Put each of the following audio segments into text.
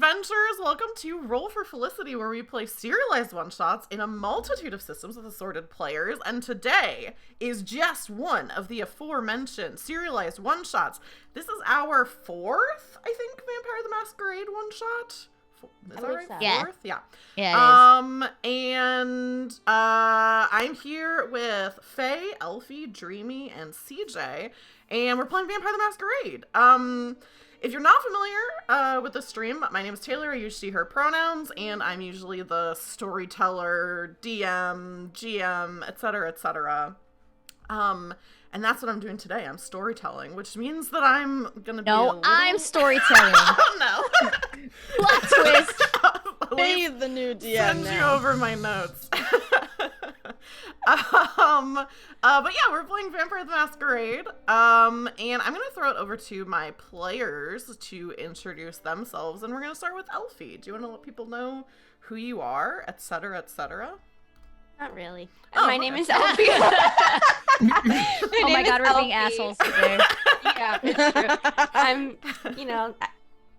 adventurers, welcome to Roll for Felicity, where we play serialized one-shots in a multitude of systems with assorted players, and today is just one of the aforementioned serialized one-shots. This is our fourth, I think, Vampire the Masquerade one-shot. Is that right? So. Yeah. Fourth? Yeah. Yeah, And I'm here with Faye, Elfie, Dreamy, and CJ, and we're playing Vampire the Masquerade. If you're not familiar with the stream, my name is Taylor. I use she, her pronouns, and I'm usually the storyteller, DM, GM, etc., etc. And that's what I'm doing today. I'm storytelling, which means that I'm gonna be I'm storytelling. Oh no! Plot twist. Hey, the new DM Send now. you over my notes. But yeah, we're playing Vampire the Masquerade. And I'm gonna throw it over to my players to introduce themselves, and we're gonna start with Elfie. Do you want to let people know who you are, etc., etc.? Not really. Oh, My okay. name is Elfie. Oh my god, we're being assholes today. Yeah, it's true. I'm,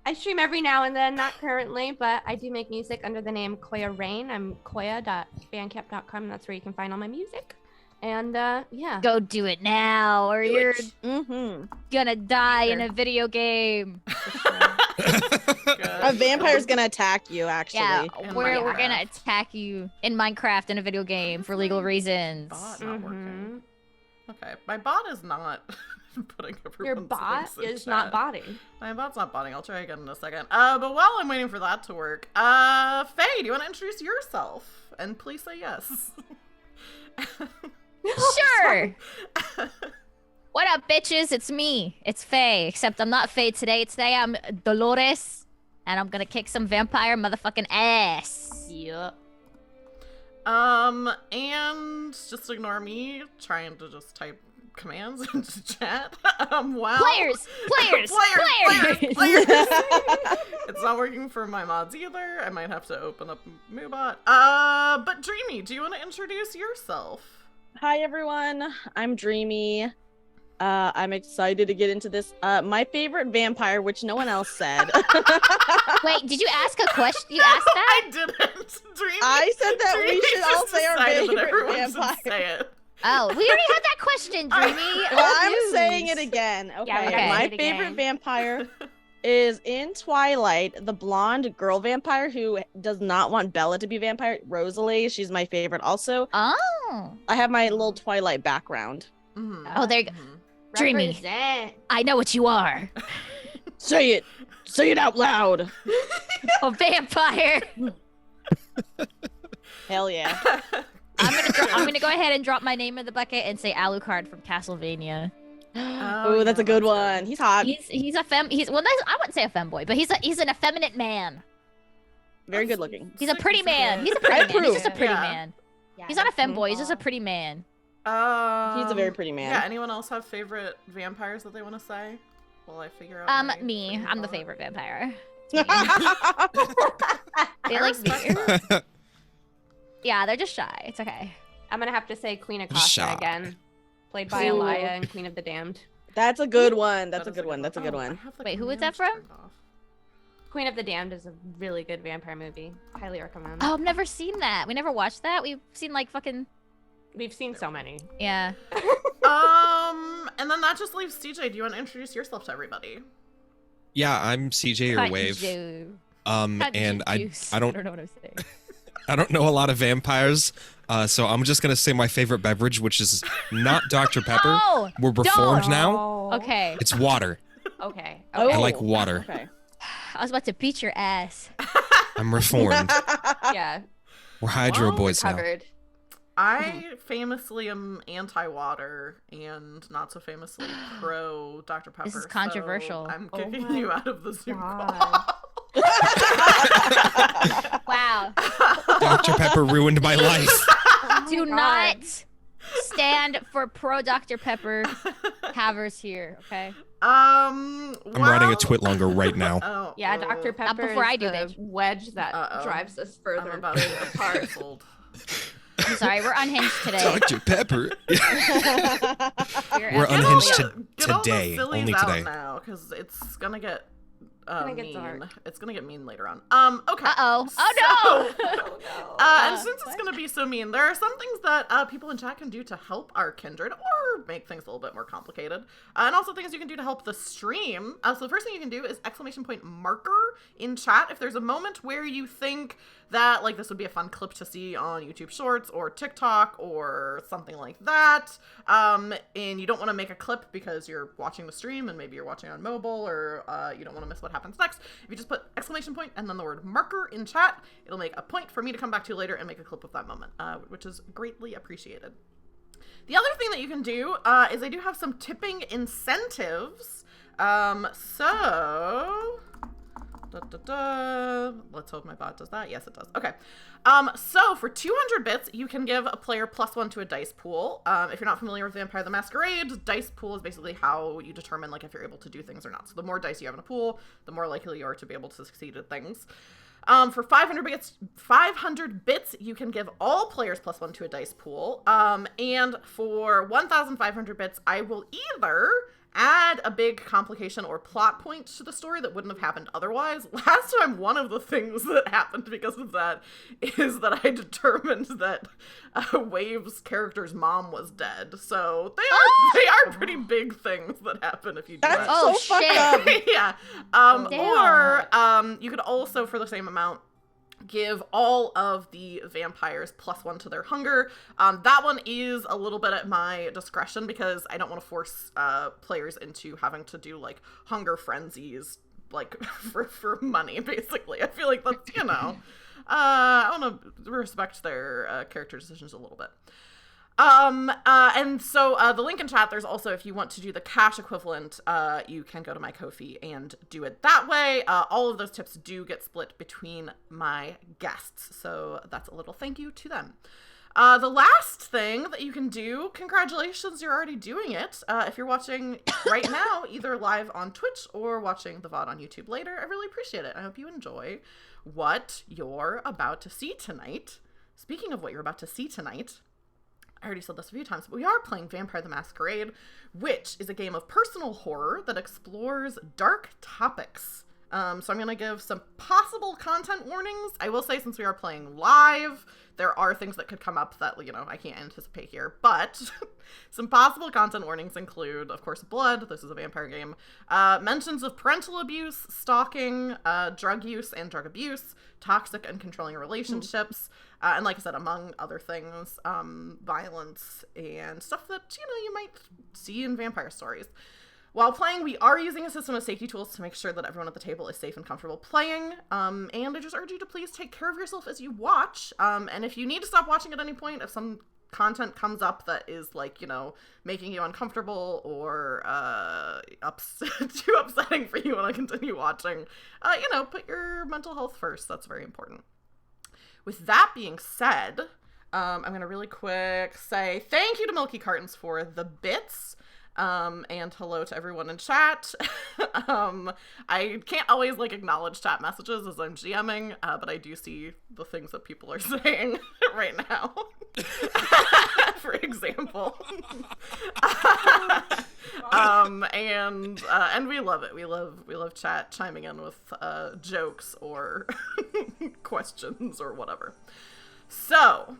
I stream every now and then, not currently, but I do make music under the name Koya Rain. I'm koya.bandcamp.com. That's where you can find all my music. And yeah. Go do it now, or you're Mm-hmm. gonna die in Sure. a video game. A vampire's gonna attack you, actually. Yeah, In we're Minecraft. gonna attack you in Minecraft in a video game for legal reasons. Bot not working. Mhm. Okay, my bot is not putting everyone's Your bot links in is not chat. botting. My bot's not botting. I'll try again in a second. But while I'm waiting for that to work, Faye, do you want to introduce yourself? And please say yes. Sure. What up, bitches? It's me. It's Faye. Except I'm not Faye today. Today I'm Dolores, and I'm gonna kick some vampire motherfucking ass. Yep. And just ignore me trying to just type commands into chat. Wow. Players. It's not working for my mods either. I might have to open up Moobot. But Dreamy, do you want to introduce yourself? Hi, everyone. I'm Dreamy. I'm excited to get into this. My favorite vampire, which no one else said. Wait, did you ask a question? You asked that? I didn't. Dreamy. I said that we Dreamy should all just say our decided that favorite everyone should vampire. say it. Oh, we already had that question, Dreamy. Well, Old I'm news. saying it again. Okay. Yeah, we're gonna My say it favorite again. vampire is in Twilight, the blonde girl vampire who does not want Bella to be vampire. Rosalie, she's my favorite. Also, Oh. I have my little Twilight background. Mhm. Oh, there you go. Mhm. Dreamy. Represent. I know what you are. Say it. Say it out loud. A vampire. Hell yeah. I'm gonna go ahead and drop my name in the bucket and say Alucard from Castlevania. Oh, that's a good one. He's hot. He's a well, I wouldn't say a femboy, but he's an effeminate man. Very good looking. He's a pretty man. He's a pretty I man. He's approve. just a pretty Yeah. man. Yeah, He's not a that's femboy. He's just a cool. pretty man. He's a very pretty man. Yeah, anyone else have favorite vampires that they want to say? While I figure out. my Me. I'm the bot? favorite vampire. I They like respect that. Yeah, they're just shy. It's okay. I'm gonna have to say Queen of Just Costa shot. again. Played by Ooh. Elia and Queen of the Damned. That's a good one. That's That a is good one. That's a good Oh, I one. have the Wait, who is that commands from? turned off. Queen of the Damned is a really good vampire movie. Highly recommend. Oh, I've never seen that. We never watched that. We've seen like fucking We've seen so many. yeah. And then that just leaves CJ. Do you want to introduce yourself to everybody? Yeah, I'm CJ or Cut Wave. juice. And Cut I juice. don't know what I'm saying. I don't know a lot of vampires, so I'm just gonna say my favorite beverage, which is not Dr. Pepper. Oh, We're reformed don't. now. Oh. okay. It's water. Okay. Oh. I like water. Okay. I was about to beat your ass. I'm reformed. Yeah. We're hydro Well, boys now. Covered. I famously am anti-water and not so famously pro Dr. Pepper. This is so controversial. I'm Oh kicking my you out of the Zoom God. call. Wow. Dr. Pepper ruined my life. Oh Do my God. not stand for pro Dr. Pepper havers here, okay? I'm writing a twit longer right now. Oh, Yeah, Dr. Pepper before is I do, the bitch. wedge that Uh-oh. drives us I'm further and about to further get apart. canceled. I'm sorry, we're unhinged today. Dr. Pepper. We're We're absolutely unhinged un- Get all the today, sillies only out today. now, because it's gonna get gonna get mean. dark. It's gonna get mean later on. Okay. Uh-oh. Oh, no! So, and since it's gonna be so mean, there are some things that people in chat can do to help our kindred or make things a little bit more complicated. And also things you can do to help the stream. So the first thing you can do is !marker in chat if there's a moment where you think that like this would be a fun clip to see on YouTube Shorts or TikTok or something like that. And you don't want to make a clip because you're watching the stream and maybe you're watching on mobile or you don't want to miss what happens next. If you just put !marker and then the word marker in chat, it'll make a point for me to come back to later and make a clip of that moment, which is greatly appreciated. The other thing that you can do is I do have some tipping incentives. Let's hope my bot does that. Yes, it does. Okay. So for 200 bits, you can give a player +1 to a dice pool. If you're not familiar with Vampire the Masquerade, dice pool is basically how you determine like if you're able to do things or not. So the more dice you have in a pool, the more likely you are to be able to succeed at things. For 500 bits, you can give all players +1 to a dice pool. And for 1,500 bits, I will either add a big complication or plot point to the story that wouldn't have happened otherwise. Last time, one of the things that happened because of that is that I determined that Wave's character's mom was dead. So they are pretty big things that happen if you do That's that. Oh, so fucked shit. up. Yeah. Damn. Or you could also, for the same amount, give all of the vampires +1 to their hunger. That one is a little bit at my discretion because I don't want to force players into having to do like hunger frenzies like for money, basically. I feel like that's, I want to respect their character decisions a little bit. And so the link in chat, there's also, if you want to do the cash equivalent, you can go to my Ko-fi and do it that way. All of those tips do get split between my guests, so that's a little thank you to them. The last thing that you can do, congratulations, you're already doing it. If you're watching right now, either live on Twitch or watching the VOD on YouTube later, I really appreciate it. I hope you enjoy what you're about to see tonight. Speaking of what you're about to see tonight, I already said this a few times, but we are playing Vampire the Masquerade, which is a game of personal horror that explores dark topics. So I'm going to give some possible content warnings. I will say, since we are playing live, there are things that could come up that, I can't anticipate here. But some possible content warnings include, of course, blood. This is a vampire game. Mentions of parental abuse, stalking, drug use and drug abuse, toxic and controlling relationships, and like I said, among other things, violence and stuff that, you might see in vampire stories. While playing, we are using a system of safety tools to make sure that everyone at the table is safe and comfortable playing, and I just urge you to please take care of yourself as you watch, and if you need to stop watching at any point, if some content comes up that is, like, making you uncomfortable or too upsetting for you want to continue watching, put your mental health first. That's very important. With that being said, I'm going to really quick say thank you to Milky Cartons for the bits. And hello to everyone in chat. I can't always acknowledge chat messages as I'm GMing, but I do see the things that people are saying right now. For example. And we love it. We love chat chiming in with jokes or questions or whatever. So,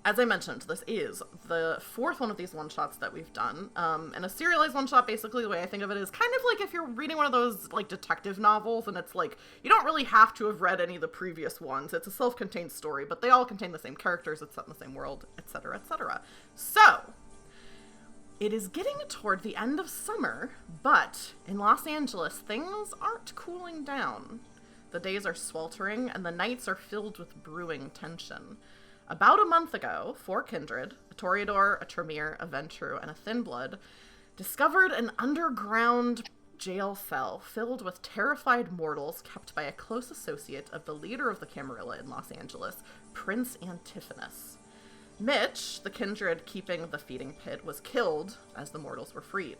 as I mentioned, this is the fourth one of these one-shots that we've done. And a serialized one-shot, basically, the way I think of it is kind of like if you're reading one of those, detective novels, and it's you don't really have to have read any of the previous ones. It's a self-contained story, but they all contain the same characters, it's set in the same world, etc., etc. So, it is getting toward the end of summer, but in Los Angeles, things aren't cooling down. The days are sweltering, and the nights are filled with brewing tension. About a month ago, 4 kindred, a Toreador, a Tremere, a Ventrue, and a Thinblood, discovered an underground jail cell filled with terrified mortals kept by a close associate of the leader of the Camarilla in Los Angeles, Prince Antiphonus. Mitch, the kindred keeping the feeding pit, was killed as the mortals were freed.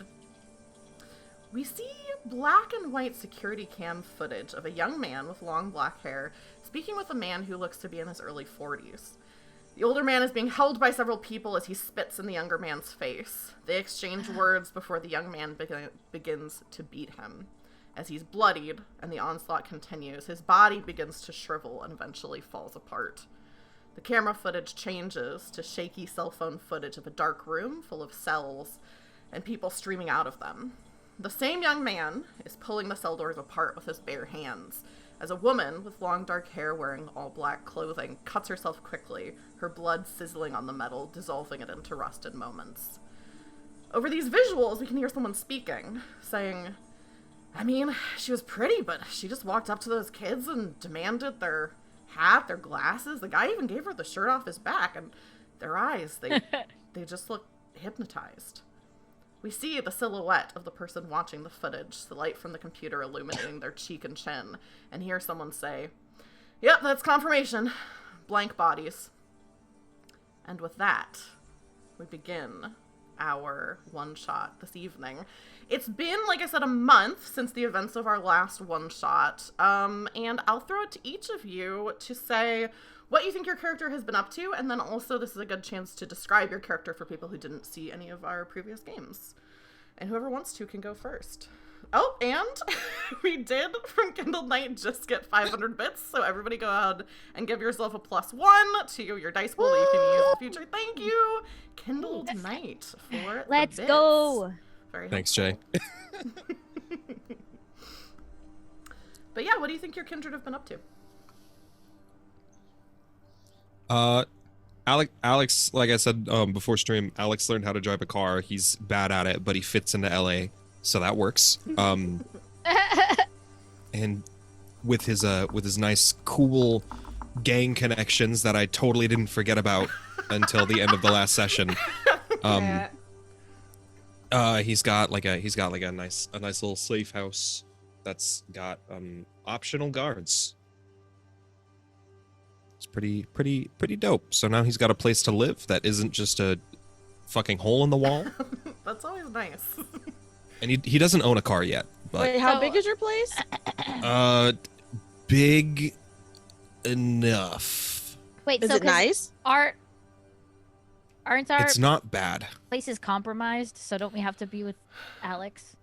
We see black and white security cam footage of a young man with long black hair speaking with a man who looks to be in his early 40s. The older man is being held by several people as he spits in the younger man's face. They exchange words before the young man begins to beat him. As he's bloodied and the onslaught continues, his body begins to shrivel and eventually falls apart. The camera footage changes to shaky cell phone footage of a dark room full of cells and people streaming out of them. The same young man is pulling the cell doors apart with his bare hands, as a woman with long dark hair wearing all black clothing cuts herself quickly, her blood sizzling on the metal, dissolving it into rust in moments. Over these visuals, we can hear someone speaking, saying, I mean, she was pretty, but she just walked up to those kids and demanded their hat, their glasses. The guy even gave her the shirt off his back, and their eyes, they just look hypnotized. We see the silhouette of the person watching the footage, the light from the computer illuminating their cheek and chin, and hear someone say, Yep, that's confirmation. Blank bodies. And with that, we begin our one-shot this evening. It's been, like I said, a month since the events of our last one-shot, and I'll throw it to each of you to say what you think your character has been up to, and then also this is a good chance to describe your character for people who didn't see any of our previous games. And whoever wants to can go first. Oh, and we did from Kindled Night just get 500 bits, so everybody go ahead and give yourself a +1 to your dice pool that you can use in the future. Thank you, Kindled Night, for Let's the bits. go. Very Thanks, helpful. Jay. But yeah, what do you think your kindred have been up to? Alex, like I said before stream, Alex learned how to drive a car. He's bad at it, but he fits into LA, so that works. And with his nice, cool gang connections that I totally didn't forget about until the end of the last session. He's got like a nice little safe house that's got optional guards. It's pretty dope. So now he's got a place to live that isn't just a fucking hole in the wall. That's always nice. And he doesn't own a car yet. But Wait, how big is your place? big enough. Wait, Is so it nice? Aren't our It's not bad. places compromised? So don't we have to be with Alex?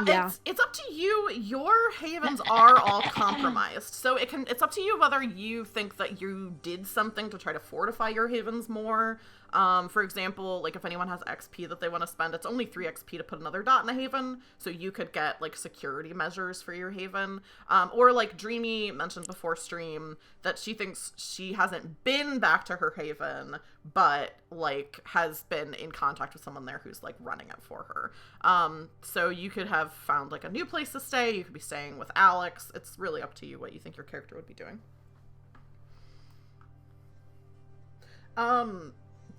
Yeah. It's up to you. Your havens are all compromised, so it's up to you whether you think that you did something to try to fortify your havens more. For example, like if anyone has XP that they want to spend, it's only 3 XP to put another dot in a haven, so you could get like security measures for your haven. Or like Dreamy mentioned before stream that she thinks she hasn't been back to her haven, but like has been in contact with someone there who's like running it for her. So you could have found like a new place to stay. You could be staying with Alex. It's really up to you what you think your character would be doing.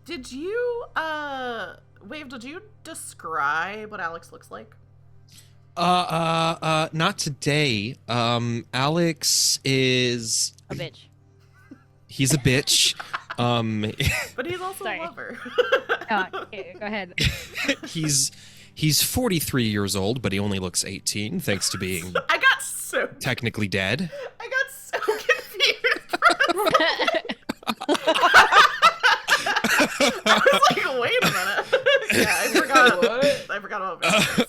Did you, Wave, did you describe what Alex looks like? Not today. Alex is... A bitch. He's a bitch. But he's also Sorry. a lover. Oh, okay, go ahead. He's 43 years old, but he only looks 18, thanks to being I got so dead. I got so confused. I was like, wait a minute. Yeah, I forgot about this.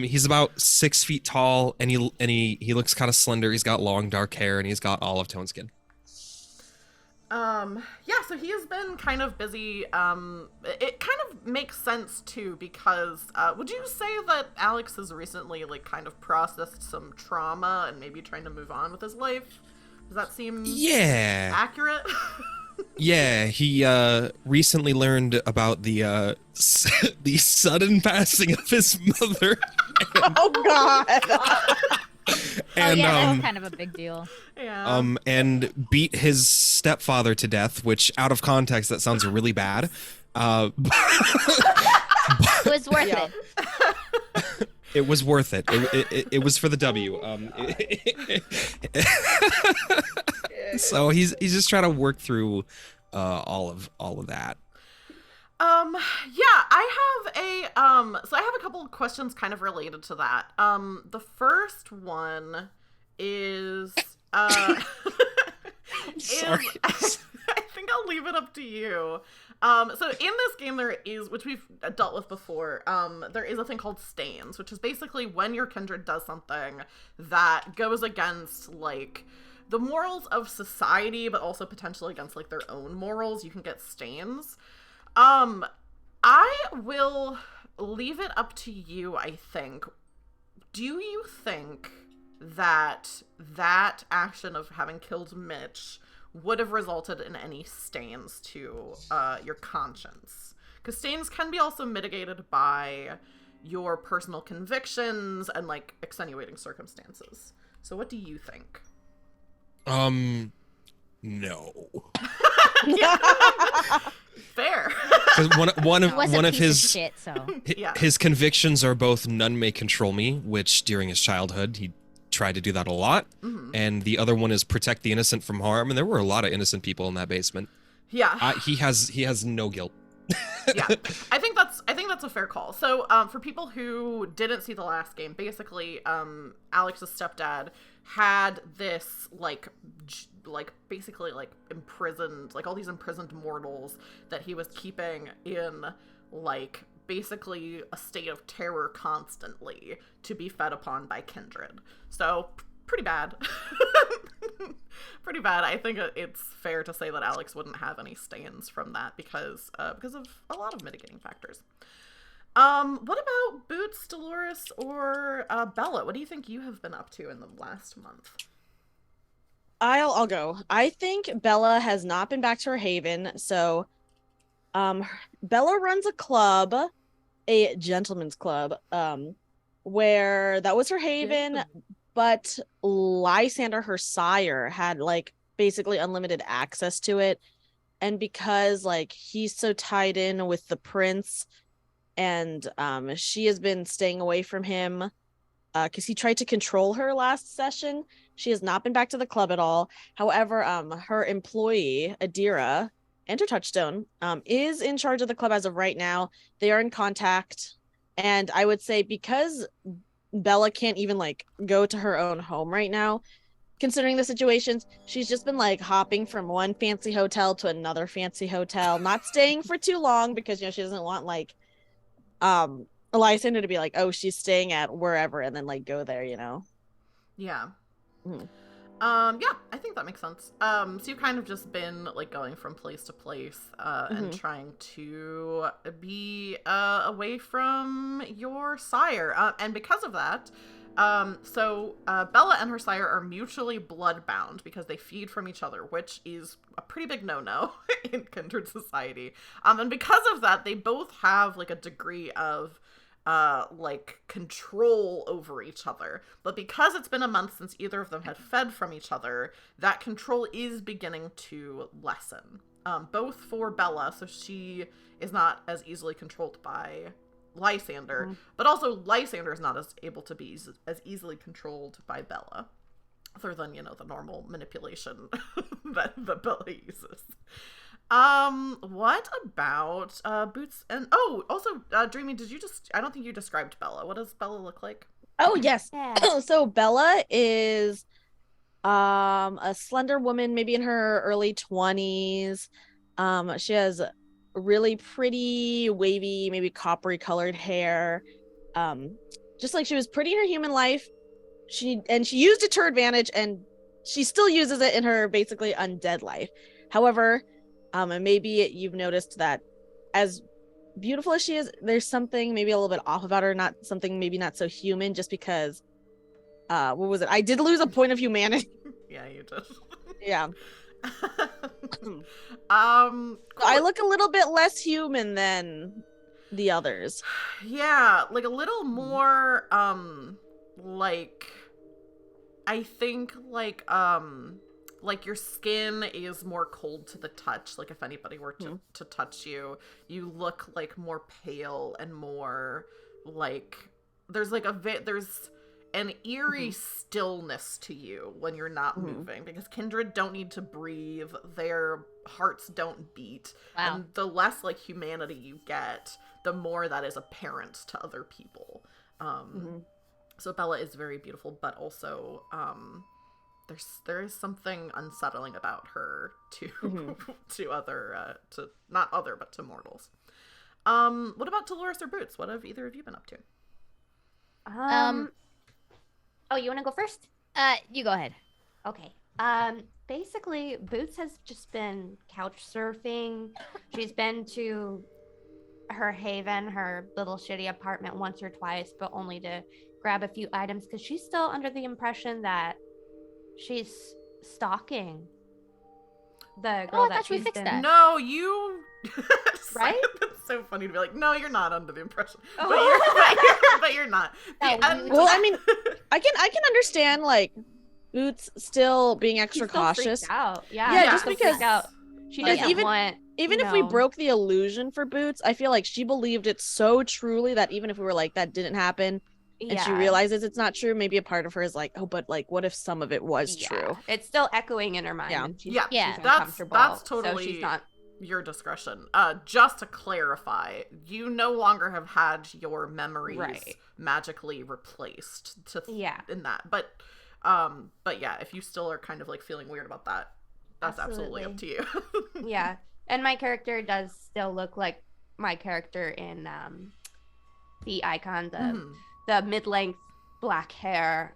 He's about 6 feet tall, and he looks kind of slender. He's got long dark hair, and he's got olive tone skin. Yeah, so he has been kind of busy. It kind of makes sense too, because would you say that Alex has recently like kind of processed some trauma and maybe trying to move on with his life? Does that seem accurate? Yeah, he recently learned about the the sudden passing of his mother. Oh God. And, oh yeah, that's kind of a big deal. Yeah. And beat his stepfather to death, which out of context that sounds really bad. It was worth it. It was worth it. It was for the W. So he's just trying to work through all of that. Yeah, so I have a couple of questions kind of related to that. The first one is, Sorry. I think I'll leave it up to you. So in this game there is, which we've dealt with before, there is a thing called stains, which is basically when your kindred does something that goes against, like, the morals of society, but also potentially against, like, their own morals, you can get stains. I will leave it up to you, I think. Do you think that that action of having killed Mitch would have resulted in any stains to your conscience? Because stains can be also mitigated by your personal convictions and, like, extenuating circumstances. So what do you think? No. Fair. One He was a of piece his of shit, so. Yeah. his convictions are both none may control me, which during his childhood he tried to do that a lot, and the other one is protect the innocent from harm, and there were a lot of innocent people in that basement. Yeah. He has no guilt. Yeah, I think that's a fair call. So, for people who didn't see the last game, basically, Alex's stepdad had this basically imprisoned, like all these imprisoned mortals that he was keeping in, like, basically a state of terror constantly to be fed upon by kindred. So pretty bad. Pretty bad. I think it's fair to say that Alex wouldn't have any stains from that because of a lot of mitigating factors. What about Boots, Dolores, or Bella? What do you think you have been up to in the last month? I'll go. I think Bella has not been back to her haven, so Bella runs a club, a gentleman's club, where that was her haven, but Lysander, her sire, had, like, basically unlimited access to it. And because, like, he's so tied in with the prince, and she has been staying away from him because he tried to control her last session. She has not been back to the club at all. However, her employee, Adira, and her touchstone, is in charge of the club as of right now. They are in contact. And I would say because Bella can't even, like, go to her own home right now, considering the situations, she's just been, like, hopping from one fancy hotel to another fancy hotel, not staying for too long because, you know, she doesn't want, like, Lysander to be like, oh, she's staying at wherever, and then, like, go there, you know? Yeah. Mhm. Yeah, I think that makes sense. So you've kind of just been, like, going from place to place, and trying to be away from your sire. And because of that, Bella and her sire are mutually bloodbound because they feed from each other, which is a pretty big no-no in kindred society. And because of that, they both have, like, a degree of like, control over each other. But because it's been a month since either of them had fed from each other, that control is beginning to lessen. Both for Bella, so she is not as easily controlled by Lysander, but also Lysander is not as able to be as easily controlled by Bella, other than, you know, the normal manipulation that Bella uses. What about Boots and also Dreamy, I don't think you described Bella. What does Bella look like? Oh, yes. Yeah. So Bella is a slender woman, maybe in her early 20s. She has really pretty, wavy, maybe coppery colored hair. Just like she was pretty in her human life. She used it to her advantage, and she still uses it in her basically undead life. However, and maybe you've noticed that as beautiful as she is, there's something maybe a little bit off about her, maybe not so human, just because what was it? I did lose a point of humanity. Yeah, you did. Yeah. Cool. I look a little bit less human than the others. Yeah, like a little more like, I think, like your skin is more cold to the touch. Like, if anybody were to touch you, you look, like, more pale and more, like, there's, like, there's an eerie stillness to you when you're not moving, because kindred don't need to breathe, their hearts don't beat. Wow. And the less, like, humanity you get, the more that is apparent to other people. So Bella is very beautiful, but also there is something unsettling about her to Mhm. to not other but to mortals. What about Dolores or Boots? What have either of you been up to? Oh, you want to go first? You go ahead. Okay. Basically, Boots has just been couch surfing. She's been to her haven, her little shitty apartment once or twice, but only to grab a few items because she's still under the impression that she's stalking the girl I that thought we she's fixed been. that. No, you. Right? That's so funny to be like, no, you're not under the impression, Oh. but you're not. No, Well, I mean, I can understand like Boots still being She's extra still freaked cautious. out. Yeah, Yeah, just she's because- freaked out. She Like, doesn't want. Even you if we know- broke the illusion for Boots, I feel like she believed it so truly that even if we were like that didn't happen and she Yeah. realizes it's not true, maybe a part of her is like, oh, but like what if some of it was Yeah. true? It's still echoing in her mind. Yeah. And she's, Yeah. Yeah. she's That's uncomfortable. totally So she's not. your discretion. Just to clarify, you no longer have had your memories Right. magically replaced to Yeah. in that. But yeah, if you still are kind of like feeling weird about that, that's absolutely up to you. Yeah. And my character does still look like my character in the icon, the mid-length black hair,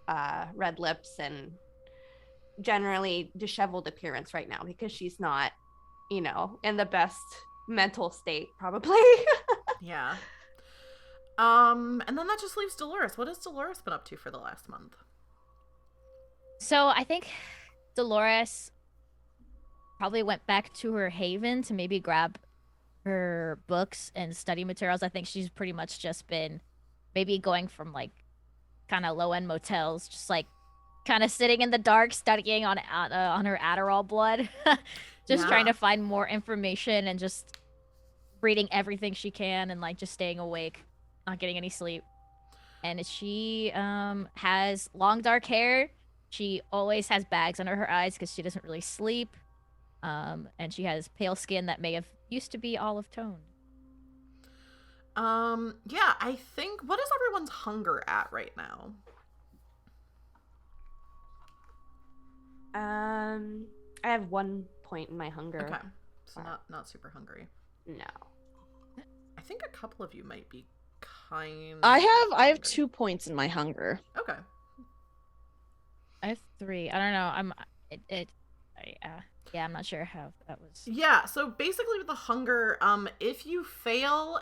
red lips, and generally disheveled appearance right now because she's not, in the best mental state, probably. Yeah. And then that just leaves Dolores. What has Dolores been up to for the last month? So I think Dolores probably went back to her haven to maybe grab her books and study materials. I think she's pretty much just been maybe going from like kind of low-end motels, just like kind of sitting in the dark studying on her Adderall blood, just trying Yeah. to find more information and just reading everything she can and like just staying awake, not getting any sleep. And she has long dark hair. She always has bags under her eyes because she doesn't really sleep. And she has pale skin that may have used to be olive toned. Yeah, I think, what is everyone's hunger at right now? I have 1 point in my hunger. Okay. So not super hungry. No. I think a couple of you might be kind I have hungry. 2 points in my hunger. Okay. I have 3. I don't know. I'm not sure how that was. Yeah, so basically with the hunger, if you fail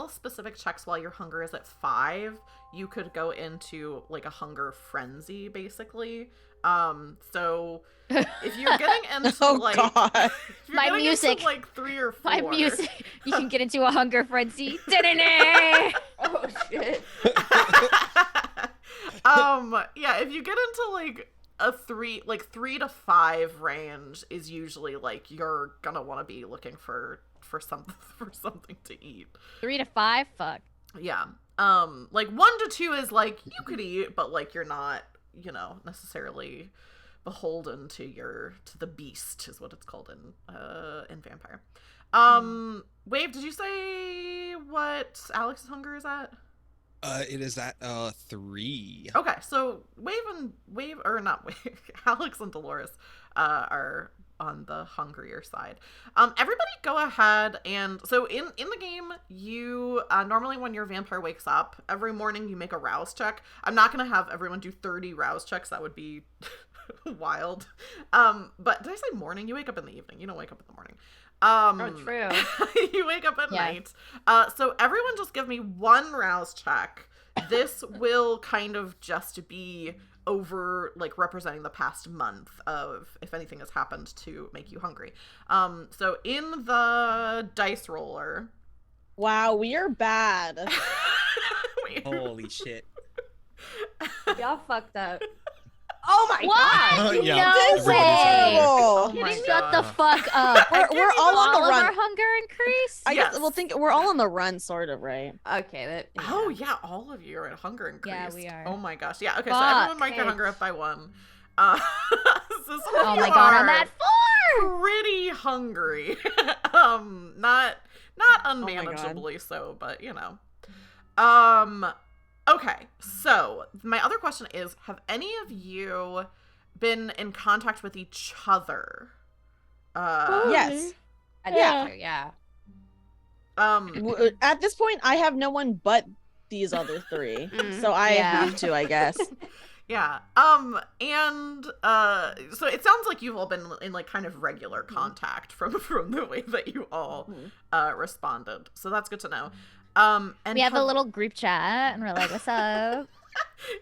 specific checks while your hunger is at 5, you could go into like a hunger frenzy, basically. So if you're getting into Oh like God. if you're My getting music. into, like 3 or 4. My music. You can get into a hunger frenzy. Da-da-da! Oh, shit. Yeah, if you get into like a 3 to 5 range is usually like you're gonna want to be looking for something to eat. 3 to 5? Fuck. Yeah. Like 1 to 2 is like you could eat, but like you're not, necessarily beholden to the beast is what it's called in Vampire. Wave, did you say what Alex's hunger is at? It is at 3. Okay, so Alex and Dolores are on the hungrier side. Everybody go ahead and so in the game you normally when your vampire wakes up every morning you make a rouse check. I'm not gonna have everyone do 30 rouse checks, that would be wild. But did I say morning? You wake up in the evening, you don't wake up in the morning. Oh, true. You wake up at Yeah. night. So everyone just give me 1 rouse check. This will kind of just be over like representing the past month of if anything has happened to make you hungry. So in the dice roller. Wow, we are bad. Wait. Holy shit. Y'all fucked up. Oh my What? Yeah, No everybody's way. terrible. Oh my Shut the God. fuck up. We're all on the All of run. our hunger increase? I guess Yes. we'll think we're all on the run, sort of, right? Okay. That, Oh yeah, all of you are at hunger increase. Yeah, we are. Oh my gosh. Yeah, okay, so Fuck. everyone mark your hunger up by 1. So some of Oh you my god, I'm are at 4! pretty hungry. Not God. unmanageably so, but Okay, so my other question is, have any of you been in contact with each other? Yes. Yeah. At this point, I have no one but these other three, so I have to, I guess. Yeah. And so it sounds like you've all been in like kind of regular contact from the way that you all responded. So that's good to know. And We have a little group chat, and we're like, "What's up?"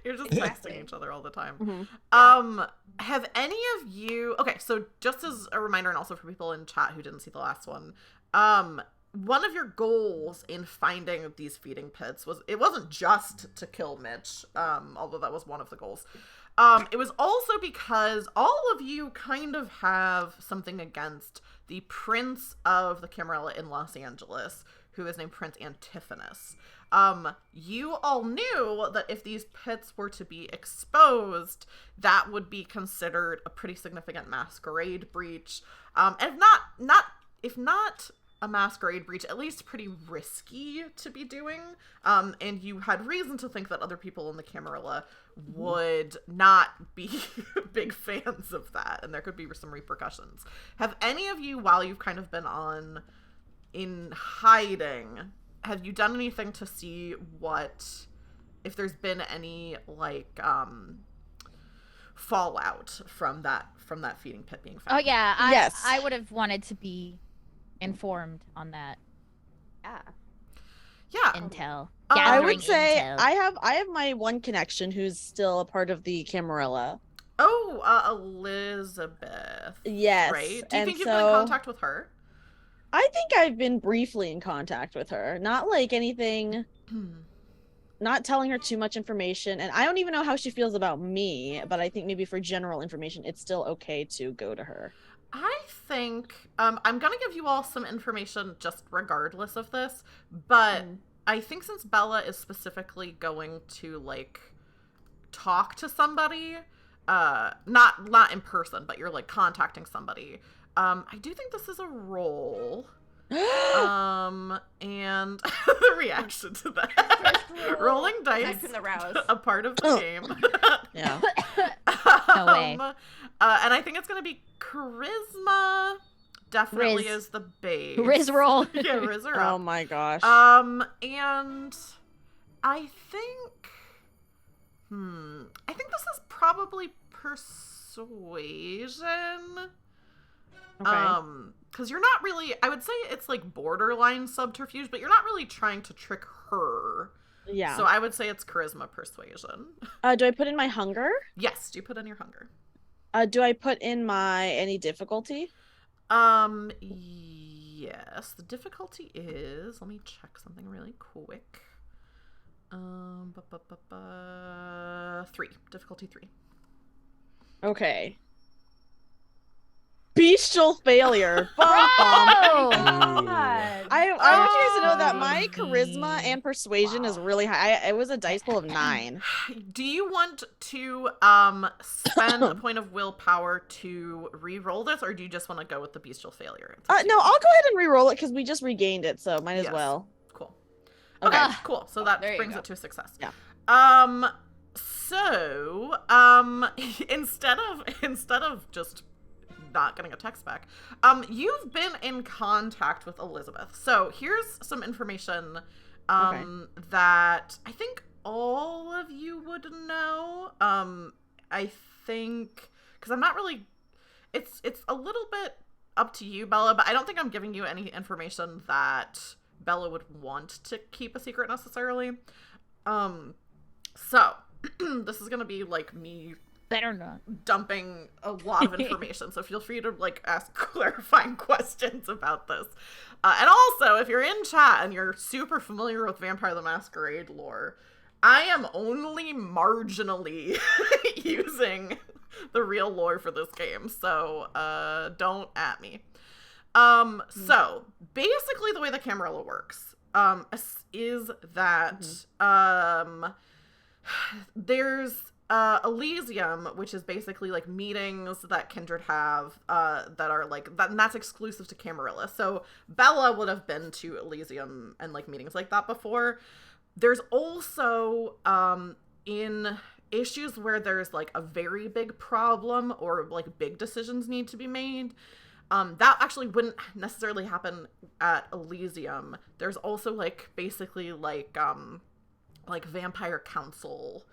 You're just texting each other all the time. Mm-hmm. Have any of you? Okay, so just as a reminder, and also for people in chat who didn't see the last one, one of your goals in finding these feeding pits wasn't just to kill Mitch, although that was one of the goals. It was also because all of you kind of have something against the Prince of the Camarilla in Los Angeles, who is named Prince Antiphonus. You all knew that if these pits were to be exposed, that would be considered a pretty significant Masquerade breach. And if not a Masquerade breach, at least pretty risky to be doing. And you had reason to think that other people in the Camarilla would not be big fans of that, and there could be some repercussions. Have any of you, while you've kind of been in hiding, have you done anything to see if there's been any like fallout from that feeding pit being found? Oh yeah, Yes. I would have wanted to be informed on that Yeah. intel. I would Gathering say intel. I have my one connection who's still a part of the Camarilla. Oh, Elizabeth. Yes. Right? Do you and think you've been in contact with her? I think I've been briefly in contact with her. Not like anything, not telling her too much information. And I don't even know how she feels about me, but I think maybe for general information, it's still okay to go to her. I think I'm going to give you all some information just regardless of this, but I think since Bella is specifically going to like talk to somebody, not in person, but you're like contacting somebody, I do think this is a role. And the reaction to that. Rolling dice. Back from the rouse. A part of the game. Yeah. No way. And I think it's going to be charisma. Definitely Riz. is the base. Riz roll. Yeah, Riz are Oh up. my gosh. And I think this is probably persuasion. Okay. Because you're not really, I would say it's like borderline subterfuge, but you're not really trying to trick her. Yeah. So I would say it's charisma persuasion. Do I put in my hunger? Yes, do you put in your hunger? Do I put in my any difficulty? Yes. The difficulty is, let me check something really quick. 3. Difficulty 3. Okay. Bestial failure. Bum, bum. Oh! God. I want you guys to know that my charisma and persuasion is really high. It was a dice pool of 9. Do you want to spend a point of willpower to re-roll this, or do you just want to go with the bestial failure? No, I'll go ahead and re-roll it because we just regained it, so might as Yes. well. Cool. Okay, Okay. cool. So that There you brings go. it to a success. Yeah. So, instead of just not getting a text back, you've been in contact with Elizabeth. So here's some information that I think all of you would know. I think, because I'm not really, it's a little bit up to you, Bella, but I don't think I'm giving you any information that Bella would want to keep a secret necessarily. So this is gonna be like me Better not. dumping a lot of information, so feel free to like ask clarifying questions about this. And also, if you're in chat and you're super familiar with Vampire the Masquerade lore, I am only marginally using the real lore for this game, so don't at me. So basically the way the Camarilla works is that there's Elysium, which is basically like meetings that Kindred have that are like that, and that's exclusive to Camarilla. So Bella would have been to Elysium and like meetings like that before. There's also in issues where there's like a very big problem or like big decisions need to be made. That actually wouldn't necessarily happen at Elysium. There's also like basically like vampire council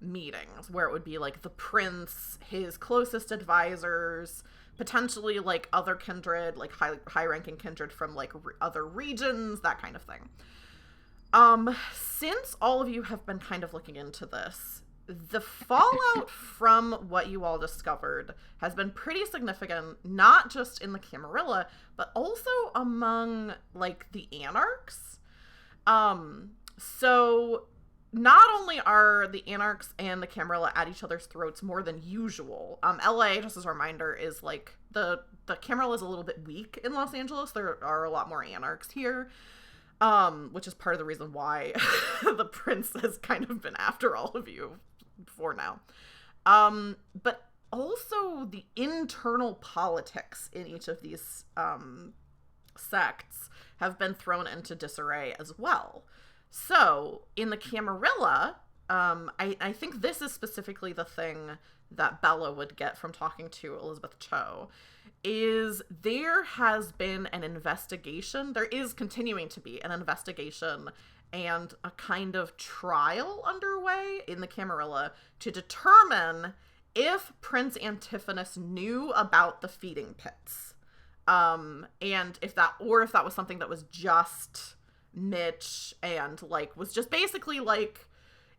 meetings where it would be like the prince, his closest advisors, potentially like other kindred, like high-ranking kindred from like other regions, that kind of thing. Since all of you have been kind of looking into this, the fallout from what you all discovered has been pretty significant, not just in the Camarilla, but also among like the Anarchs. So not only are the Anarchs and the Camarilla at each other's throats more than usual, LA, just as a reminder, is like the Camarilla is a little bit weak in Los Angeles. There are a lot more Anarchs here, which is part of the reason why the prince has kind of been after all of you before now. But also the internal politics in each of these sects have been thrown into disarray as well. So, in the Camarilla, I think this is specifically the thing that Bella would get from talking to Elizabeth Cho, is there has been an investigation, there is continuing to be an investigation and a kind of trial underway in the Camarilla to determine if Prince Antiphonus knew about the feeding pits. And if that was something that was just niche and like was just basically like,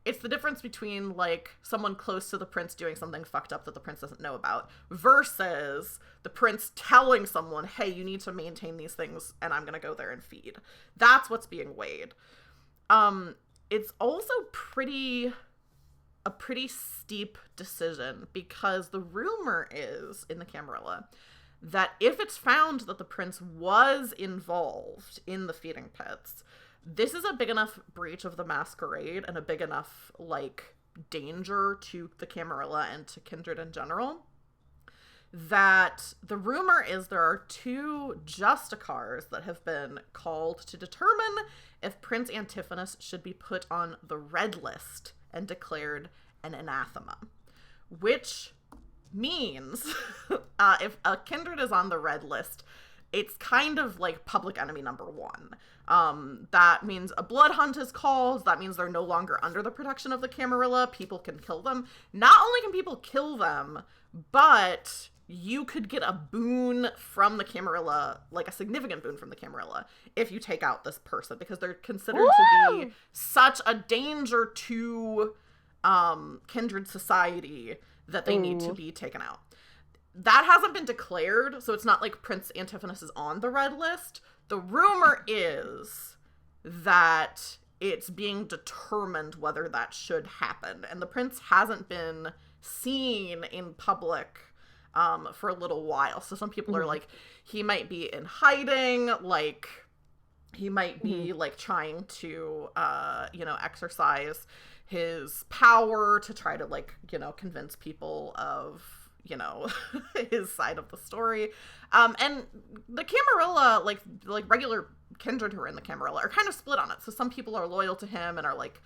it's the difference between like someone close to the prince doing something fucked up that the prince doesn't know about versus the prince telling someone, hey, you need to maintain these things and I'm gonna go there and feed. That's what's being weighed. It's also a pretty steep decision, because the rumor is in the Camarilla that if it's found that the prince was involved in the feeding pits, this is a big enough breach of the Masquerade and a big enough, like, danger to the Camarilla and to kindred in general, that the rumor is there are 2 justicars that have been called to determine if Prince Antiphonus should be put on the red list and declared an anathema, which means if a kindred is on the red list, it's kind of like public enemy number 1. That means a blood hunt is called. That means they're no longer under the protection of the Camarilla. People can kill them. Not only can people kill them, but you could get a boon from the Camarilla, like a significant boon from the Camarilla, if you take out this person, because they're considered to be such a danger to kindred society that they need to be taken out. That hasn't been declared, so it's not like Prince Antiphonus is on the red list. The rumor is that it's being determined whether that should happen, and the prince hasn't been seen in public for a little while. So some people are like, he might be in hiding, like he might be like trying to exercise his power to try to like, convince people of, his side of the story. And the Camarilla, like regular kindred who are in the Camarilla, are kind of split on it. So some people are loyal to him and are like,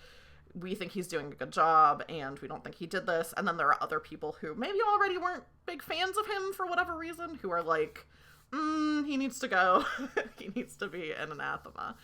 we think he's doing a good job and we don't think he did this. And then there are other people who maybe already weren't big fans of him for whatever reason, who are like, he needs to go. He needs to be an anathema.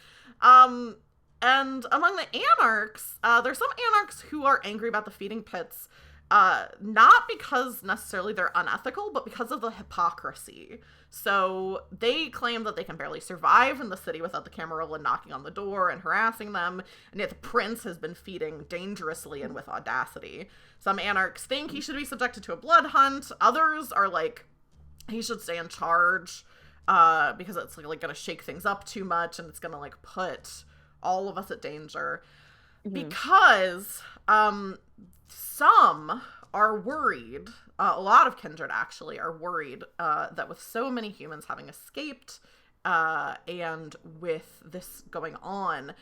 And among the Anarchs, there's some Anarchs who are angry about the feeding pits, not because necessarily they're unethical, but because of the hypocrisy. So they claim that they can barely survive in the city without the Camarilla knocking on the door and harassing them, and yet the prince has been feeding dangerously and with audacity. Some Anarchs think he should be subjected to a blood hunt. Others are like, he should stay in charge, because it's like going to shake things up too much and it's going to like put all of us at danger. Because some are worried, a lot of kindred actually are worried that with so many humans having escaped and with this going on,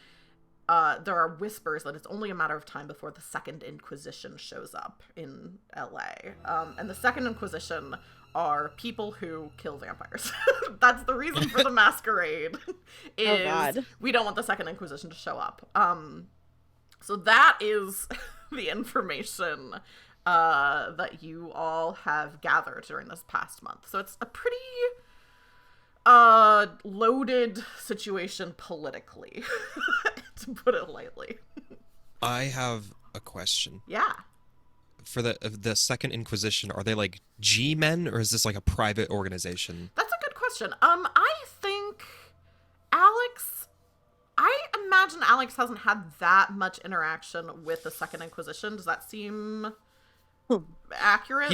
there are whispers that it's only a matter of time before the Second Inquisition shows up in LA. And the Second Inquisition are people who kill vampires. That's the reason for the Masquerade, is we don't want the Second Inquisition to show up. So that is the information that you all have gathered during this past month. So it's a pretty loaded situation politically, to put it lightly. I have a question. Yeah. For the Second Inquisition, are they like G-men, or is this like a private organization? That's a good question. I think I imagine Alex hasn't had that much interaction with the Second Inquisition. Does that seem accurate?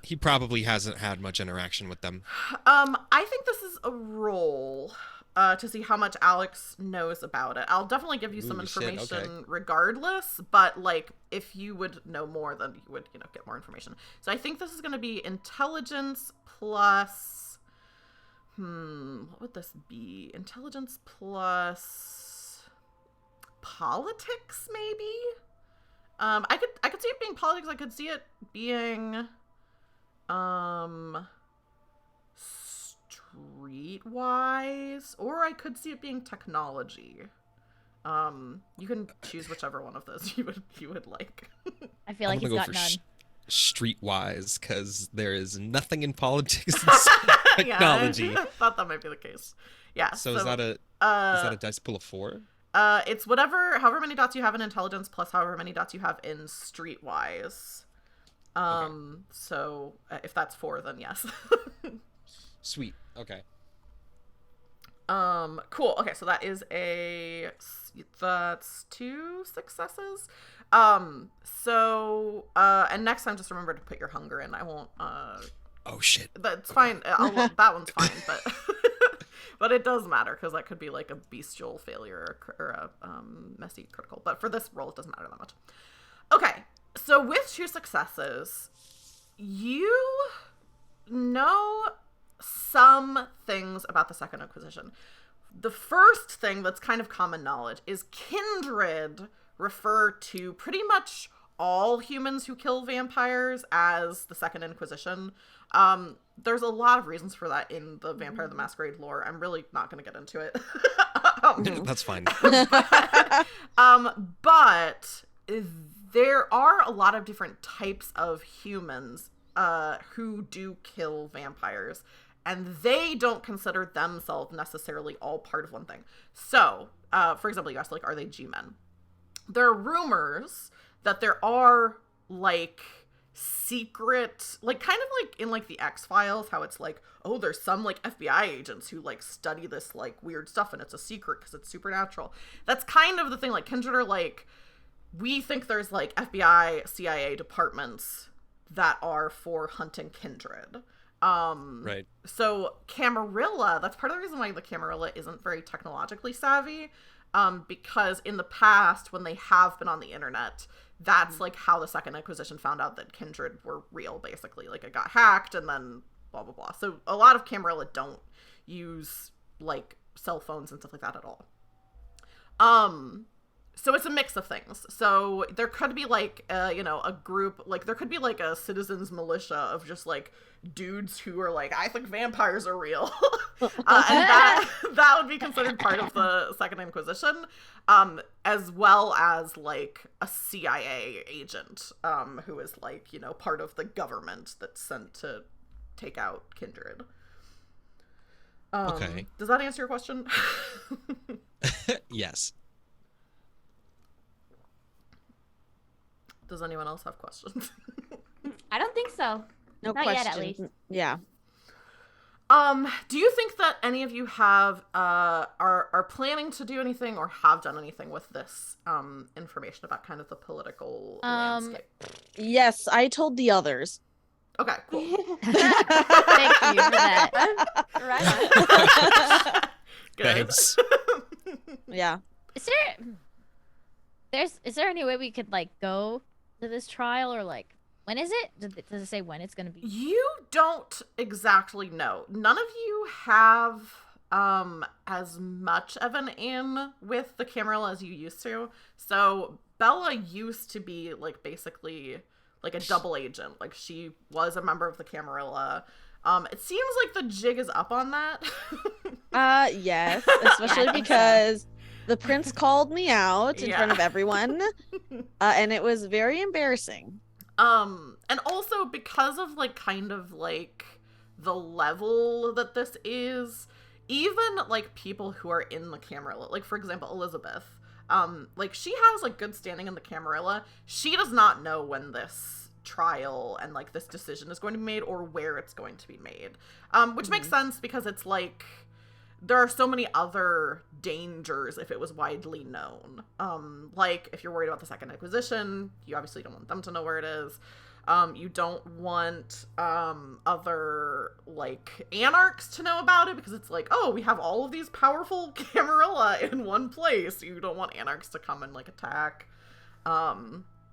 He probably hasn't had much interaction with them. I think this is a roll to see how much Alex knows about it. I'll definitely give you some information regardless, but like if you would know more, then you would, get more information. So I think this is going to be intelligence plus what would this be? Intelligence plus politics, maybe? I could see it being politics. I could see it being streetwise, or I could see it being technology. You can choose whichever one of those you would like. I feel like he's got none. Streetwise, because there is nothing in politics and technology. Yeah, I thought that might be the case. Yeah. So is that a dice pool of 4? It's however many dots you have in intelligence plus however many dots you have in streetwise. So if that's 4, then yes. Sweet. Okay. Cool. Okay, so that's 2 successes. And next time just remember to put your hunger in. I won't Oh shit. That's fine. That one's fine, but but it does matter because that could be like a bestial failure or a messy critical. But for this roll, it doesn't matter that much. Okay, so with 2 successes, you know some things about the Second Inquisition. The first thing that's kind of common knowledge is kindred refer to pretty much all humans who kill vampires as the Second Inquisition. There's a lot of reasons for that in the Vampire the Masquerade lore. I'm really not going to get into it. That's fine. But there are a lot of different types of humans who do kill vampires, and they don't consider themselves necessarily all part of one thing. So, for example, you asked, like, are they G-men? There are rumors that there are, like, secret, like, kind of like in, like, the X-Files, how it's like, oh, there's some, like, FBI agents who, like, study this, like, weird stuff, and it's a secret because it's supernatural. That's kind of the thing, like, kindred are, like, we think there's, like, FBI, CIA departments that are for hunting kindred. Right. So Camarilla, that's part of the reason why the Camarilla isn't very technologically savvy, because in the past, when they have been on the internet, that's like how the Second Inquisition found out that kindred were real, basically. Like, it got hacked and then blah, blah, blah. So a lot of Camarilla don't use, like, cell phones and stuff like that at all. So it's a mix of things. So there could be, like, a group, like, there could be, like, a citizens militia of just, like, dudes who are like, I think vampires are real. And that would be considered part of the Second Inquisition, as well as, like, a CIA agent, who is, like, part of the government that's sent to take out kindred. Okay. Does that answer your question? Yes. Does anyone else have questions? I don't think so. No Not questions. yet, at least. Yeah. Do you think that any of you have are planning to do anything or have done anything with this information about kind of the political landscape? Yes, I told the others. Okay, cool. Thank you for that. Right. Good. Thanks. Yeah. Is there any way we could, like, go to this trial, or, like, when is it? Does it say when it's gonna be? You don't exactly know. None of you have as much of an in with the Camarilla as you used to. So Bella used to be, like, basically like a double agent. Like, she was a member of the Camarilla. It seems like the jig is up on that. Yes, Yeah, I especially think because The prince called me out in front of everyone, and it was very embarrassing. And also because of like kind of like the level that this is, even like people who are in the Camarilla, like for example Elizabeth, like she has like good standing in the Camarilla. She does not know when this trial and like this decision is going to be made or where it's going to be made, which makes sense because it's like there are so many other dangers if it was widely known. Like if you're worried about the Second Inquisition, you obviously don't want them to know where it is. You don't want other like Anarchs to know about it because it's like, oh, we have all of these powerful Camarilla in one place. You don't want Anarchs to come and like attack.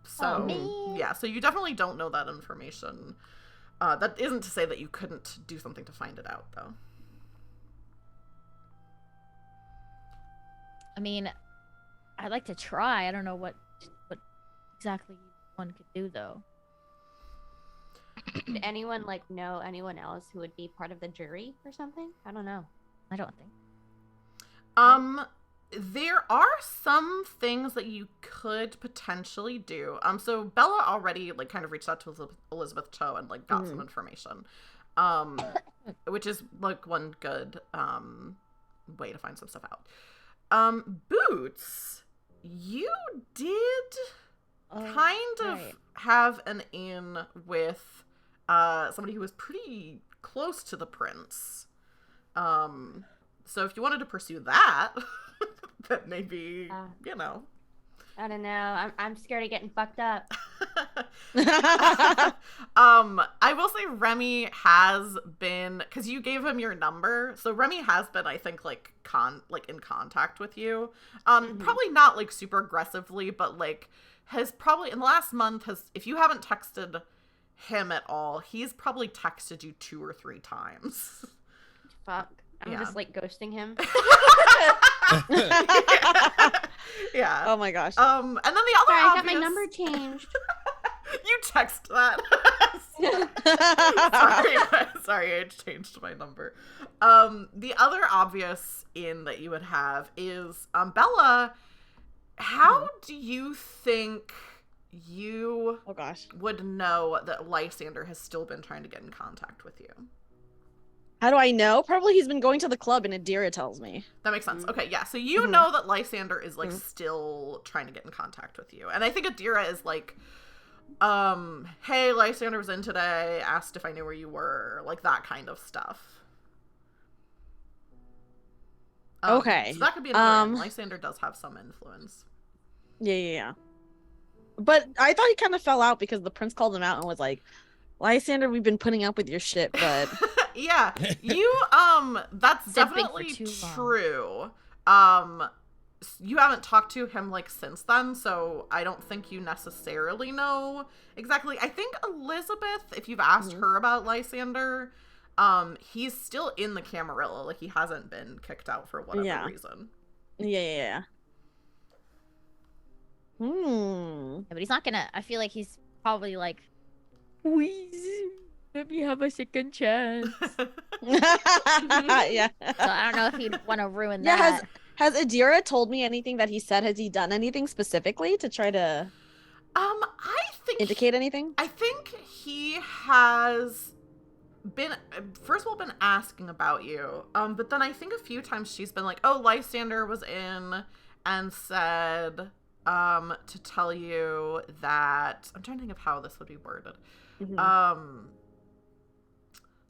So yeah, so you definitely don't know that information. That isn't to say that you couldn't do something to find it out, though. I mean, I'd like to try. I don't know what exactly one could do, though. Did anyone like know anyone else who would be part of the jury or something? I don't know. I don't think. There are some things that you could potentially do. So Bella already like kind of reached out to Elizabeth Cho and like got some information. Which is like one good way to find some stuff out. Boots, you did kind of have an in with somebody who was pretty close to the prince. So if you wanted to pursue that, that maybe, you know. I don't know. I'm scared of getting fucked up. I will say Remy has been, because you gave him your number, so Remy has been, I think, like in contact with you. Probably not like super aggressively, but like has probably in the last month if you haven't texted him at all, he's probably texted you 2 or 3 times. Fuck. I'm just like ghosting him. Yeah. Oh my gosh. And then the other I got my number changed. You text that. Sorry, I changed my number. The other obvious in that you would have is Bella. How do you think you would know that Lysander has still been trying to get in contact with you? How do I know? Probably he's been going to the club and Adira tells me. That makes sense. Okay, yeah. So you know that Lysander is like still trying to get in contact with you. And I think Adira is like, hey, Lysander was in today, asked if I knew where you were, like that kind of stuff. Okay. So that could be another Lysander does have some influence. Yeah. But I thought he kind of fell out because the prince called him out and was like, Lysander, we've been putting up with your shit, but yeah, you that's definitely true. You haven't talked to him like since then, so I don't think you necessarily know exactly. I think Elizabeth, if you've asked her about Lysander, he's still in the Camarilla, like he hasn't been kicked out for whatever reason. Yeah. Yeah, but he's not gonna. I feel like he's probably like, please let me have a second chance. Yeah. So I don't know if he'd want to ruin that. Has Adira told me anything that he said? Has he done anything specifically to try to I think indicate anything? I think he has been first of all been asking about you. But then I think a few times she's been like, oh, Lysander was in and said to tell you that I'm trying to think of how this would be worded.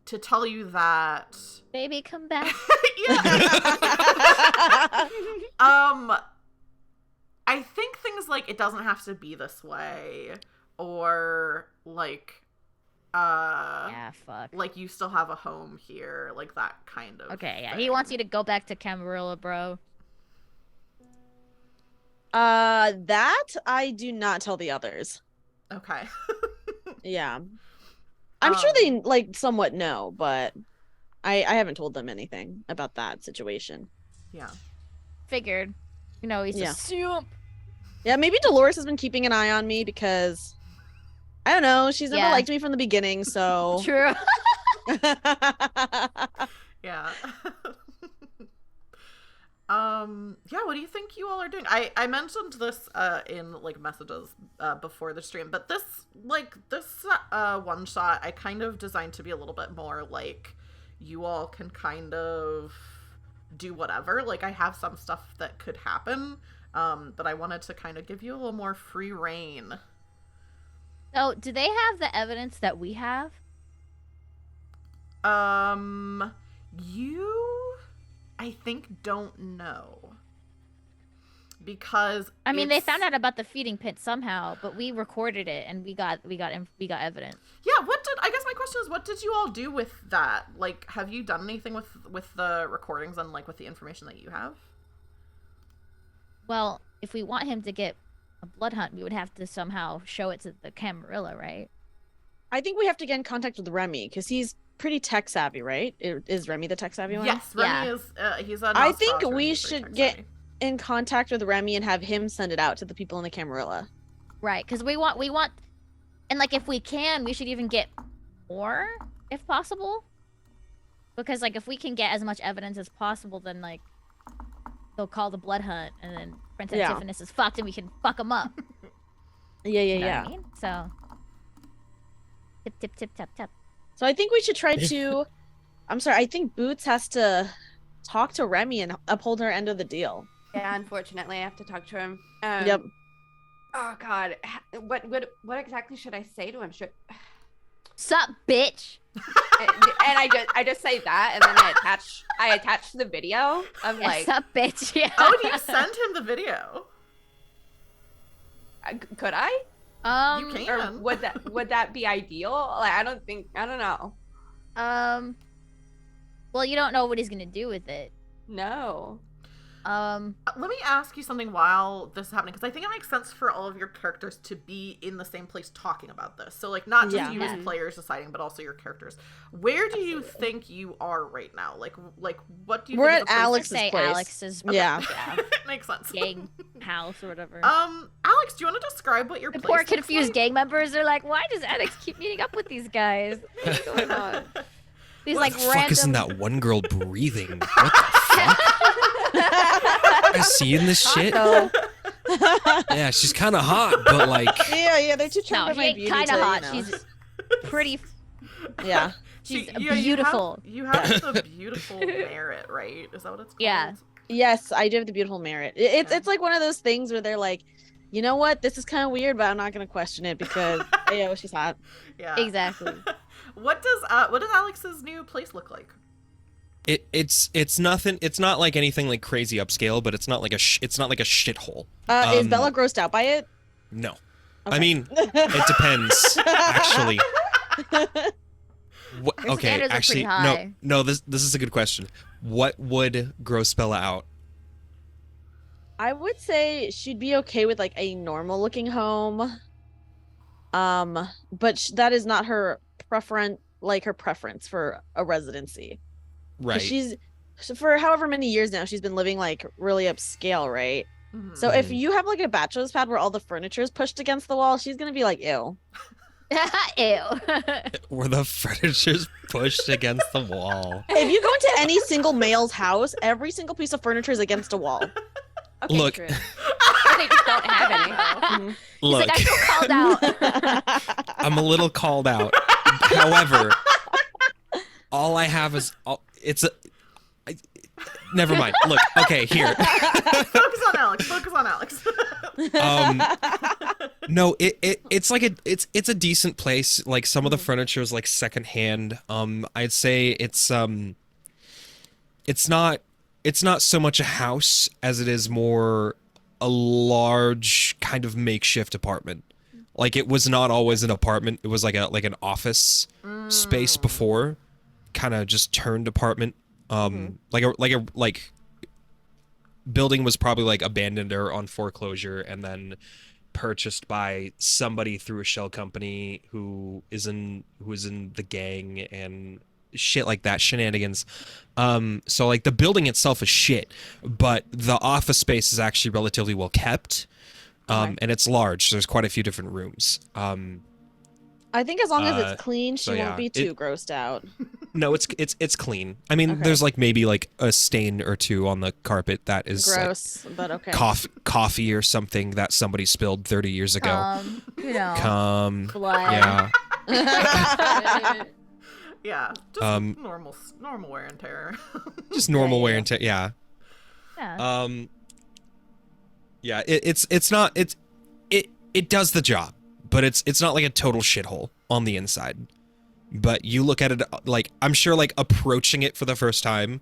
To tell you that baby, come back. I think things like it doesn't have to be this way, or like fuck, like you still have a home here, like that kind of thing. He wants you to go back to Camarilla, bro. That I do not tell the others. Okay. Yeah. I'm sure they like somewhat know, but I haven't told them anything about that situation. Yeah. Figured. You know, he's a soup. Yeah, maybe Dolores has been keeping an eye on me because I don't know, she's never liked me from the beginning, so True. Yeah. Yeah, what do you think you all are doing? I mentioned this in like messages before the stream, but this one shot I kind of designed to be a little bit more like you all can kind of do whatever. Like, I have some stuff that could happen, but I wanted to kind of give you a little more free reign. So, do they have the evidence that we have? You, I think, don't know. Because I mean, they found out about the feeding pit somehow, but we recorded it and we got evidence. Yeah, I guess my question is, what did you all do with that? Like, have you done anything with the recordings and like with the information that you have? Well, if we want him to get a blood hunt, we would have to somehow show it to the Camarilla, right? I think we have to get in contact with Remy because he's pretty tech savvy, right? Is Remy the tech savvy one? Yes, Remy is. He's on. I think we should get in contact with Remy and have him send it out to the people in the Camarilla. Right, because we want, and like if we can, we should even get more if possible. Because like if we can get as much evidence as possible, then like they'll call the blood hunt, and then Prince Antiphonus is fucked, and we can fuck him up. Yeah. You know what I mean? So tip. So I think we should try to. I'm sorry. I think Boots has to talk to Remy and uphold her end of the deal. Yeah, unfortunately, I have to talk to him. Yep. Oh God, what exactly should I say to him? Sup, bitch? And I just say that, and then I attach the video of like. Sup, bitch? Yeah. Oh, do you send him the video? Could I? You can. Or would that be ideal? Like, I don't know. Well, you don't know what he's gonna do with it. No. Let me ask you something while this is happening, because I think it makes sense for all of your characters to be in the same place talking about this. So, like, not just you as players deciding, but also your characters. Where do you think you are right now? Like, what do you? We're think at is the place Alex's Say place. Alex's. Okay. Yeah. Makes sense. Gang house or whatever. Alex, do you want to describe what your The place poor looks confused like? gang members are like, why does Alex keep meeting up with these guys? What's going on? These like What the random. fuck isn't that one girl breathing? What the fuck? You guys seeing this shit? Yeah, she's kind of hot, but like. Yeah, they're too charmed No, by my she ain't beauty kind to, of you hot. know. She's pretty. Yeah. She's Yeah, beautiful. You have the beautiful merit, right? Is that what it's called? Yeah. Yes, I do have the beautiful merit. It's like one of those things where they're like, you know what? This is kind of weird, but I'm not gonna question it because she's hot. Yeah. Exactly. What does Alex's new place look like? It's nothing. It's not like anything like crazy upscale, but it's not like a shithole. Is Bella grossed out by it? No. Okay. I mean, it depends. Actually. Your standards are pretty Actually, high. no. This is a good question. What would gross Bella out? I would say she'd be okay with like a normal looking home. But that is not her preference for a residency. Right. She's for however many years now she's been living like really upscale, right? Mhm. So if you have like a bachelor's pad where all the furniture is pushed against the wall, she's gonna be like, ew. Ew. Were the furniture's pushed against the wall? If you go into any single male's house, every single piece of furniture is against a wall. Okay, Look. true. Or they just don't have any. He's Look, like, I feel called out. I'm a little called out. However, all I have is never mind. Look, okay, here. Focus on Alex. No, it's like it's a decent place. Like some of the furniture is like secondhand. I'd say it's not so much a house as it is more a large kind of makeshift apartment. Like it was not always an apartment. It was like an office space before, kind of just turned apartment. Like building was probably like abandoned or on foreclosure and then purchased by somebody through a shell company who is in the gang and shit like that, shenanigans. So like the building itself is shit, but the office space is actually relatively well kept. And it's large. So there's quite a few different rooms. I think as long as it's clean, she so yeah, won't be too grossed out. No, it's clean. I mean, Okay. there's like maybe like a stain or two on the carpet that is like Gross, but okay. coffee or something that somebody spilled 30 years ago. You know, Yeah. blood. Yeah, just normal wear and tear. Just normal wear and tear. Yeah. Yeah. Yeah. It does the job, but it's not like a total shithole on the inside. But you look at it like, I'm sure like approaching it for the first time,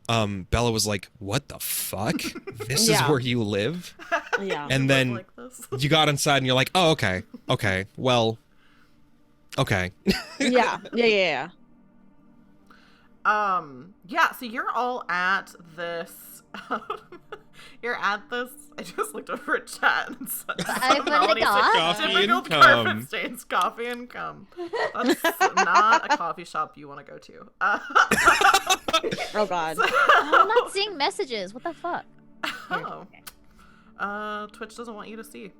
Bella was like, "What the fuck? This is where you live?" Yeah. And then like this. you got inside and you're like, "Oh, okay, well, okay." Yeah. Yeah. Yeah, so you're all at this I just looked over at chat and said I put it Coffee and typical cum. carpet stains, coffee and cum. That's not a coffee shop you want to go to. Oh God. I'm not seeing messages. What the fuck? Twitch doesn't want you to see.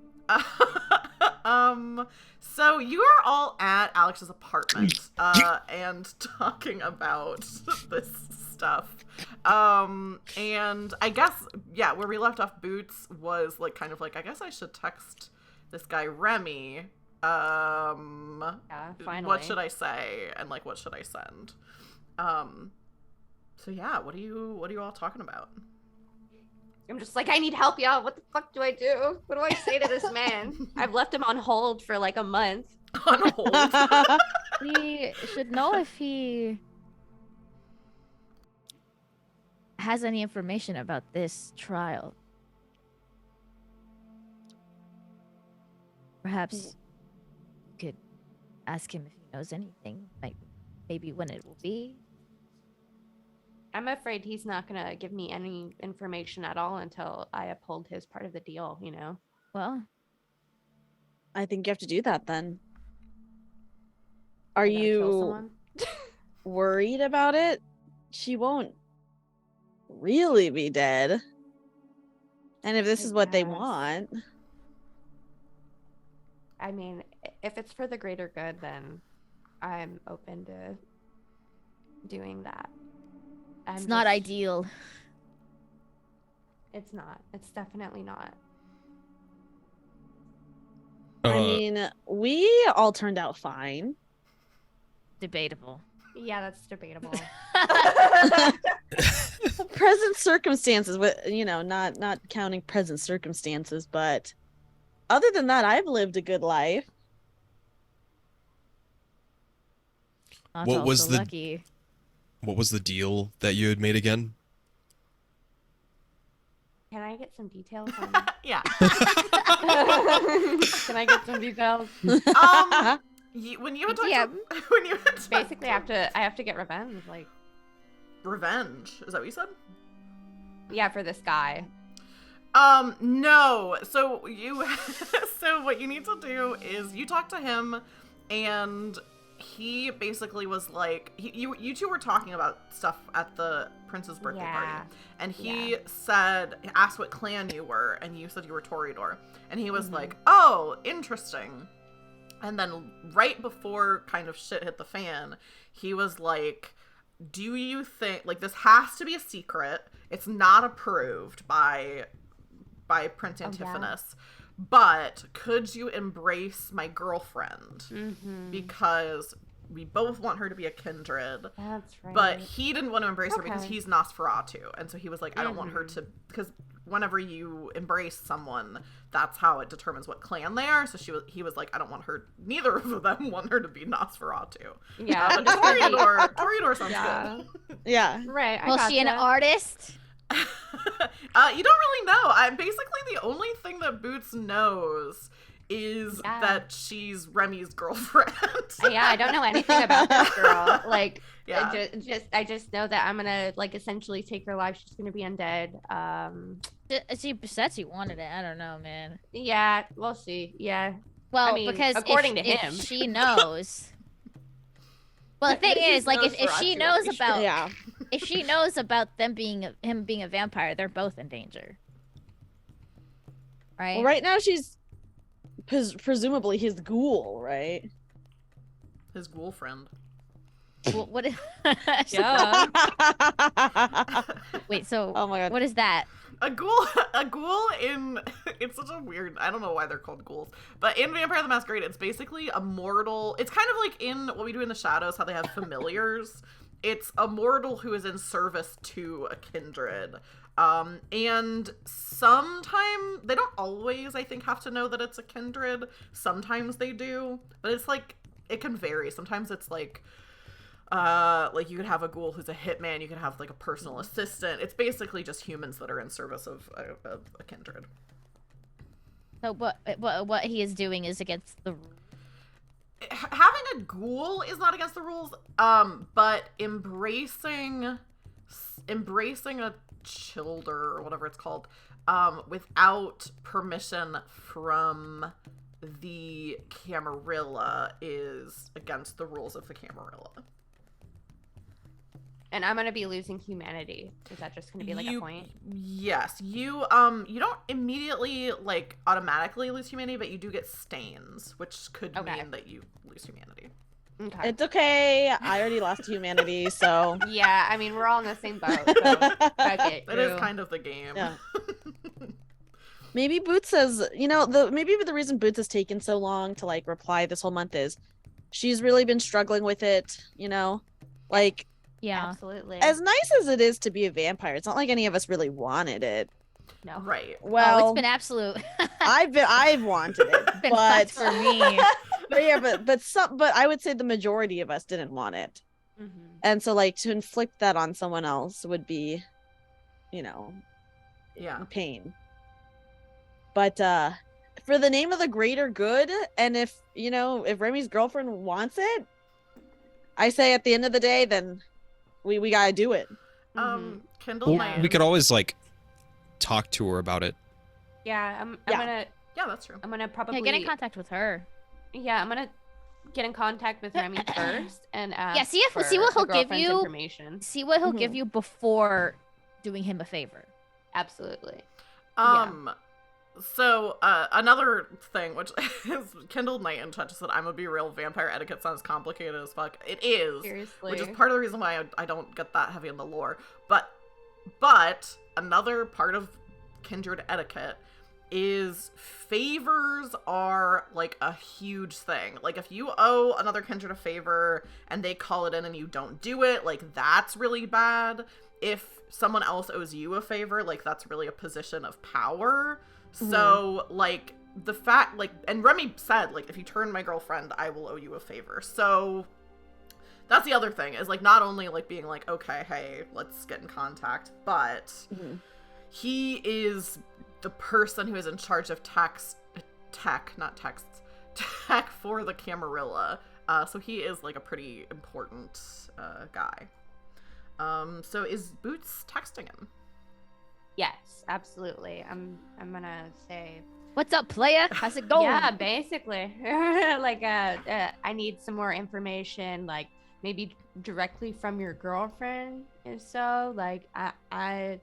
So you are all at Alex's apartment, and talking about this stuff. And I guess, yeah, where we left off Boots was like, kind of like, I guess I should text this guy Remy. Yeah, finally. What should I say? And like, what should I send? So yeah, what are you all talking about? I'm just like, I need help, y'all. What the fuck do I do? What do I say to this man? I've left him on hold for like a month. On hold. We should know if he has any information about this trial. Perhaps you could ask him if he knows anything, like maybe when it will be. I'm afraid he's not gonna give me any information at all until I uphold his part of the deal, you know? Well, I think you have to do that then. Are I gotta kill you someone? worried about it? She won't really be dead. And if this is what they guess. want. I mean, if it's for the greater good, then I'm open to doing that. it's not ideal. It's not. It's definitely not. I mean, we all turned out fine. Debatable. Yeah, that's debatable. Present circumstances, with not counting present circumstances, but other than that, I've lived a good life. Not What was also the- lucky. What was the deal that you had made again? Can I get some details on Yeah. Can I get some details? When you had talked Yeah. when you had talked Basically, I have to get revenge. Like, revenge. Is that what you said? yeah, for this guy. No. So so what you need to do is you talk to him, and he basically was like, you two were talking about stuff at the prince's birthday party, and he asked what clan you were, and you said you were Toreador, and he was like, oh, interesting. And then right before kind of shit hit the fan, he was like, do you think, like, this has to be a secret, it's not approved by Prince Antiphonus, but could you embrace my girlfriend? Because we both want her to be a kindred. That's right. But he didn't want to embrace her because he's Nosferatu. And so he was like, I don't want her to, because whenever you embrace someone, that's how it determines what clan they are. So he was like, I don't want her, neither of them want her to be Nosferatu. Yeah. But Toreador sounds good. Yeah. Right. Was she an artist? You don't really know. Basically the only thing that Boots knows is that she's Remy's girlfriend. Yeah, I don't know anything about this girl. Like, Yeah. I just know that I'm gonna like essentially take her life. She's gonna be undead. She said she wanted it. I don't know, man. Yeah, we'll see. Yeah. Well, I mean, because according to if him, she knows. Well, the thing is, like, if she knows about if she knows about him being a vampire, they're both in danger. Right? Well, right now she's presumably his ghoul, right? His ghoul friend. What is? Yeah. Wait. So Oh my god. what is that? A ghoul in it's such a weird, I don't know why they're called ghouls, but in Vampire the Masquerade, it's basically a mortal. It's kind of like in What We Do in the Shadows, how they have familiars. It's a mortal who is in service to a kindred. And sometimes they don't always, I think, have to know that it's a kindred. Sometimes they do, but it's like it can vary. Sometimes it's like you could have a ghoul who's a hitman, you could have like a personal assistant. It's basically just humans that are in service of a kindred. So what he is doing is against the. Having a ghoul is not against the rules, but embracing a childer or whatever it's called, without permission from the Camarilla is against the rules of the Camarilla. And I'm gonna be losing humanity. Is that just gonna be like a point? Yes, you don't immediately like automatically lose humanity, but you do get stains, which could mean that you lose humanity. Okay. It's okay. I already lost humanity, so Yeah, I mean we're all in the same boat. So fuck it. It is kind of the game. Yeah. Maybe Boots says, maybe the reason Boots has taken so long to like reply this whole month is she's really been struggling with it, like Yeah. Absolutely. as nice as it is to be a vampire, it's not like any of us really wanted it. No. Right. Well, Oh, it's been absolute. I've wanted it, been but fucked for me. but I would say the majority of us didn't want it. Mhm. And so like to inflict that on someone else would be, Yeah. pain. But for the name of the greater good, and if Remy's girlfriend wants it, I say at the end of the day, then we gotta do it. Kindle Well, Night. we could always like talk to her about it. Yeah, I'm Yeah. gonna Yeah, that's true. probably Yeah, get in contact with her. Yeah, I'm gonna get in contact with Remy first and ask Yeah, see for what the he'll give girlfriend's you. information. See what he'll give you before doing him a favor. Absolutely. So another thing, which is Kindled Night in touches that I'm gonna be real. Vampire etiquette sounds complicated as fuck. It is, Seriously. which is part of the reason why I don't get that heavy in the lore. But another part of kindred etiquette is favors are like a huge thing. Like if you owe another kindred a favor and they call it in and you don't do it, like that's really bad. If someone else owes you a favor, like that's really a position of power. So like the fact, like, and Remy said, like, if you turn my girlfriend, I will owe you a favor. So that's the other thing, is like not only like being like, okay, hey, let's get in contact, but he is the person who is in charge of tech for the Camarilla. So he is like a pretty important guy. So is Boots texting him? Yes, absolutely. I'm gonna say, What's up, playa? How's it going? yeah, basically. Like I need some more information, like maybe directly from your girlfriend. If so, like I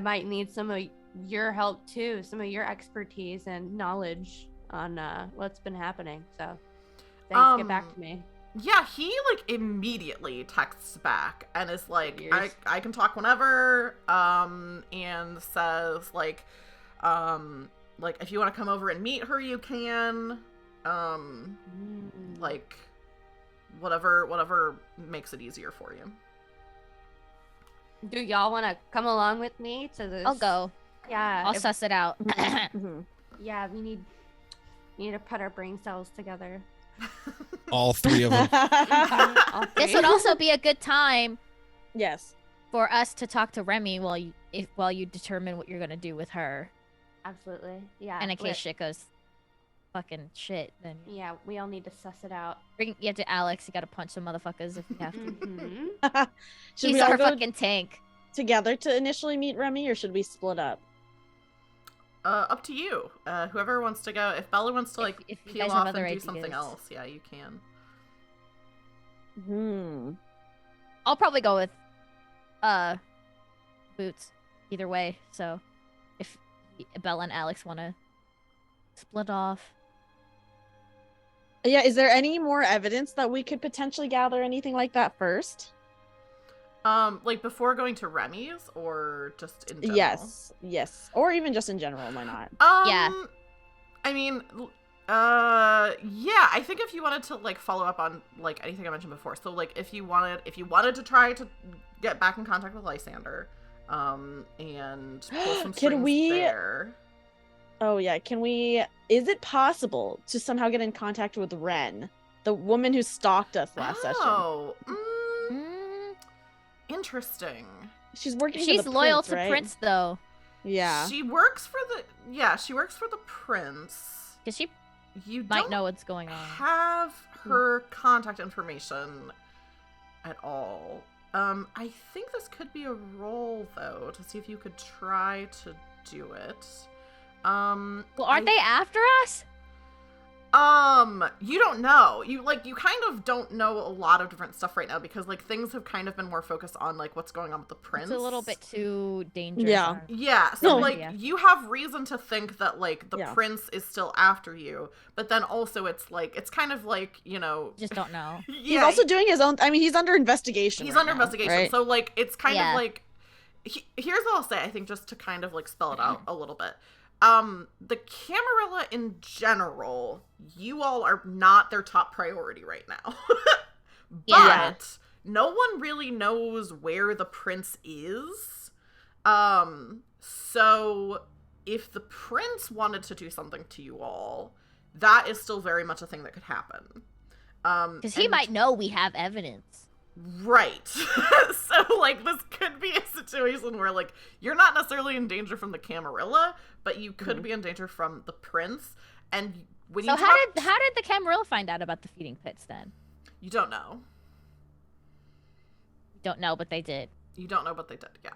might need some of your help too, some of your expertise and knowledge on what's been happening. So thanks, get back to me. Yeah, he like immediately texts back and is like, Years. I can talk whenever, and says like if you want to come over and meet her, you can, like whatever makes it easier for you. Do y'all want to come along with me to this? I'll go. Yeah, I'll suss it out. yeah, we need to put our brain cells together. All three of them. All This three. would also be a good time Yes. for us to talk to Remy while you determine what you're gonna do with her. Absolutely. Yeah. And in case shit goes fucking shit, then Yeah, we all need to suss it out. bring you to Alex. You gotta punch some motherfuckers if you have to. Mhm. Should He's we all our go fucking tank. together to initially meet Remy, or should we split up? Up to you. Whoever wants to go. If Bella wants to like If you peel guys have off and other do something ideas. else, yeah, you can. I'll probably go with Boots either way. So if Bella and Alex want to split off, Yeah, is there any more evidence that we could potentially gather anything like that first? Like before going to Remy's or just in general? Yes. Or even just in general, why not? Yeah. I mean, yeah, I think if you wanted to like follow up on like anything I mentioned before, so like if you wanted to try to get back in contact with Lysander, and pull some strings there. Oh yeah, is it possible to somehow get in contact with Ren, the woman who stalked us last session? Interesting. She's working She's for the loyal prince, to right? Prince though. Yeah. She works for the prince. Because she You might don't know what's going on. have her contact information at all. I think this could be a roll though, to see if you could try to do it. Well, aren't they after us? You don't know. You kind of don't know a lot of different stuff right now because like things have kind of been more focused on like what's going on with the prince. It's a little bit too dangerous. Yeah. Yeah, so like Yeah. you have reason to think that like the Yeah. prince is still after you, but then also it's kind of like, you know, Just don't know. yeah, He's also doing his own. I mean, he's under investigation. he's right under now, investigation. right? So like it's kind Yeah. of like here's what I'll say, I think, just to kind of like spell it out a little bit. The Camarilla in general, you all are not their top priority right now. But Yeah. no one really knows where the prince is. So if the prince wanted to do something to you all, that is still very much a thing that could happen. Because he and- might know we have evidence. Right. So, like, this could be a situation where, like, you're not necessarily in danger from the Camarilla, but you could be in danger from the prince. And when So you how did the Camarilla find out about the feeding pits then? You don't know. Don't know, but they did. You don't know what they did, yeah.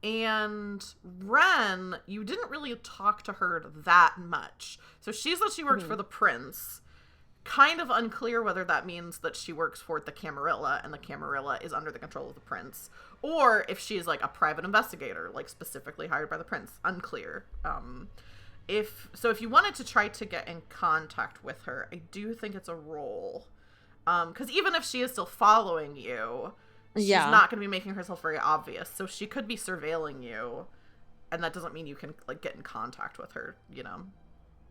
And Ren, you didn't really talk to her that much. So she said she worked for the prince. Kind of unclear whether that means that she works for the Camarilla and the Camarilla is under the control of the prince, or if she's like a private investigator, like specifically hired by the prince. Unclear. If you wanted to try to get in contact with her, I do think it's a roll. Because even if she is still following you, she's not going to be making herself very obvious. So she could be surveilling you, and that doesn't mean you can like get in contact with her, you know?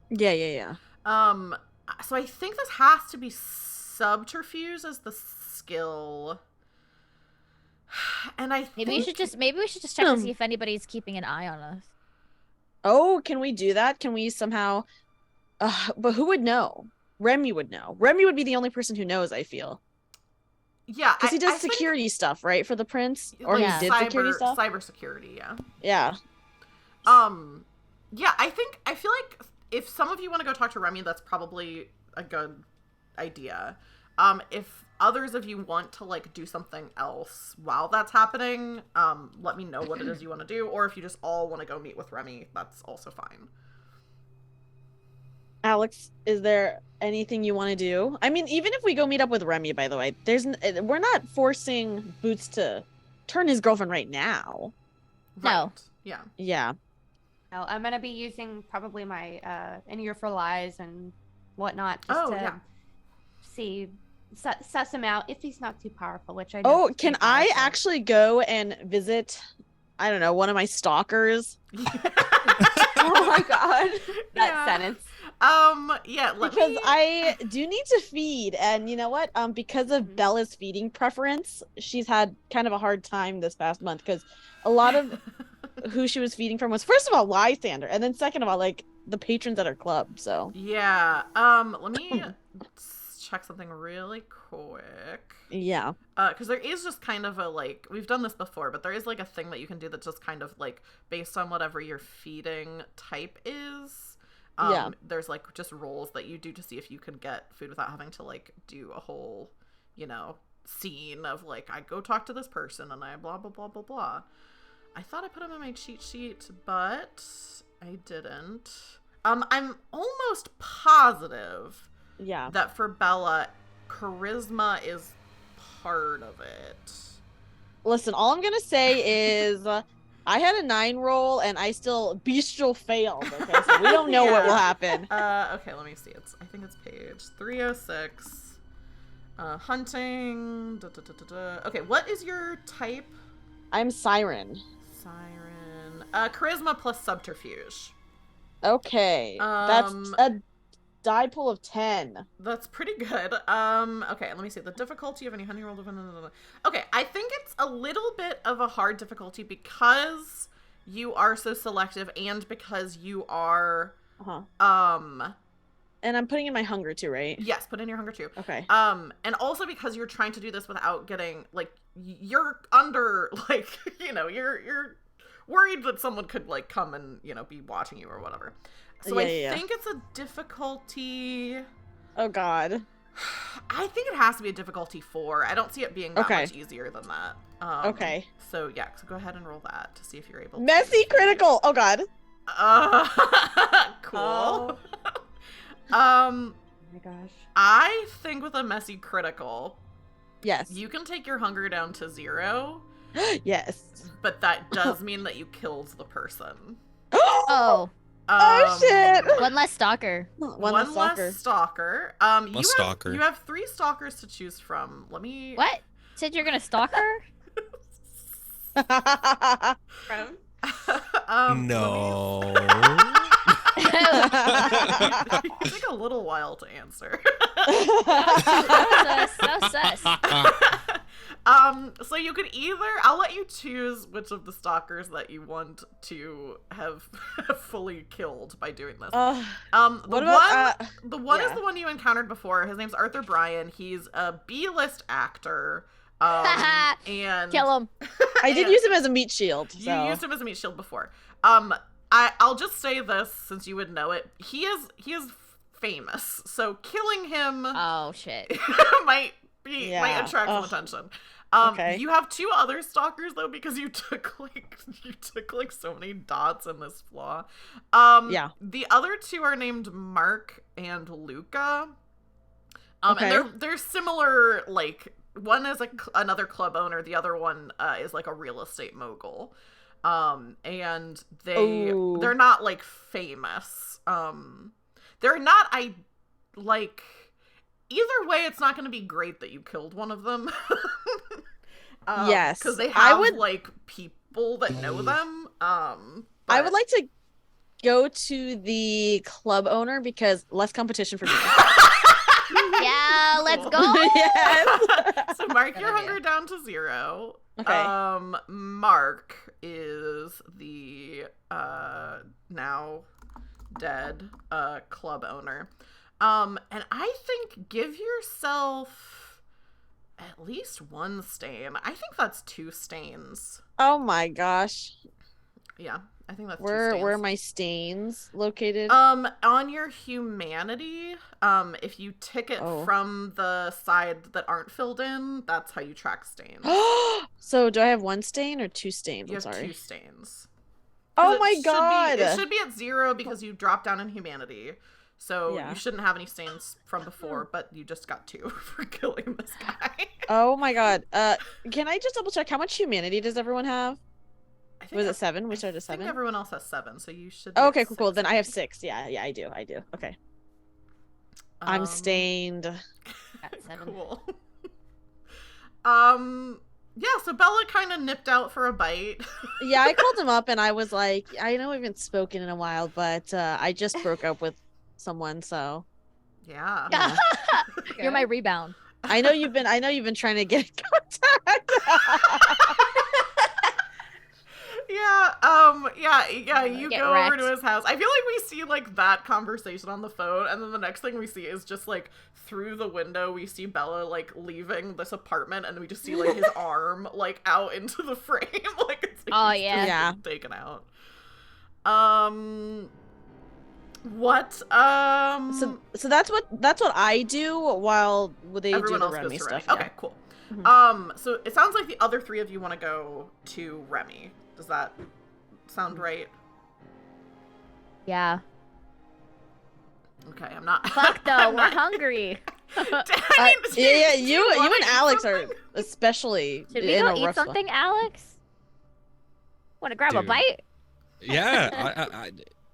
Yeah. So I think this has to be subterfuge as the skill. And I think Maybe we should just check to see if anybody's keeping an eye on us. Oh, can we do that? Can we somehow? But who would know? Remy would know. Remy would be the only person who knows, I feel. Yeah, because he does I think, security stuff, right, for the prince, or like, he did security stuff. Cybersecurity, yeah. Yeah. Yeah, I feel like if some of you want to go talk to Remy, that's probably a good idea. If others of you want to like do something else while that's happening, let me know what it is you want to do, or if you just all want to go meet with Remy, that's also fine. Alex, is there anything you want to do? I mean, even if we go meet up with Remy, by the way, we're not forcing Boots to turn his girlfriend right now. No. Right. Yeah. Yeah. No, I'm gonna be using probably my in ear for lies and whatnot just to suss him out if he's not too powerful, which I know. Oh, can I actually go and visit, I don't know, one of my stalkers? Oh my god. That sentence. Because I do need to feed, and you know what? Because of Bella's feeding preference, she's had kind of a hard time this past month because a lot of who she was feeding from was, first of all, Lysander, and then second of all, like the patrons at her club. So yeah, let me check something really quick. Yeah. Because there is just kind of a like, we've done this before, but there is like a thing that you can do that's just kind of like based on whatever your feeding type is. There's like just rolls that you do to see if you can get food without having to like do a whole, you know, scene of like, I go talk to this person and I blah, blah, blah, blah, blah. I thought I put them in my cheat sheet, but I didn't. I'm almost positive that for Bella, charisma is part of it. Listen, all I'm gonna say is I had a 9 roll and I still bestial failed. Okay, so We don't know what Yeah. will happen. Okay, let me see. I think it's page 306. Hunting. Okay, what is your type? I'm Siren. Siren. Charisma plus subterfuge. Okay. That's Um, a die pool of 10. That's pretty good. Okay, let me see. The difficulty of any hunting roll. Okay, I think it's a little bit of a hard difficulty because you are so selective and because you are, And I'm putting in my hunger too, right? yes, put in your hunger too. Okay. And also because you're trying to do this without getting, like, you're under, like, you're worried that someone could, like, come and, be watching you or whatever. So I think it's a difficulty. Oh God. I think it has to be a difficulty 4. I don't see it being that much easier than that. Okay. So yeah, so go ahead and roll that to see if you're able to. Messy critical. Oh God. Cool. Oh. Oh my gosh. I think with a messy critical, Yes. you can take your hunger down to 0, Yes. but that does mean that you killed the person. Oh, Oh shit. one less stalker. One less stalker. stalker. Stalker. You have 3 stalkers to choose from. Let me. What? Said you're gonna stalk her? From? No. It take a little while to answer. So sus. So you could either, I'll let you choose which of the stalkers that you want to have fully killed by doing this. What The about, one is yeah. the one you encountered before. His name's Arthur Bryan. He's a B-list actor. And Kill him. I did use him as a meat shield. you So. used him as a meat shield before. I'll just say this since you would know it. He is famous, so killing him Oh shit. might Yeah. attract some Ugh. attention. Okay. You have 2 other stalkers though because you took like so many dots in this flaw. Yeah. The other 2 are named Mark and Luca. Okay. And they're similar. Like one is another club owner. The other one is like a real estate mogul. And Ooh. they're not like famous. They're not either way, it's not going to be great that you killed one of them. Yes. Because they I have would- like people that know them. I But- would like to go to the club owner because less competition for me. Yeah, let's Cool. go. Yes. So mark Good your idea. hunger down to 0. Okay. Mark is the now dead club owner. And I think give yourself at least 1 stain. I think that's 2 stains. Oh my gosh. Yeah, I think that's 2 Where stains. are my stains located? On your humanity, if you tick it Oh. from the side that aren't filled in, that's how you track stains. So do I have 1 stain or 2 stains? You I'm have sorry. 2 stains. Oh It my should god. It should be at 0 because you dropped down in humanity. So Yeah. you shouldn't have any stains from before, but you just got 2 for killing this guy. Oh my god. Can I just double check how much humanity does everyone have? I think Was I- it 7? We I started at think 7. everyone else has 7, so you should. Oh, be okay, at cool. 6. Then I have 6. Yeah, I do. Okay. I'm Um, stained. Got 7. Cool. Yeah, so Bella kind of nipped out for a bite. Yeah, I called him up and I was like, I know we haven't spoken in a while, but I just broke up with someone, so Yeah. Yeah. You're my rebound. I know you've been trying to get in contact. Yeah, you Get go over to wrecked. his house. I feel like we see like that conversation on the phone, and then the next thing we see is just like through the window we see Bella like leaving this apartment, and we just see like his arm like out into the frame, like it's like Oh, he's yeah. just Yeah. been taken out. What? So that's what I do while they do Everyone the else Remy goes to stuff. Remy. Yeah. Okay, cool. Mhm. So it sounds like the other 3 of you want to go to Remy. Does that sound right? Yeah. Okay, I'm not. Fuck though, I'm we're not- hungry. I mean, Yeah, do you wanna and eat Alex something? are especially Should we in go a eat rough spot. something, Alex? Want to grab a Dude. bite? Yeah,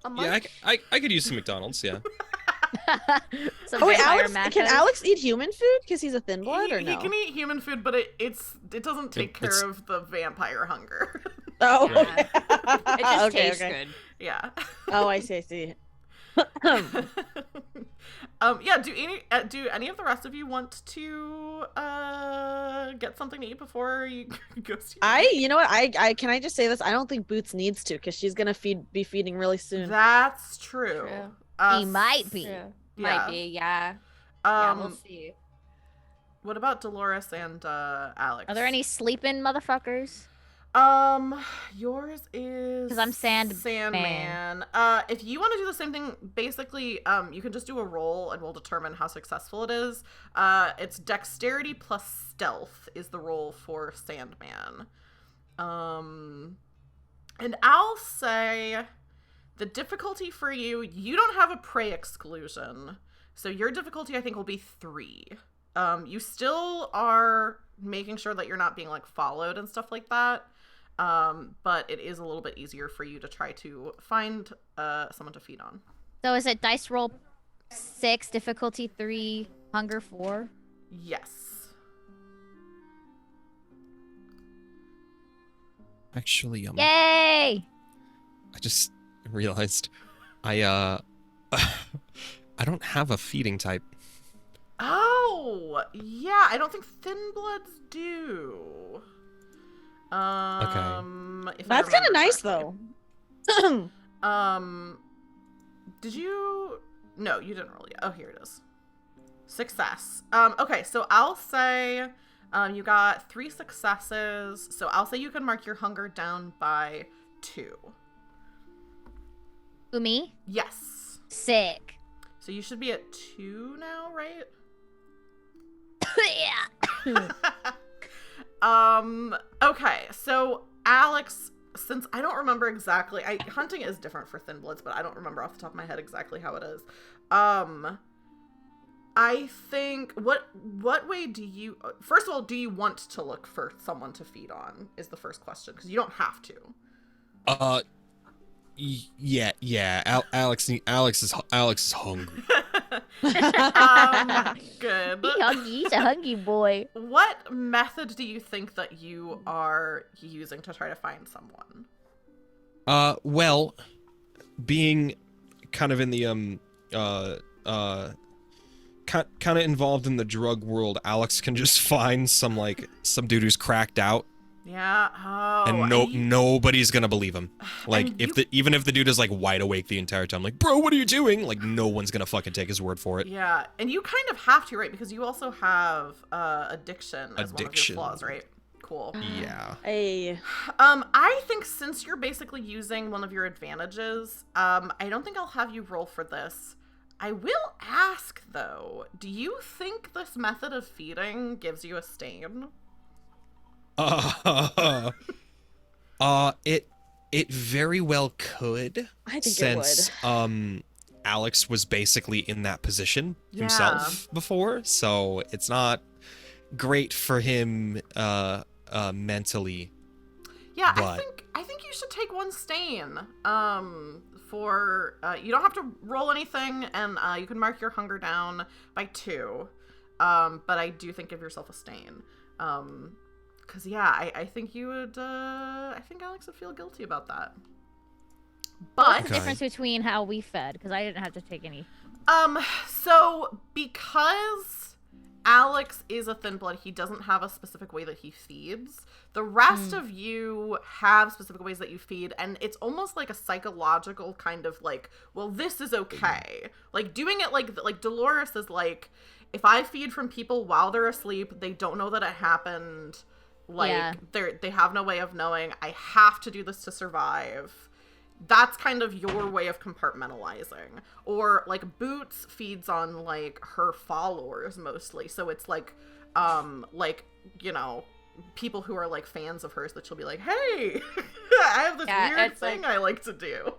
a month. Yeah, I could use some McDonald's. Yeah. Some Oh wait, vampire Alex, can macros. Alex eat human food because he's a thin blood, or He no? can eat human food, but it doesn't take care it's- of the vampire hunger. Oh, Yeah. okay. It just Okay, tastes okay. good. Yeah. Oh, I see. Yeah. Do any of the rest of you want to get something to eat before you go see? You know what? I can I just say this? I don't think Boots needs to because she's gonna be feeding really soon. That's true. True. He might be. True. Yeah. Might be, yeah. Yeah, we'll Um, see. what about Dolores and Alex? Are there any sleeping motherfuckers? Yours is 'Cause I'm Sandman. If you want to do the same thing, basically, you can just do a roll and we'll determine how successful it is. It's dexterity plus stealth is the roll for Sandman. And I'll say the difficulty for you don't have a prey exclusion. So your difficulty, I think, will be 3. You still are making sure that you're not being, like, followed and stuff like that. But it is a little bit easier for you to try to find someone to feed on. So is it dice roll 6, difficulty 3, hunger 4? Yes. Actually, Yay! I just realized I I don't have a feeding type. Oh, yeah. I don't think Thin Bloods do. If I That's kind remember of nice correctly. though. Did you? No, you didn't roll yet. Oh, here it is. Success. Okay, so I'll say, you got 3 successes. So I'll say you can mark your hunger down by 2. Who, me? Yes. Sick. So you should be at 2 now, right? Yeah. Okay, so Alex, since I don't remember exactly, hunting is different for Thin Bloods, but I don't remember off the top of my head exactly how it is. I think, what way do you, first of all, do you want to look for someone to feed on is the first question, because you don't have to. Yeah. Alex is hungry. Good. He hungry. He's a hungry boy. What method do you think that you are using to try to find someone? Well, being kind of in the kind of involved in the drug world, Alex can just find some dude who's cracked out, Yeah. Oh. and nobody's gonna believe him. Like even if the dude is like wide awake the entire time, like, bro, what are you doing? Like, no one's gonna fucking take his word for it. Yeah, and you kind of have to, right? Because you also have addiction as one of your flaws, right? Cool. Yeah. Hey. I think since you're basically using one of your advantages, I don't think I'll have you roll for this. I will ask though, do you think this method of feeding gives you a stain? It very well could. I think since it would. Alex was basically in that position himself before, so it's not great for him mentally. Yeah, but... I think you should take 1 stain. For you don't have to roll anything, and you can mark your hunger down by 2. But I do think give yourself a stain. Because yeah, I think you would. I think Alex would feel guilty about that. But What's the difference between how we fed? Because I didn't have to take any. So because Alex is a thin blood, he doesn't have a specific way that he feeds. The rest of you have specific ways that you feed, and it's almost like a psychological kind of like, well, this is okay. Like doing it like Dolores is like, if I feed from people while they're asleep, they don't know that it happened. Like they have no way of knowing. I have to do this to survive. That's kind of your way of compartmentalizing. Or like Boots feeds on like her followers mostly. So it's like you know, people who are like fans of hers that she'll be like, hey, I have this weird thing I like to do.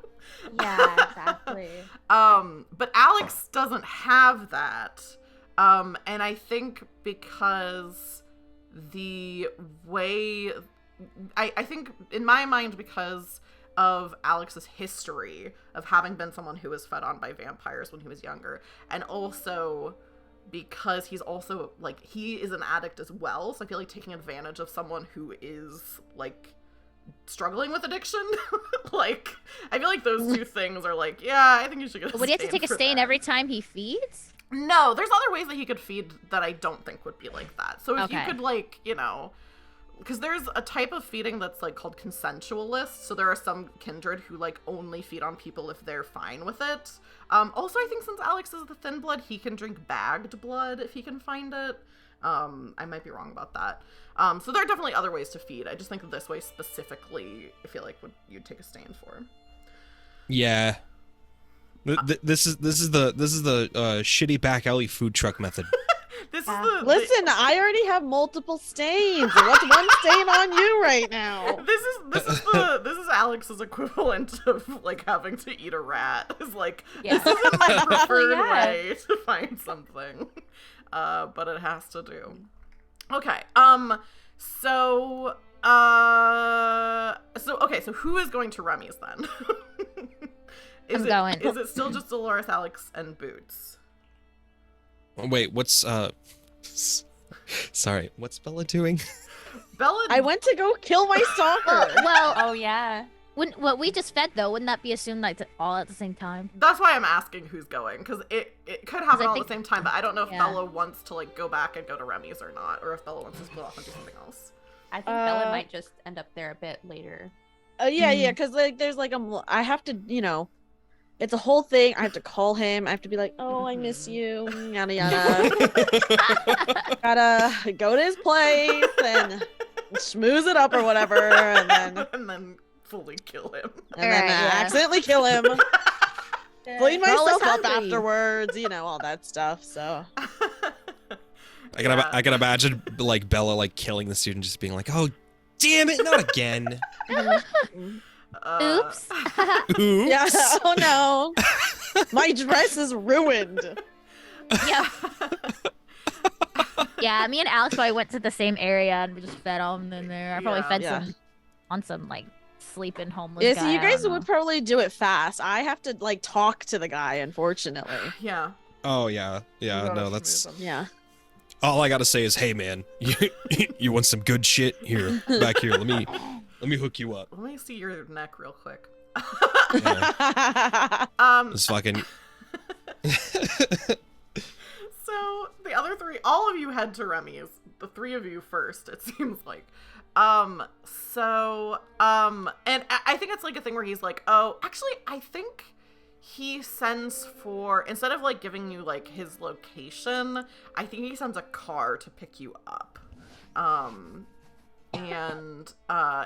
Yeah, exactly. But Alex doesn't have that. And I think because the way I think in my mind, because of Alex's history of having been someone who was fed on by vampires when he was younger, and also because he's also like he is an addict as well, so I feel like taking advantage of someone who is like struggling with addiction like I feel like those two things are like, yeah, I think you should get a Would he have to take a stain that. every time he feeds? No, there's other ways that he could feed that I don't think would be like that. So if you Okay. could, like, you know, because there's a type of feeding that's like called consensualist. So there are some kindred who like only feed on people if they're fine with it. Also, I think since Alex is the thin blood, he can drink bagged blood if he can find it. I might be wrong about that. So there are definitely other ways to feed. I just think this way specifically, I feel like you'd take a stand for. Yeah. This is the shitty back alley food truck method. This is the Listen, I already have multiple stains. What's one stain on you right now? This is Alex's equivalent of like having to eat a rat. Is like Yeah. this isn't my preferred Yeah. way to find something, but it has to do. Okay. So who is going to Remy's then? I'm going. Is it still just Dolores, Alex, and Boots? Wait, what's sorry, what's Bella doing? Bella. I went to go kill my stalker. Well, Oh yeah. what we just fed though, wouldn't that be assumed like all at the same time? That's why I'm asking who's going, because it could happen I all think- at the same time, but I don't know if yeah. Bella wants to like go back and go to Remy's or not, or if Bella wants to split off and do something else. I think Bella Uh, might just end up there a bit later. Yeah, because like there's like I have to, you know, it's a whole thing. I have to call him. I have to be like, oh, I miss you, yada yada. Gotta go to his place and schmooze it up or whatever, and then and then fully kill him. Alright, yeah. accidentally kill him. Clean Girl is myself up hungry. afterwards, you know, all that stuff. So I can imagine like Bella like killing the student, just being like, "Oh, damn it, not again." Oops. Oops. yeah. Oh no, my dress is ruined. Yeah. Yeah, me and Alex probably went to the same area and we just fed on in there. I probably Yeah. fed Yeah. some on some like sleeping homeless Yeah, guy. so you I guys don't would know. probably do it fast. I have to like talk to the guy, unfortunately. Yeah. Oh yeah, You yeah. gotta No, that's schmooze him. Yeah. all I gotta say is, hey man, you want some good shit? Here, back here. Let me hook you up. Let me see your neck real quick. Yeah. It's fucking. So the other three, all of you head to Remy's. The three of you first, it seems like. And I think it's like a thing where he's like, oh, actually, I think he sends for, instead of like giving you like his location, I think he sends a car to pick you up. And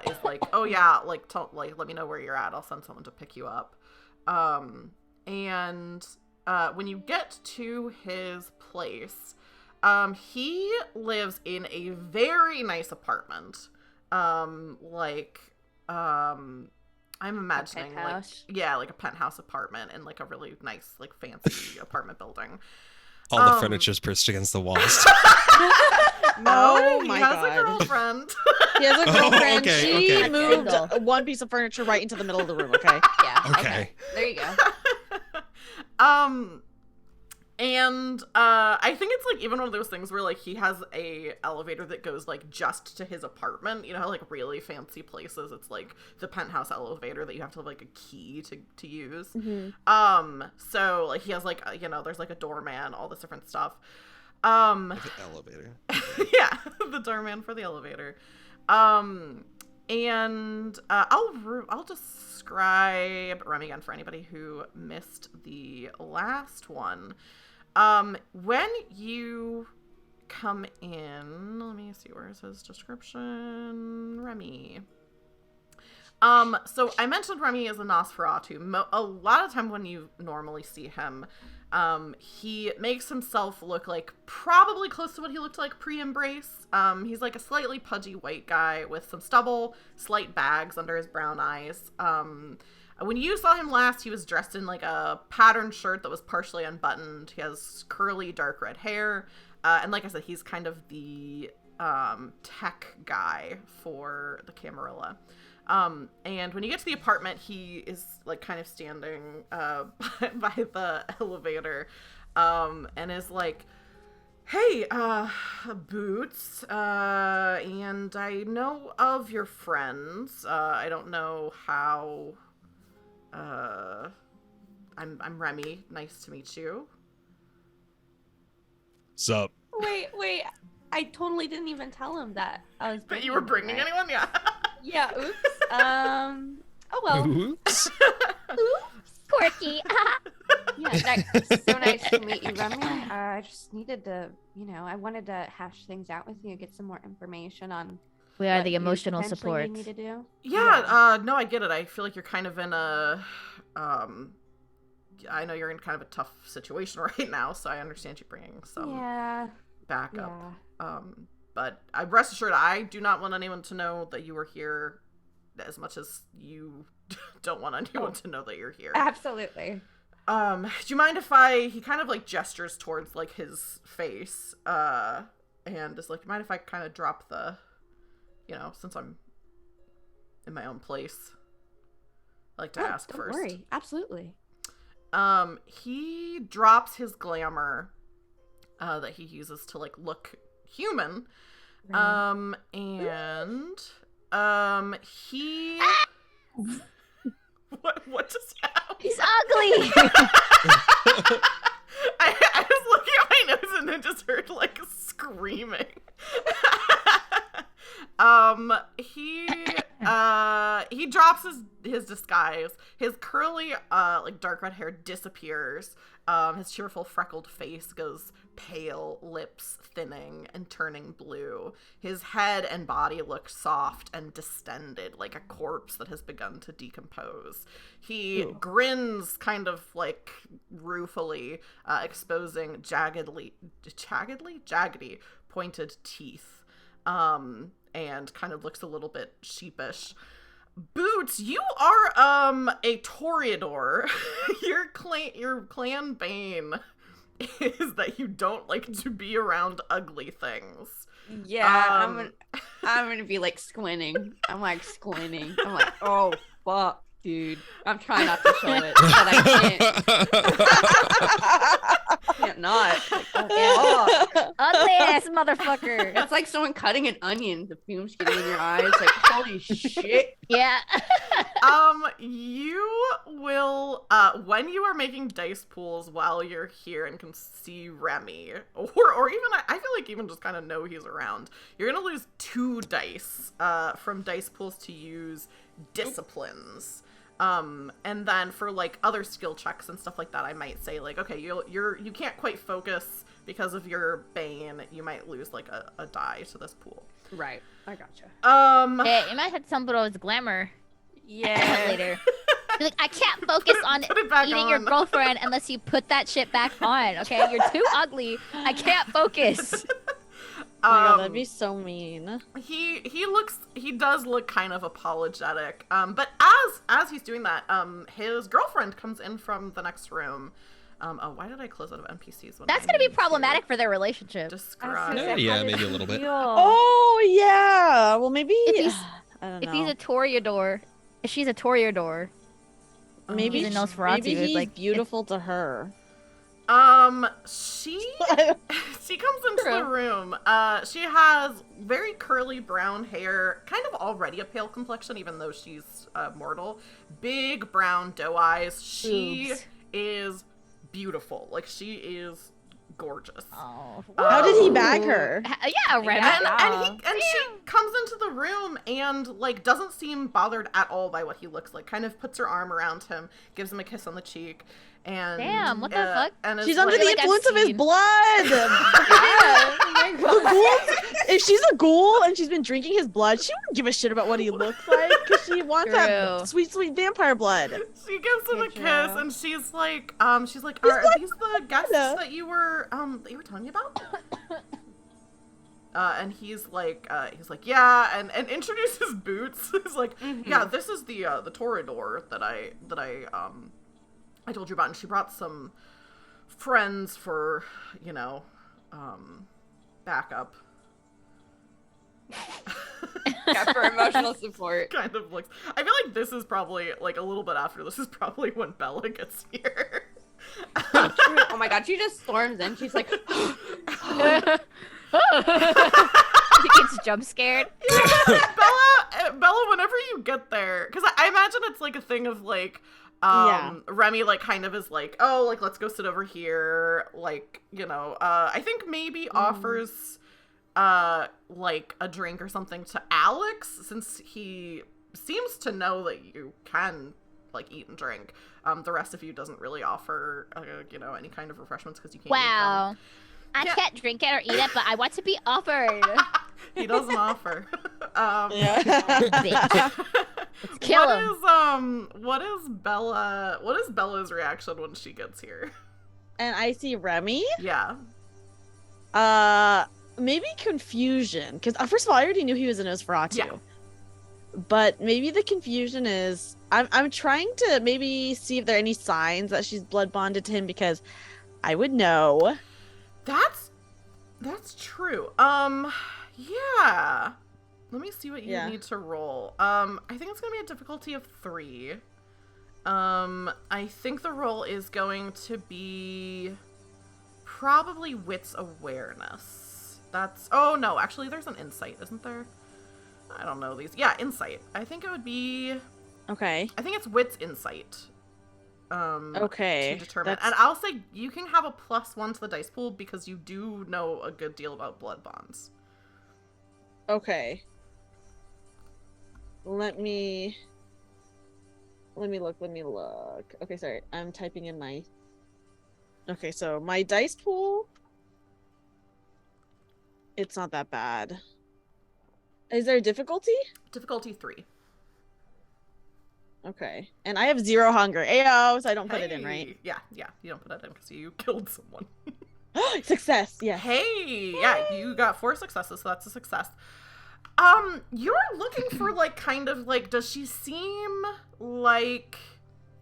is like, oh yeah, like let me know where you're at. I'll send someone to pick you up. When you get to his place, he lives in a very nice apartment. I'm imagining like, penthouse? yeah, like a penthouse apartment in like a really nice, like fancy apartment building. All the furniture's pushed against the walls. Oh he my has God. a girlfriend. He has a Oh, girlfriend. okay, She okay. moved Angle. one piece of furniture right into the middle of the room, okay? Yeah. Okay. There you go. I think it's like even one of those things where like he has a elevator that goes like just to his apartment. You know how like really fancy places, it's like the penthouse elevator that you have to have like a key to use. So like he has like you know, there's like a doorman, all this different stuff. Like an elevator. Yeah, the doorman for the elevator. I'll describe Remy again for anybody who missed the last one. When you come in, let me see, where's his description? Remy. So I mentioned Remy is a Nosferatu. A lot of time when you normally see him, he makes himself look like probably close to what he looked like pre-embrace. He's like a slightly pudgy white guy with some stubble, slight bags under his brown eyes. When you saw him last, he was dressed in like a patterned shirt that was partially unbuttoned. He has curly dark red hair. And like I said, he's kind of the tech guy for the Camarilla. And when you get to the apartment, he is like kind of standing by the elevator, and is like, "Hey, Boots, and I know of your friends. I don't know how. I'm Remy. Nice to meet you." Sup? Wait. I totally didn't even tell him that I was. But you were bringing him, right? anyone? Yeah. Yeah. Oops. Oh well. Oops. Quirky. Yeah. So nice to meet you, Remy. I just needed to, I wanted to hash things out with you, get some more information on. We are what the you emotional potentially support. need to do. Yeah. No, I get it. I feel like you're kind of in a, I know you're in kind of a tough situation right now, so I understand you bringing some backup. Yeah. But I rest assured, I do not want anyone to know that you were here, as much as you don't want anyone to know that you're here. Absolutely. Do you mind if he kind of like gestures towards like his face, and is like, "You mind if I kind of drop the, since I'm in my own place, I like to ask don't first." worry. Absolutely. He drops his glamour, that he uses to like look human. Right. And he what just happened? He's ugly. I was looking at my nose and then just heard like screaming. He drops his disguise. His curly like dark red hair disappears. His cheerful freckled face goes pale, lips thinning and turning blue. His head and body look soft and distended, like a corpse that has begun to decompose. He grins kind of like ruefully, exposing jaggedy pointed teeth, and kind of looks a little bit sheepish. Boots, you are a Toreador. Your clan bane is that you don't like to be around ugly things. Yeah, I'm gonna be like squinting. I'm like, oh fuck, dude. I'm trying not to show it, but I can't not. Like, oh, fuck. Ugly ass motherfucker. It's like someone cutting an onion. The fumes getting in your eyes. Like, holy shit. Yeah. You will, when you are making dice pools while you're here and can see Remy, or even, I feel like even just kind of know he's around, you're gonna lose 2 dice, from dice pools to use disciplines. And then for like other skill checks and stuff like that, I might say like, okay, you can't quite focus because of your bane. You might lose like a die to this pool. Right, I gotcha. Yeah, you might have to tell him about his glamour. Yeah. Later. Be like, I can't focus on put it back eating on. your girlfriend unless you put that shit back on. Okay, you're too ugly. I can't focus. Oh my god, that'd be so mean. He does look kind of apologetic. But as he's doing that, his girlfriend comes in from the next room. Why did I close out of NPCs? That's gonna be problematic for their relationship. Describe. Yeah, maybe a little bit. Oh yeah. Well, maybe I don't know. If he's a Toreador, if she's a Toreador, maybe he's a Nosferatu. maybe he's like beautiful to her. She comes into the room. She has very curly brown hair, kind of already a pale complexion, even though she's mortal. Big brown doe eyes. She is beautiful. Like, she is gorgeous. Oh, How did he bag her? Yeah, Remy. And she comes into the room and like doesn't seem bothered at all by what he looks like. Kind of puts her arm around him, gives him a kiss on the cheek, and Damn, what the fuck? And She's is under the like I've influence of his seen. blood. Yeah. Oh my The god. ghoul, if she's a ghoul and she's been drinking his blood, she wouldn't give a shit about what he looks like because she wants True. that sweet, sweet vampire blood. She gives him a Good kiss, job. and she's like, are these the guests that you were telling me about? And he's like, yeah, and introduces Boots. He's like, yeah, this is the Toreador that I told you about, and she brought some friends for, backup. Yeah, for emotional support. Kind of looks. I feel like this is probably like a little bit after. This is probably when Bella gets here. Oh my god, she just storms in. She's like, She gets jump scared. Bella, whenever you get there, because I imagine it's like a thing of like, Remy like kind of is like, oh, like let's go sit over here, like, you know, I think maybe offers like a drink or something to Alex, since he seems to know that you can like eat and drink. The rest of you doesn't really offer you know, any kind of refreshments because you can't eat them. I can't drink it or eat it, but I want to be offered. He doesn't offer. Bitch. Let's kill him. What is Bella's reaction when she gets here? And I see Remy. Yeah. Maybe confusion, because first of all, I already knew he was a Nosferatu. Yeah. But maybe the confusion is I'm trying to maybe see if there are any signs that she's blood bonded to him, because I would know. That's true. Yeah. Let me see what you need to roll. I think it's gonna be a difficulty of 3. I think the roll is going to be probably wits awareness. Oh no, actually there's an insight, isn't there? I don't know these. Yeah, insight. I think it would be. Okay. I think it's wits insight. Okay. To determine, and I'll say you can have a +1 to the dice pool because you do know a good deal about blood bonds. Okay. Let me look. Okay, sorry. I'm typing in my. Okay, so my dice pool. It's not that bad. Is there a difficulty? Difficulty 3. Okay. And I have 0 hunger. Ayo, so I don't put it in, right? Yeah, you don't put it in because you killed someone. Success, yeah. Hey, yeah, you got 4 successes, so that's a success. You're looking for, like, kind of, like, does she seem like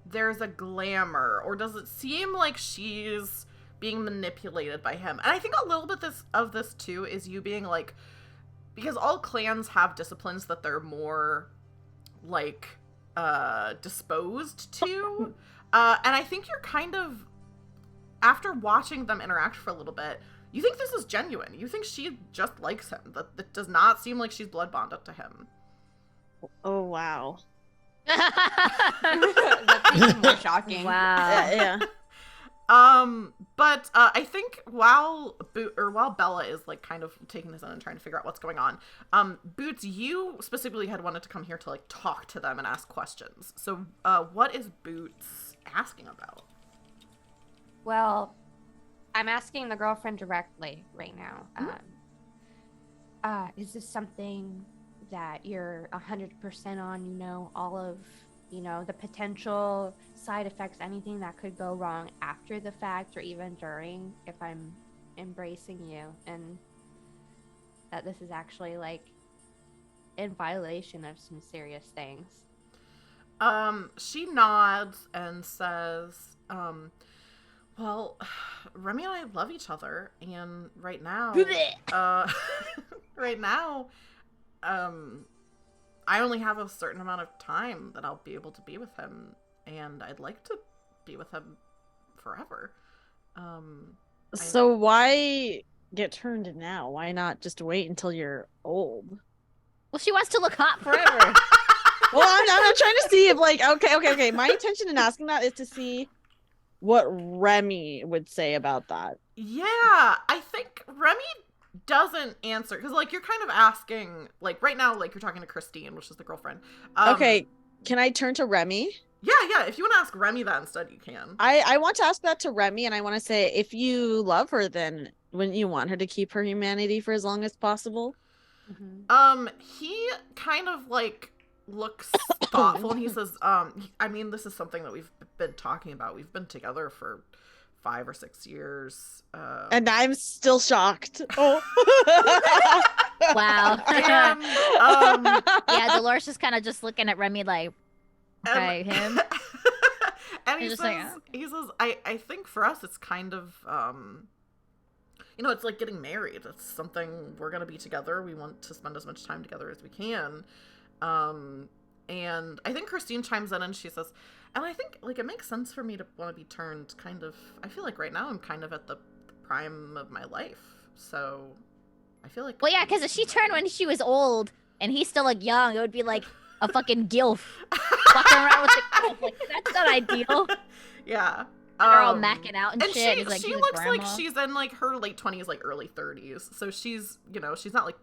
there's a glamour, or does it seem like she's being manipulated by him? And I think a little bit of this, too, is you being, like, because all clans have disciplines that they're more, like, disposed to, and I think you're kind of, after watching them interact for a little bit, you think this is genuine. You think she just likes him. That does not seem like she's blood bonded to him. Oh, wow. That's even more shocking. Wow. Yeah. But I think while Bella is like kind of taking this in and trying to figure out what's going on, Boots, you specifically had wanted to come here to like talk to them and ask questions. So, what is Boots asking about? Well, I'm asking the girlfriend directly right now. Is this something that you're 100% on? You know, all of, you know, the potential side effects, anything that could go wrong after the fact or even during, if I'm embracing you, and that this is actually like in violation of some serious things. She nods and says, well, Remy and I love each other, and right now, I only have a certain amount of time that I'll be able to be with him, and I'd like to be with him forever. So why get turned now? Why not just wait until you're old? Well, she wants to look hot forever. Well, I'm trying to see if, like, okay. My intention in asking that is to see what Remy would say about that. Yeah, I think Remy doesn't answer, because, like, you're kind of asking, like, right now, like, you're talking to Christine, which is the girlfriend. Okay, can I turn to Remy? Yeah, if you want to ask Remy that instead, you can. I want to ask that to Remy, and I want to say, if you love her, then wouldn't you want her to keep her humanity for as long as possible? Mm-hmm. He kind of, like, looks thoughtful, and he says, I mean, this is something that we've been talking about. We've been together for 5 or 6 years. And I'm still shocked. Oh. Wow. And, yeah, Dolores is kind of just looking at Remy like, okay, him. And he Just says, like, I think for us it's kind of, you know, it's like getting married. It's something we're going to be together. We want to spend as much time together as we can. And I think Christine chimes in and she says, and I think, like, it makes sense for me to want to be turned kind of, I feel like right now I'm kind of at the prime of my life. So I feel like... Well, yeah, because if she turned when she was old and he's still, like, young, it would be like a fucking gilf. Walking around with the gilf. Like, that's not ideal. Yeah. They're all macking out and shit. She, it's like, she looks like she's in, like, her late 20s, like, early 30s. So she's, you know, she's not, like...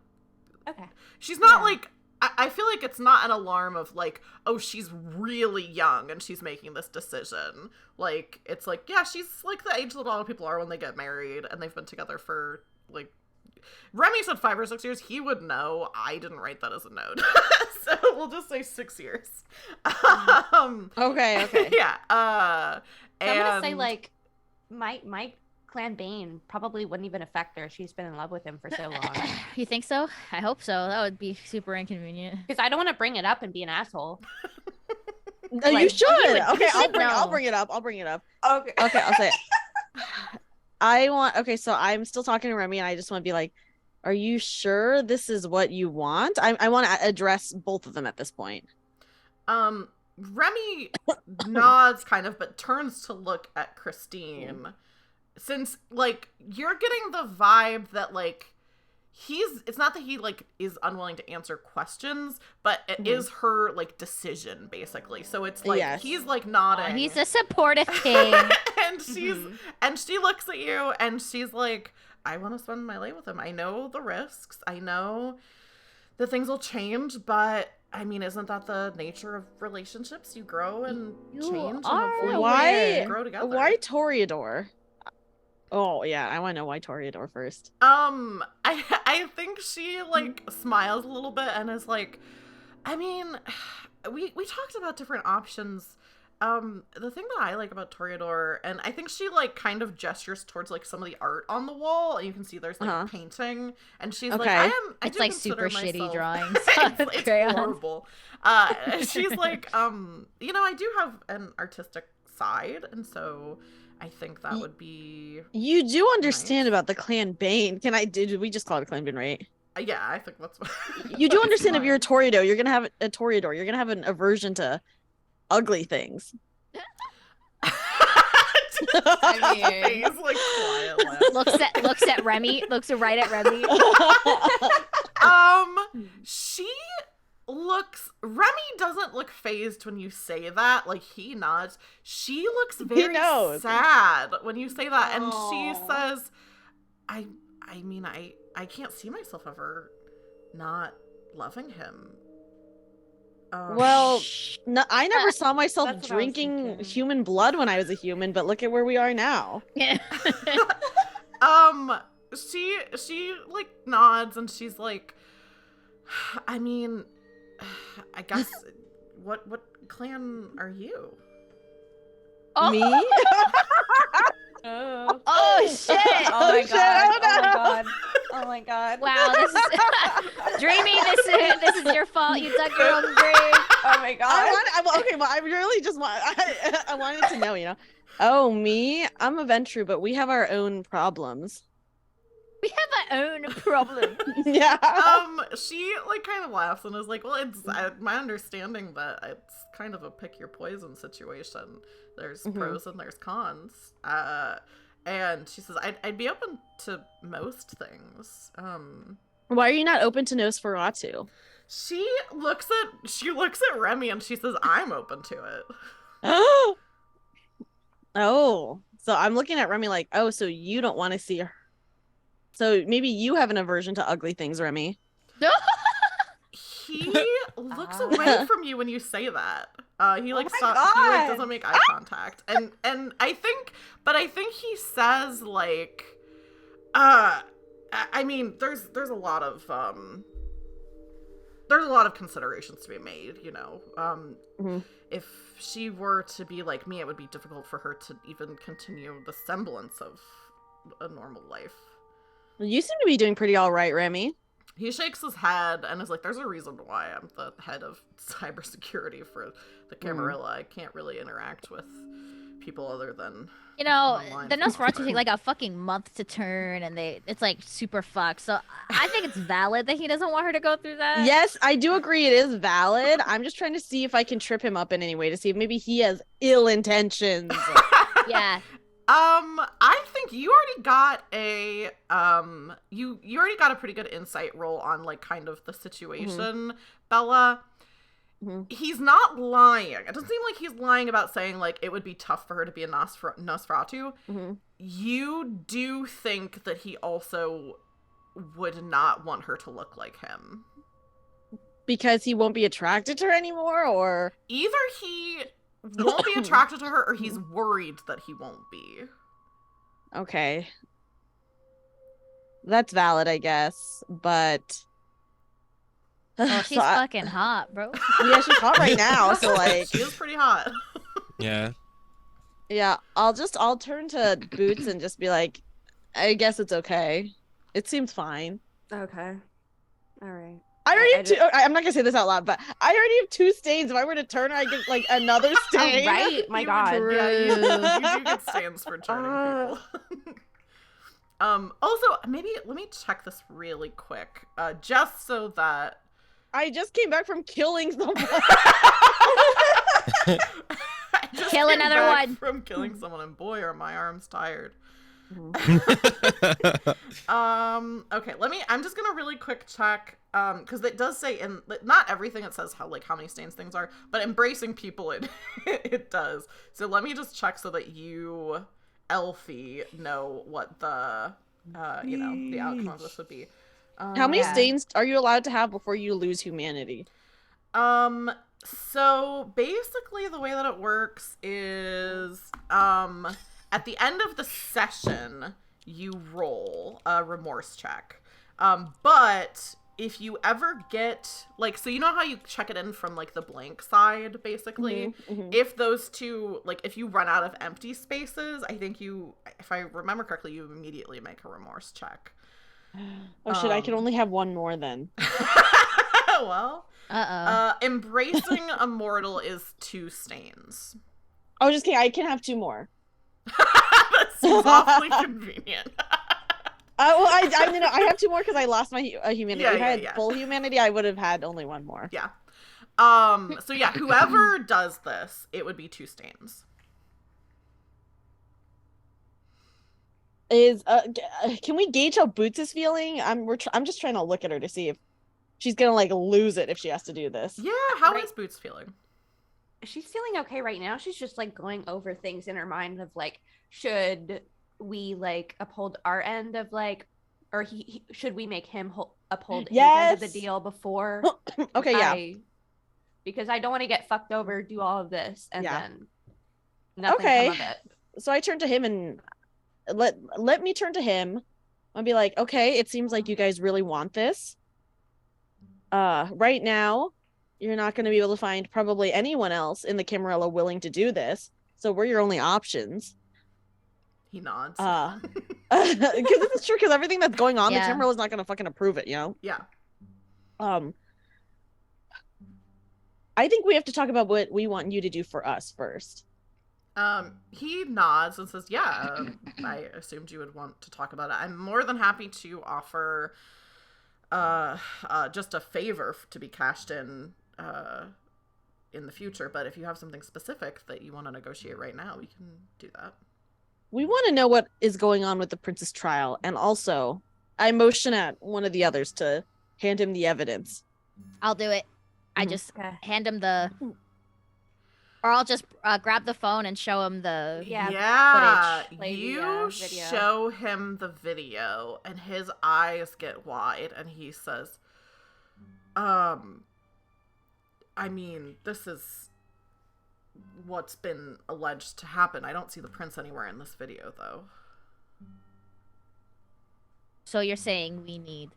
Okay. She's not, like... I feel like it's not an alarm of, like, oh, she's really young and she's making this decision. Like, it's like, yeah, she's, like, the age that a lot of people are when they get married and they've been together for, like... Remy said 5 or 6 years. He would know. I didn't write that as a note. So we'll just say 6 years. Okay. Yeah. So I'm gonna say, like, my Clan Bane probably wouldn't even affect her. She's been in love with him for so long. You think so? I hope so. That would be super inconvenient. Because I don't want to bring it up and be an asshole. No, Like, you should. Okay, should I'll know. bring it up. I'll bring it up. Okay. Okay, I'll say it. Okay, so I'm still talking to Remy, and I just want to be like, are you sure this is what you want? I want to address both of them at this point. Remy nods kind of, but turns to look at Christine. Since, like, you're getting the vibe that, like, it's not that he, like, is unwilling to answer questions, but it is her, like, decision, basically. So it's like, he's, like, nodding. He's a supportive king. And and she looks at you and she's like, I want to spend my life with him. I know the risks. I know that things will change, but I mean, isn't that the nature of relationships? You grow and change and hopefully grow together. Why Toreador? Oh yeah, I want to know why Toreador first. I think she, like, smiles a little bit and is like, I mean, we talked about different options. The thing that I like about Toreador, and I think she, like, kind of gestures towards, like, some of the art on the wall, and you can see there's, like, painting, and she's like, I it's do like consider super myself... shitty drawings. it's horrible. She's like, you know, I do have an artistic side, and so I think that would be... You do understand nice. about the Clan Bane. Did we just call it a Clan Bane, right? Yeah, I think that's what... You do understand if you're a Toreador, you're gonna have a Toreador. You're gonna have an aversion to ugly things. I mean, he's like quiet. Looks at Remy. Looks right at Remy. She looks... Remy doesn't look phased when you say that. Like, he nods. She looks very sad when you say that. And she says, I mean, I can't see myself ever not loving him. Well, no, I never saw myself drinking human blood when I was a human, but look at where we are now. Yeah. She like nods and she's like, I mean, I guess what clan are you? Me? Oh shit! Oh my god! Oh my god! Wow, this is Dreamy. This is your fault. You dug your own grave. Oh my god! I really just want. I wanted to know, you know. Oh, me? I'm a Ventru, but we have our own problems. We have our own problem. Yeah. She like kind of laughs and is like, well, it's my understanding that it's kind of a pick your poison situation. There's pros and there's cons. And she says, I'd be open to most things. Why are you not open to Nosferatu? She looks at Remy and she says, I'm open to it. Oh, so I'm looking at Remy like, oh, so you don't want to see her. So maybe you have an aversion to ugly things, Remy. He looks away from you when you say that. He like stops. God. He like doesn't make eye contact, and I think he says like, I mean, there's a lot of considerations to be made, you know. If she were to be like me, it would be difficult for her to even continue the semblance of a normal life. Well, you seem to be doing pretty all right, Remy. He shakes his head and is like, there's a reason why I'm the head of cybersecurity for the Camarilla. I can't really interact with people other than You know, online the for Nosferatu fun. take like a fucking month to turn, and it's like super fucked. So I think it's valid that he doesn't want her to go through that. Yes, I do agree it is valid. I'm just trying to see if I can trip him up in any way to see if maybe he has ill intentions. Yeah. I think you already got a you already got a pretty good insight roll on like kind of the situation, Bella. He's not lying. It doesn't seem like he's lying about saying like it would be tough for her to be a Nosferatu. You do think that he also would not want her to look like him. Because he won't be attracted to her anymore, or Either he won't be attracted to her or he's worried that he won't be. okay. That's valid, I guess. But Oh, she's so fucking hot, bro. yeah, she's hot right now, so like She is pretty hot. Yeah. yeah, I'll turn to Boots and just be like, I guess it's okay. It seems fine. Okay. All right. I already I have two. I'm not gonna say this out loud, but I already have 2 stains. If I were to turn her, I get like another stain. All right. My God. Yeah, you do get stands for turning people. Also, maybe let me check this really quick, just so that I just came back from killing someone. I just Kill came another back one. from killing someone, and boy, are my arms tired. Okay, I'm just gonna really quick check, because it does say in not everything it says how many stains things are, but embracing people it does. So let me just check so that you, Elfie, know what the the outcome of this would be. How many stains are you allowed to have before you lose humanity? So basically the way that it works is, at the end of the session, you roll a remorse check. But if you ever get, so you know how you check it in from, the blank side, basically? If those two, if you run out of empty spaces, I think if I remember correctly, you immediately make a remorse check. Oh shit, I can only have 1 more then. Well, embracing a mortal is 2 stains. Oh, just kidding. I can have 2 more. That seems awfully convenient. Well, I have 2 more because I lost my humanity. If I had Yeah. full humanity, I would have had only 1 more. Yeah. So yeah, whoever does this, it would be 2 stains. Can we gauge how Boots is feeling? I'm just trying to look at her to see if she's gonna lose it if she has to do this. Yeah, how is Boots feeling? She's feeling okay right now. She's just going over things in her mind of should we uphold our end of or should we make him uphold his end of the deal before? Okay, yeah. Because I don't want to get fucked over, do all of this, and then nothing Okay. come of it. So I turn to him and let me turn to him and be like, okay, it seems like you guys really want this. Right now, you're not going to be able to find probably anyone else in the Camarilla willing to do this. So we're your only options. He nods. Because this is true, because everything that's going on, the Yeah. Camarilla's not going to fucking approve it, you know? Yeah. I think we have to talk about what we want you to do for us first. He nods and says, yeah, I assumed you would want to talk about it. I'm more than happy to offer just a favor to be cashed in the future, but if you have something specific that you want to negotiate right now, we can do that. We want to know what is going on with the prince's trial, and also I motion at one of the others to hand him the evidence. I'll do it. I just Okay. hand him or I'll just grab the phone and show him the footage. Play the, You video. show him the video, and his eyes get wide, and he says, I mean, this is what's been alleged to happen. I don't see the prince anywhere in this video, though. So you're saying we need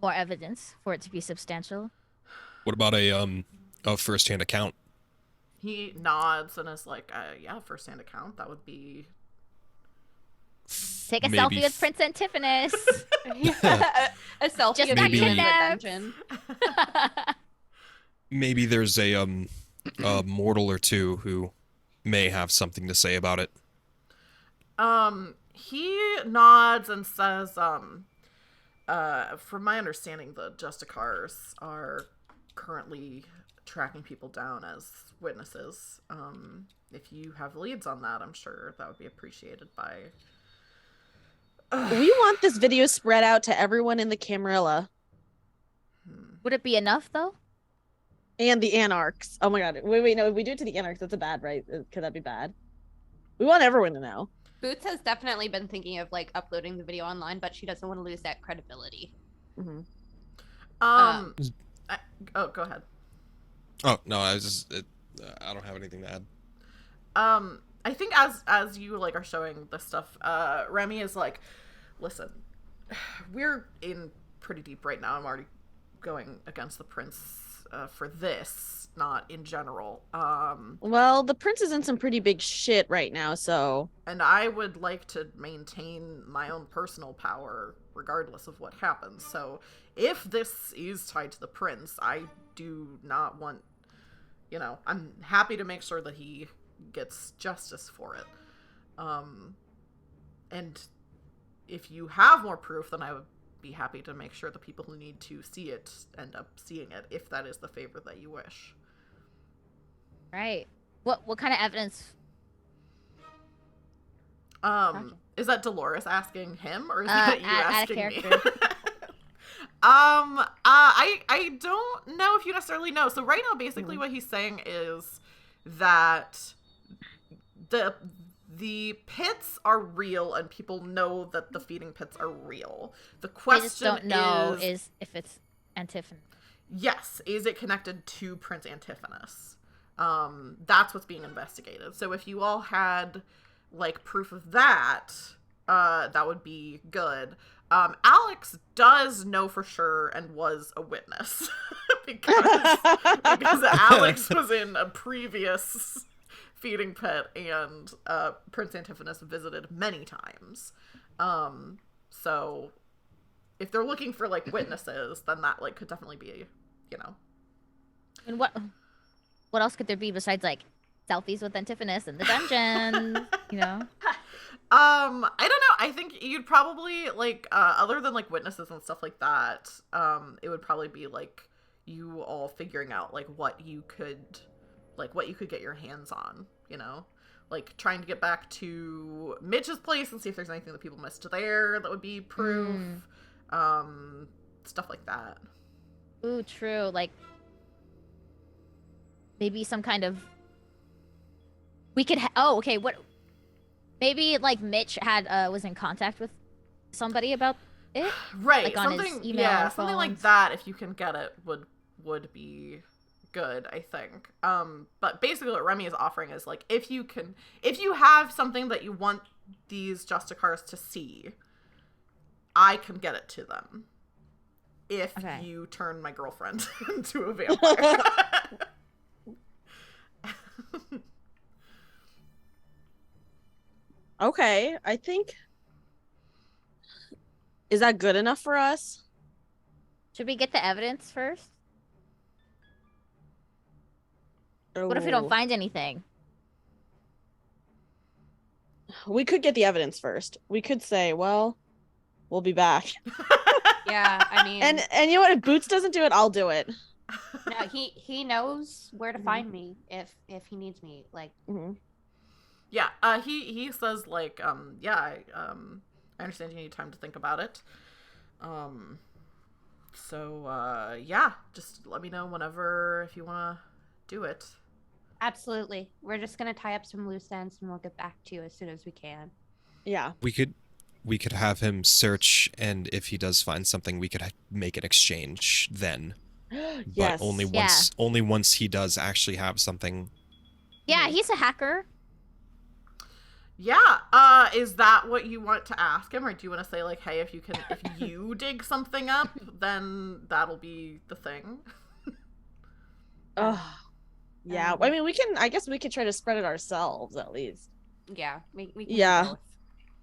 more evidence for it to be substantial? What about a first-hand account? He nods and is like, yeah, first-hand account, that would be... Take a Maybe selfie with Prince Antiphonus. a selfie Just of got you in the kidnapped. dungeon. Maybe there's a a mortal or two who may have something to say about it. He nods and says, from my understanding, the Justicars are currently tracking people down as witnesses. If you have leads on that, I'm sure that would be appreciated by... We want this video spread out to everyone in the Camarilla. Would it be enough though? And the Anarchs. Oh my god. Wait, no, if we do it to the Anarchs, that's a bad, right? Could that be bad? We want everyone to know. Boots has definitely been thinking of like uploading the video online, but she doesn't want to lose that credibility. Mm-hmm. Go ahead. Oh, no, I don't have anything to add. I think as you like are showing this stuff, Remy is like, listen, we're in pretty deep right now. I'm already going against the prince for this, not in general. Well, the prince is in some pretty big shit right now, so... And I would like to maintain my own personal power regardless of what happens. So if this is tied to the prince, I do not want, I'm happy to make sure that he gets justice for it. And if you have more proof, then I would be happy to make sure the people who need to see it end up seeing it, if that is the favor that you wish. Right. What kind of evidence? Is that Dolores asking him, or is that you out of asking me? character. I don't know if you necessarily know. So right now, basically what he's saying is that the pits are real and people know that the feeding pits are real. The question I just don't know is if it's Antiphonus. Yes, is it connected to Prince Antiphonus? That's what's being investigated. So if you all had like proof of that, that would be good. Alex does know for sure and was a witness because Alex was in a previous feeding pit and Prince Antiphonus visited many times. So if they're looking for like witnesses, then that like could definitely be, And what else could there be besides like selfies with Antiphonus in the dungeon? I don't know. I think you'd probably like other than like witnesses and stuff like that, it would probably be like you all figuring out like what you could get your hands on, like trying to get back to Mitch's place and see if there's anything that people missed there that would be proof. Stuff like that. Ooh, true. Like maybe some kind of we could what maybe like Mitch had was in contact with somebody about it, right? Like on something, his email, something like phones. that. If you can get it, would be good, I think. But basically, what Remy is offering is like if you have something that you want these Justicars to see, I can get it to them. If you turn my girlfriend into a vampire. Okay, I think... Is that good enough for us? Should we get the evidence first? What if we don't find anything? We could get the evidence first. We could say, well, we'll be back. Yeah, I mean, And you know what? If Boots doesn't do it, I'll do it. no, he knows where to find me if he needs me. Like, Yeah, he says like, I understand you need time to think about it. So just let me know whenever if you want to do it. absolutely. We're just gonna tie up some loose ends and we'll get back to you as soon as we can. Yeah. We could have him search, and if he does find something, we could make an exchange then. Yes. But only once he does actually have something. Yeah, he's a hacker. Yeah, is that what you want to ask him, or do you want to say like, hey, if you dig something up, then that'll be the thing? Oh, yeah. I mean, I guess we could try to spread it ourselves at least. Yeah, we can do Yeah. both.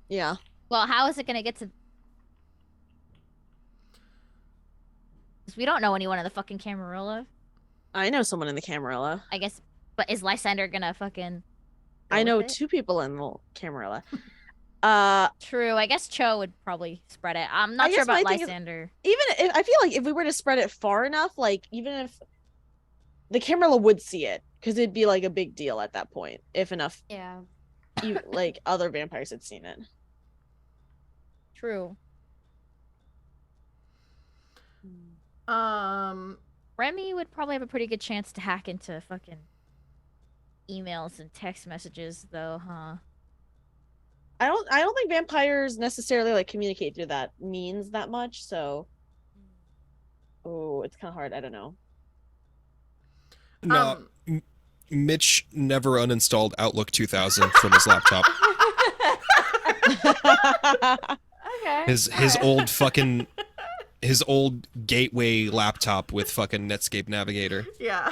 Yeah. Well, how is it gonna get to? 'Cause we don't know anyone in the fucking Camarilla. I know someone in the Camarilla. I guess But is Lysander gonna fucking? I know with it? 2 people in the Camarilla. True. I guess Cho would probably spread it. I'm not I sure guess my about thing is- Lysander. Even if, I feel like if we were to spread it far enough, like even if the Camarilla would see it, because it'd be like a big deal at that point, if enough Yeah. like other vampires had seen it. True. Remy would probably have a pretty good chance to hack into fucking emails and text messages, though, huh? I don't think vampires necessarily like communicate through that means that much, so oh, it's kind of hard. I don't know. No, Mitch never uninstalled Outlook 2000 from his laptop. Okay. His old gateway laptop with fucking Netscape Navigator. Yeah.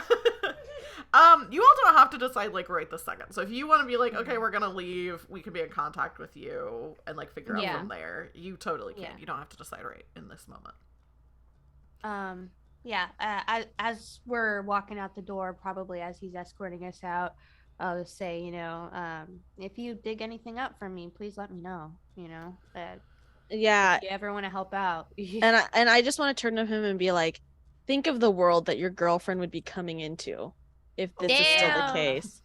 You all don't have to decide like right this second. So if you want to be like, okay, we're gonna leave, we can be in contact with you and like figure out from there. You totally can. Yeah. You don't have to decide right in this moment. Yeah. As we're walking out the door, probably as he's escorting us out, I'll just say, if you dig anything up for me, please let me know. Yeah, If you ever want to help out. and I just want to turn to him and be like, think of the world that your girlfriend would be coming into if this is still the Damn. case.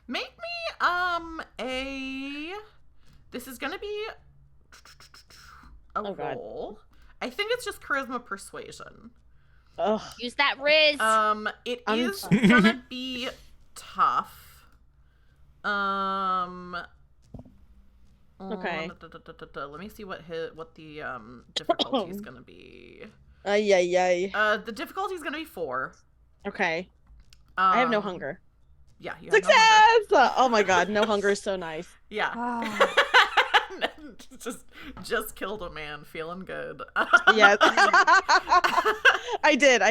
Make me this is gonna be a Oh, God. roll. I think it's just charisma persuasion. Ugh. Use that Riz. It I'm is fine. gonna be tough. Okay. Let me see what the difficulty is gonna be. Ay, ay, ay. The difficulty is gonna be 4. Okay. I have no Um, hunger. Yeah, you have no Success! hunger. Oh my god, no hunger is so nice. Yeah. Oh. just killed a man, feeling good. Yes. I did.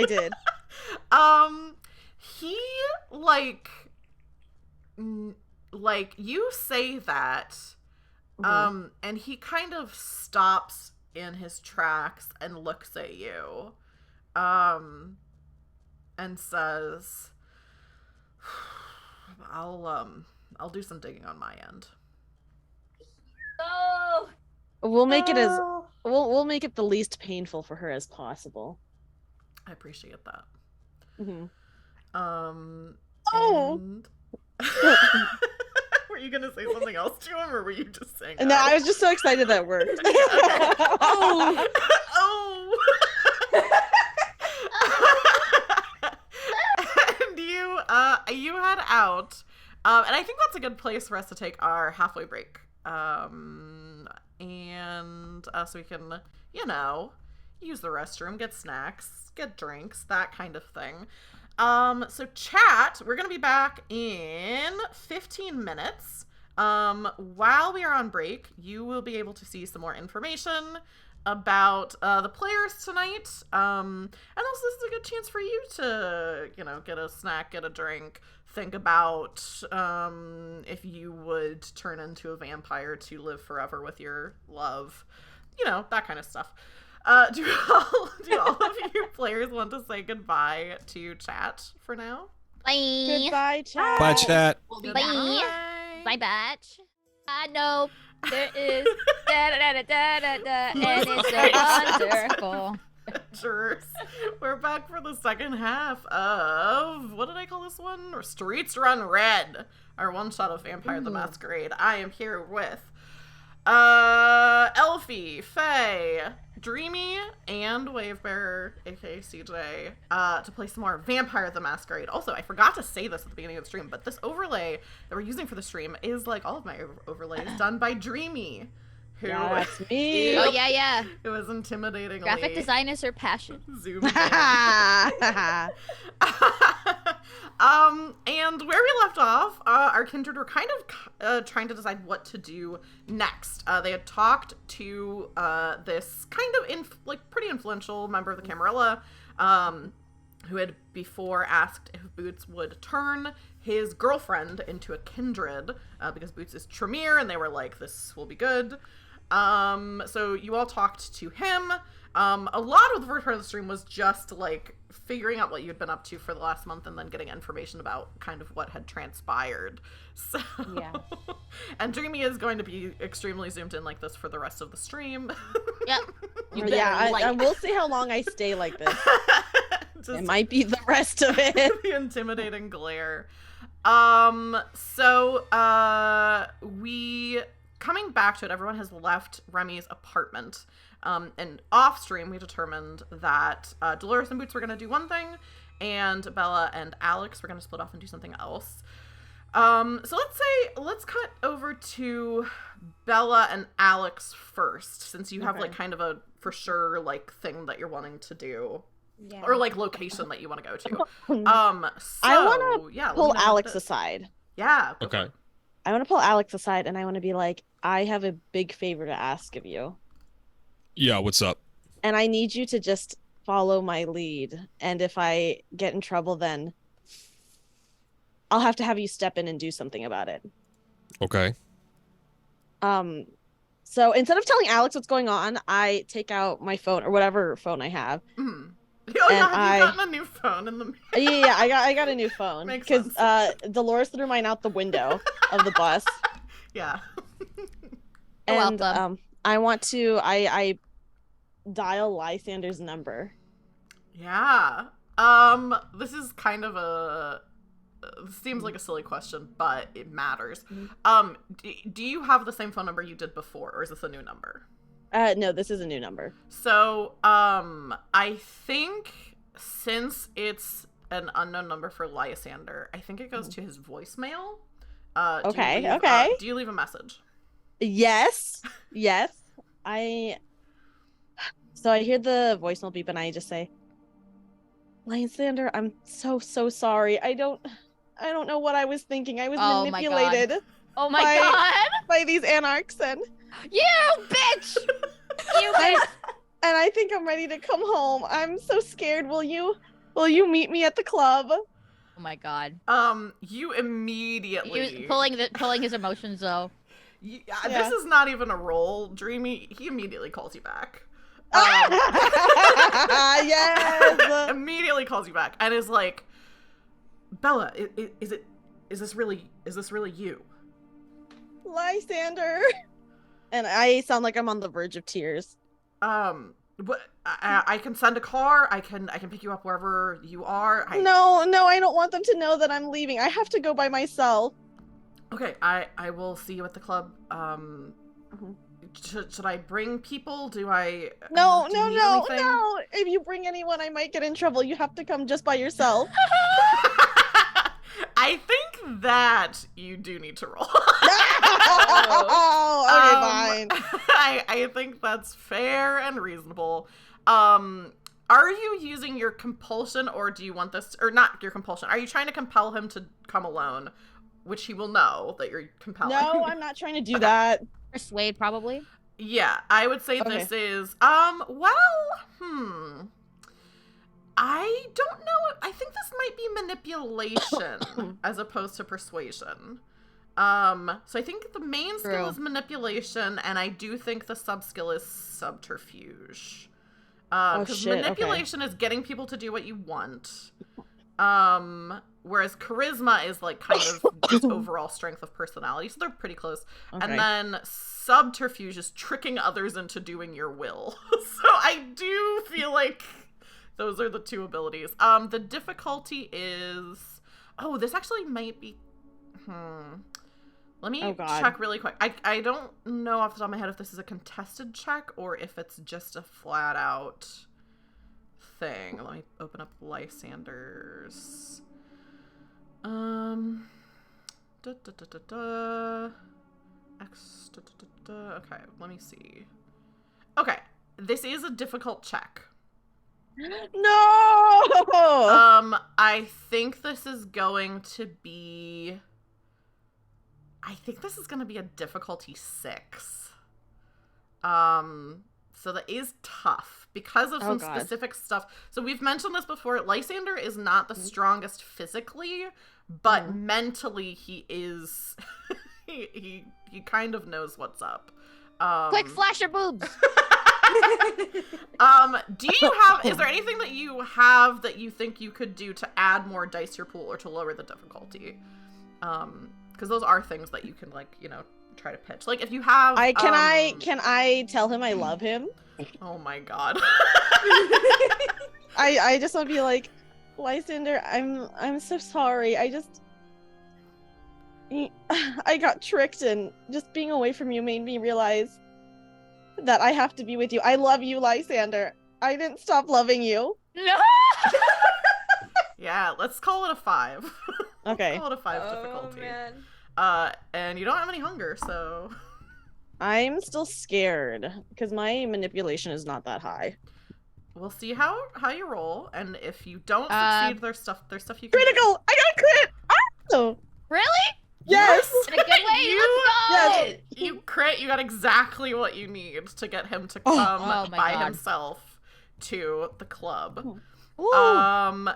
He like you say that, and he kind of stops in his tracks and looks at you, and says, I'll do some digging on my end. Oh. We'll make it as we'll make it the least painful for her as possible. I appreciate that. Mm-hmm. Oh. Oh. Were you gonna say something else to him, or were you just saying? No, I was just so excited that worked. Oh. Oh. And you head out, and I think that's a good place for us to take our halfway break. And so we can, use the restroom, get snacks, get drinks, that kind of thing. So chat, we're gonna be back in 15 minutes. While we are on break, you will be able to see some more information about the players tonight. And also this is a good chance for you to, get a snack, get a drink, think about if you would turn into a vampire to live forever with your love, that kind of stuff. Do all of you players want to say goodbye to chat for now? Bye. Goodbye, chat. Bye, chat. We'll be Bye. back. Bye, batch. I know there is da da da da da da, and it's a wonderful. Adventures. We're back for the second half of, what did I call this one? Or Streets Run Red, our one shot of Vampire the Masquerade. I am here with Elfie, Faye, Dreamy, and Wavebearer, aka CJ, to play some more Vampire the Masquerade. Also, I forgot to say this at the beginning of the stream, but this overlay that we're using for the stream is, like all of my overlays, done by Dreamy. Who, That's me. Oh yeah. It was intimidatingly Graphic design is her passion. zoomed in. And where we left off, our kindred were kind of trying to decide what to do next. They had talked to this kind of pretty influential member of the Camarilla, who had before asked if Boots would turn his girlfriend into a kindred, because Boots is Tremere, and they were like, this will be good. So you all talked to him. A lot of the first part of the stream was just like figuring out what you'd been up to for the last month and then getting information about kind of what had transpired. So Yeah. And Dreamy is going to be extremely zoomed in like this for the rest of the stream. Yep. Yeah, like- I will see how long I stay like this. Just It might be the rest of it. the intimidating glare. We coming back to it, everyone has left Remy's apartment. And off stream, we determined that Dolores and Boots were going to do one thing, and Bella and Alex were going to split off and do something else. So let's cut over to Bella and Alex first, since you have like kind of a for sure like thing that you're wanting to do. Yeah. Or like location that you want to go to. So, I want to yeah, let me pull know what Alex this- aside. Yeah. go Okay. for it. I want to pull Alex aside, and I want to be like, I have a big favor to ask of you. Yeah, what's up? And I need you to just follow my lead. And if I get in trouble, then I'll have you step in and do something about it. Okay. So instead of telling Alex what's going on, I take out my phone or whatever phone I have. Mhm. Oh yeah, And have you gotten a new phone in the Yeah, I got a new phone Makes because sense. Dolores threw mine out the window of the bus. Yeah. You're And welcome. I want to I dial Lysander's number. Yeah. This is kind of a this seems like a silly question, but it matters. Do you have the same phone number you did before, or is this a new number? No, this is a new number. So, I think since it's an unknown number for Lysander, I think it goes to his voicemail. Okay, do you leave, okay. do you leave a message? Yes. So I hear the voicemail beep and I just say, Lysander, I'm so sorry. I don't know what I was thinking. I was Oh my God. manipulated Oh my Bye. God. by these Anarchs and You bitch. You bitch. and I think I'm ready to come home. I'm so scared. Will you meet me at the club? Oh my God. You immediately He was pulling his emotions though. This Yeah. is not even a roll, Dreamy. He immediately calls you back. Yes. Immediately calls you back and is like, Bella, is this really you? Lysander. And I sound like I'm on the verge of tears. What I can send a car. I can pick you up wherever you are. No, I don't want them to know that I'm leaving. I have to go by myself. Okay, I will see you at the club. Should I bring people? Do I? No, do you need no. anything? If you bring anyone, I might get in trouble. You have to come just by yourself. I think that you do need to roll. Oh, okay, fine. I think that's fair and reasonable. Are you using your compulsion, or do you want this, or not your compulsion? Are you trying to compel him to come alone, which he will know that you're compelling? No, I'm not trying to do that. Persuade probably. Yeah, I would say Okay. this is, I don't know. I think this might be manipulation as opposed to persuasion. So I think the main skill True. is manipulation, and I do think the sub skill is subterfuge. Oh, Because shit, okay. manipulation is getting people to do what you want. Whereas charisma is like kind of just overall strength of personality, so they're pretty close. Okay. And then subterfuge is tricking others into doing your will. So I do feel like those are the two abilities. The difficulty is, this actually might be, let me Oh, God. check really quick. I don't know off the top of my head if this is a contested check or if it's just a flat out thing. Let me open up Lysander's. Okay, let me see. Okay, this is a difficult check. No. I think this is going to be. I think this is going to be a difficulty 6. So that is tough because of Oh, some God. specific stuff. So we've mentioned this before. Lysander is not the strongest physically, but mentally he is. he kind of knows what's up. Quick, flash your boobs. Do you have, is there anything that you have that you think you could do to add more dice to your pool or to lower the difficulty? Because those are things that you can, like, you know, try to pitch. Like, if you have... Can I tell him I love him? Oh my god. I just want to be like, Lysander, I'm so sorry. I got tricked, and just being away from you made me realize that I have to be with you. I love you, Lysander. I didn't stop loving you. No. Yeah, let's call it a 5. Okay. Call it a 5 difficulty. Man. And you don't have any hunger, so... I'm still scared because my manipulation is not that high. We'll see how you roll, and if you don't succeed, there's stuff you can Critical! I got a crit! Oh! Really? Yes! In a good way. Let's go. Yes. You crit, you got exactly what you need to get him to Oh. come Oh my by God. himself to the club. Ooh.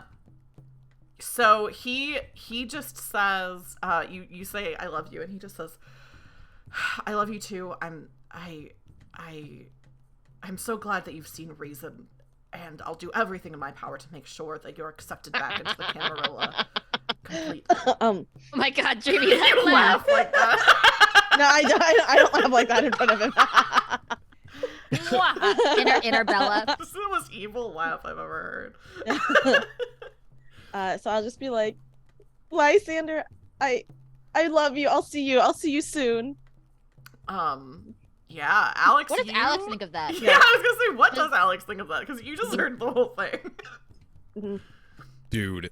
So he just says, you say I love you, and he just says, I love you too. I'm so glad that you've seen reason, and I'll do everything in my power to make sure that you're accepted back into the Camarilla completely. Oh my god, Jamie, You that laugh like that. No, I don't laugh like that in front of him. Inner Bella. This is the most evil laugh I've ever heard. So I'll just be like, Lysander, I love you. I'll see you soon. Yeah, Alex. What does Alex think of that? Yeah, I was gonna say, what does Alex think of that? Because you just heard the whole thing. Dude.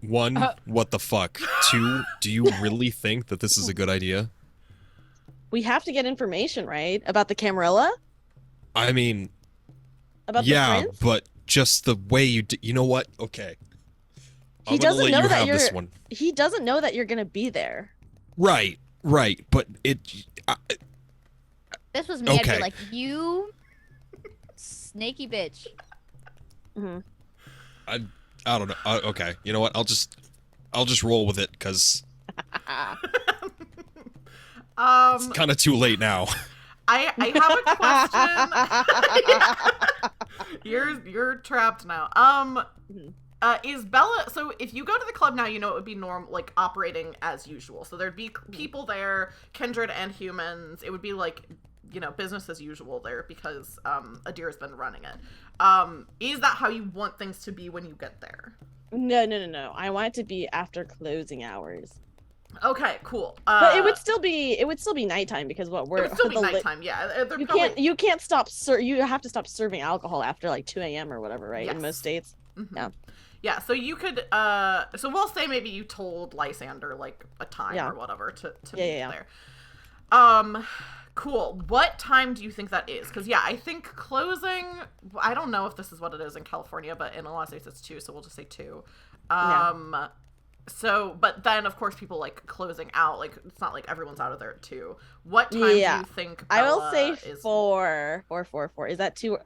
1, what the fuck? 2, do you really think that this is a good idea? We have to get information, right? About the Camarilla? I mean, About the yeah, prince? but just the way you know what? Okay. He I'm gonna doesn't let know you that have you're this one. He doesn't know that you're gonna be there. Right, but This was me. I'd Okay. be like, you snaky bitch. Mm-hmm. I don't know. Okay, you know what? I'll just roll with it because it's kind of too late now. I have a question. You're trapped now. Is Bella, so if you go to the club now, you know it would be like operating as usual. So there'd be people there, kindred and humans. It would be like, you know, business as usual there because Adira's been running it. Is that how you want things to be when you get there? No. I want it to be after closing hours. Okay, cool. But it would still be nighttime because what it we're would still be the nighttime, yeah. You can't stop you have to stop serving alcohol after like 2 a.m. or whatever, right? Yes. In most states. Mm-hmm. Yeah. Yeah, so you could so we'll say maybe you told Lysander like a time or whatever to meet there. Cool. What time do you think that is? Because I think closing, I don't know if this is what it is in California, but in a lot of states it's 2, so we'll just say 2. So, but then of course people like closing out, like it's not like everyone's out of there at 2. What time do you think I will Bella say is 4. Is that too?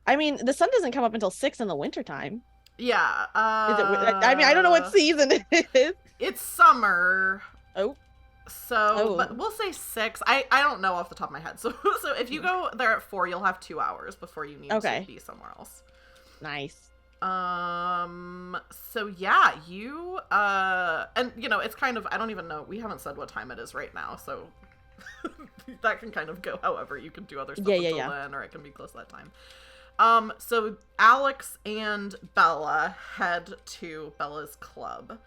I mean, the sun doesn't come up until 6 in the wintertime. Yeah. Is it? I mean, I don't know what season it is. It's summer. Oh. So, but we'll say 6. I don't know off the top of my head. So if you go there at 4, you'll have 2 hours before you need to be somewhere else. Nice. So yeah, you and you know, it's kind of, I don't even know, we haven't said what time it is right now, so that can kind of go however. You can do other stuff until then, or it can be close to that time. So Alex and Bella head to Bella's club.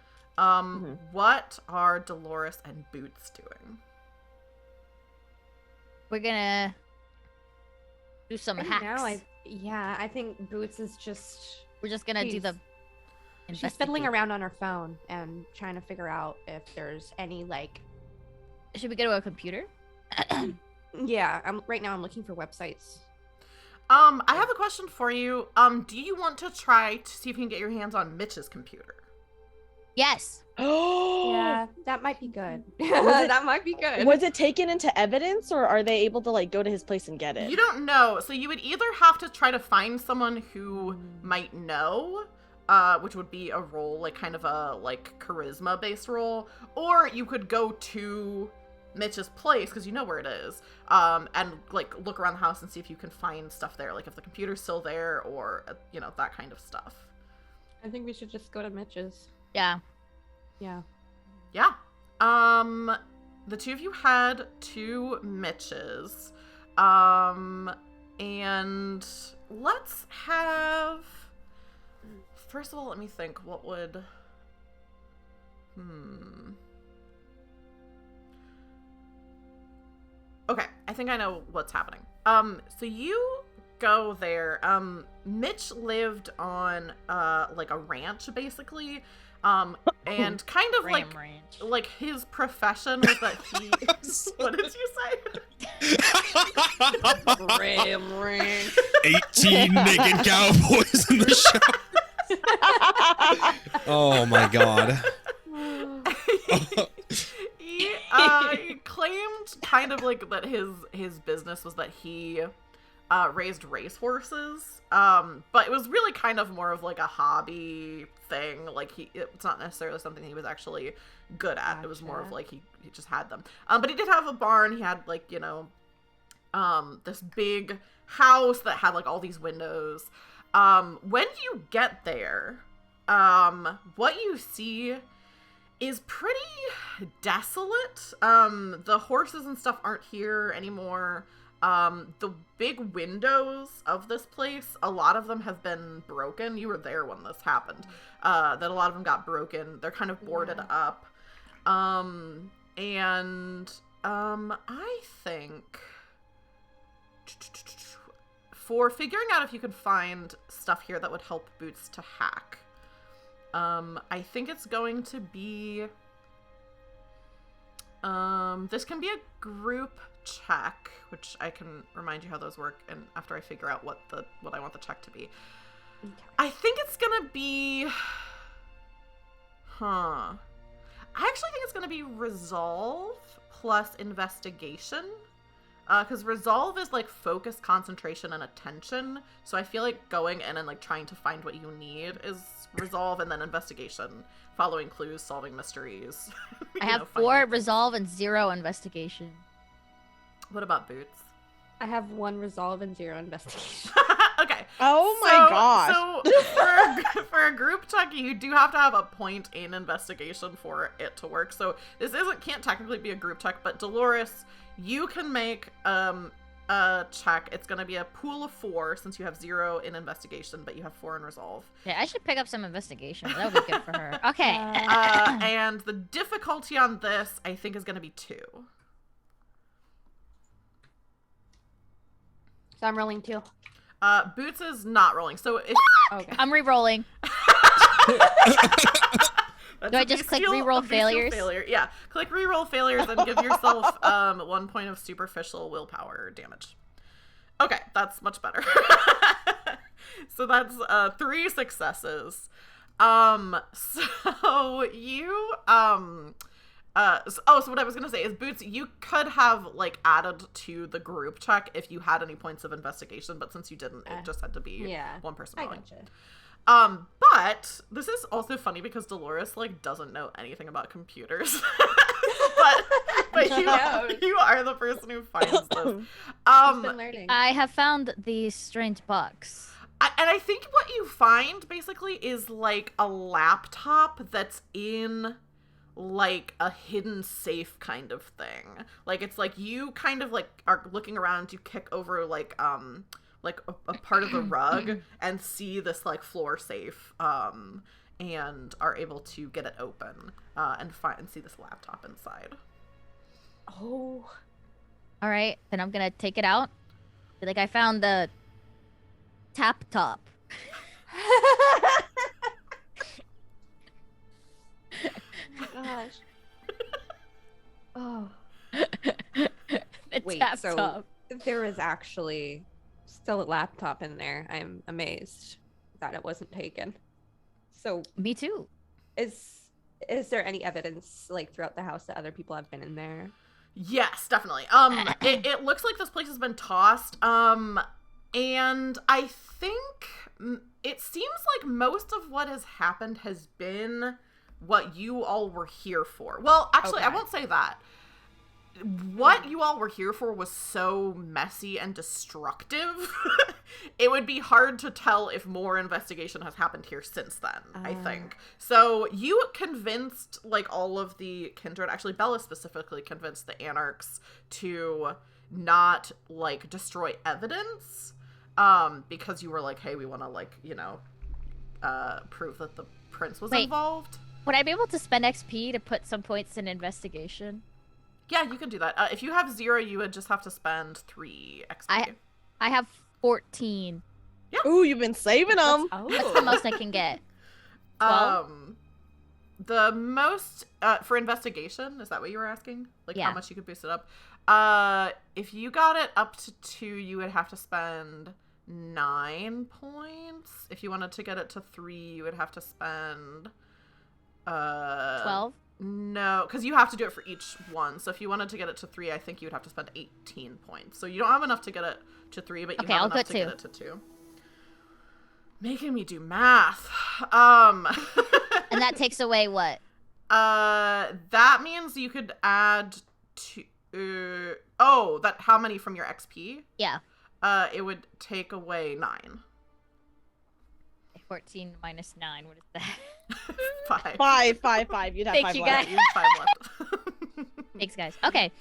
What are Dolores and Boots doing? We're gonna do some hacks. I think Boots is just... We're just gonna do the... She's fiddling around on her phone and trying to figure out if there's any, like... Should we go to a computer? Yeah, right now I'm looking for websites. I have a question for you. Do you want to try to see if you can get your hands on Mitch's computer? Yes. Yeah, that might be good. That might be good. Was it taken into evidence, or are they able to like go to his place and get it? You don't know. So you would either have to try to find someone who might know, which would be a role, like kind of a like charisma based role, or you could go to Mitch's place, because you know where it is, and like look around the house and see if you can find stuff there, like if the computer's still there or you know, that kind of stuff. I think we should just go to Mitch's. Yeah. Yeah. Yeah. The two of you head to Mitch's. And let's have... First of all, let me think. What would... Okay, I think I know what's happening. So you go there. Mitch lived on, like a ranch, basically. And kind of like his profession was that he... What did you say? Ram ranch. 18 naked cowboys in the show. Oh my god. He claimed kind of like that his business was that he raised racehorses, but it was really kind of more of like a hobby thing. Like it's not necessarily something he was actually good at. It was more of like he just had them. But he did have a barn. He had like, you know, this big house that had like all these windows. When you get there, what you see is pretty desolate. The horses and stuff aren't here anymore. The big windows of this place, a lot of them have been broken. You were there when this happened. That a lot of them got broken. They're kind of boarded up. I think for figuring out if you can find stuff here that would help Boots to hack, I think it's going to be, this can be a group check, which I can remind you how those work, and after I figure out what I want the check to be. Okay. I think it's gonna be, I actually think it's gonna be resolve plus investigation, because resolve is like focus, concentration, and attention, so I feel like going in and like trying to find what you need is resolve, and then investigation, following clues, solving mysteries. I have 4 resolve and 0 investigation. What about Boots? I have 1 resolve and 0 investigation. Okay. Oh my gosh. So for a group check, you do have to have a point in investigation for it to work. So this can't technically be a group check, but Dolores, you can make a check. It's going to be a pool of 4 since you have 0 in investigation, but you have 4 in resolve. Yeah, I should pick up some investigation. That would be good for her. Okay. And the difficulty on this, I think, is going to be 2. So I'm rolling 2. Boots is not rolling. So if okay. I'm re-rolling. Do I just click reroll failures? Failure. Yeah, click reroll failures and give yourself 1 point of superficial willpower damage. Okay, that's much better. So that's 3 successes. So you so what I was gonna say is, Boots, you could have like added to the group check if you had any points of investigation, but since you didn't, it just had to be one person rolling. Gotcha. But this is also funny because Dolores like doesn't know anything about computers. but you are the person who finds this. She's been learning. I have found these strange box. And I think what you find basically is like a laptop that's in like a hidden safe kind of thing. Like it's like you kind of like are looking around, you kick over like a part of the rug and see this like floor safe, and are able to get it open and see this laptop inside. Oh. All right, then I'm gonna take it out. Like I found the tap top. Gosh. Oh. Wait, tap so top. there is actually still a laptop in there. I'm amazed that it wasn't taken. So Me too. is there any evidence like throughout the house that other people have been in there? Yes, definitely. It looks like this place has been tossed. And I think it seems like most of what has happened has been what you all were here for. Well, actually, I won't say that. what you all were here for was so messy and destructive. It would be hard to tell if more investigation has happened here since then, I think. So you convinced, like, all of the kindred, actually Bella specifically convinced the Anarchs to not, like, destroy evidence, because you were like, hey, we want to, like, you know, prove that the prince was involved. Would I be able to spend XP to put some points in investigation? Yeah, you can do that. If you have 0, you would just have to spend 3 XP. I have 14. Yeah. Ooh, you've been saving them. That's the most I can get. 12? The most for investigation, is that what you were asking? Like how much you could boost it up? If you got it up to 2, you would have to spend 9 points. If you wanted to get it to 3, you would have to spend 12? No, because you have to do it for each one. So if you wanted to get it to 3, I think you would have to spend 18 points. So you don't have enough to get it to 3, but you have enough to get it to 2. Making me do math. And that takes away what? That means you could add how many from your XP? Yeah. It would take away 9. 14 minus 9. What is that? 5. You'd have Thank 5 you, left. guys. You have 5 left. Thanks, guys. Okay.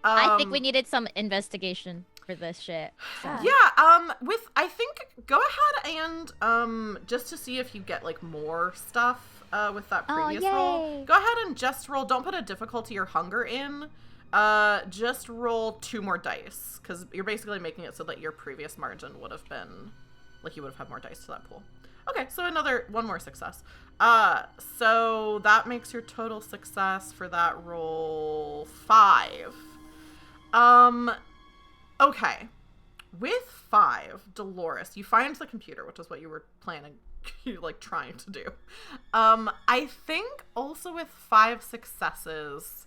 I think we needed some investigation for this shit. So. Yeah, I think go ahead and just to see if you get like more stuff with that previous roll. Go ahead and just roll. Don't put a difficulty or hunger in. Just roll 2 more dice, because you're basically making it so that your previous margin would have been like you would have had more dice to that pool. Okay, so one more success. So that makes your total success for that roll 5. Okay. With 5, Dolores, you find the computer, which is what you were planning, like, trying to do. I think also with 5 successes,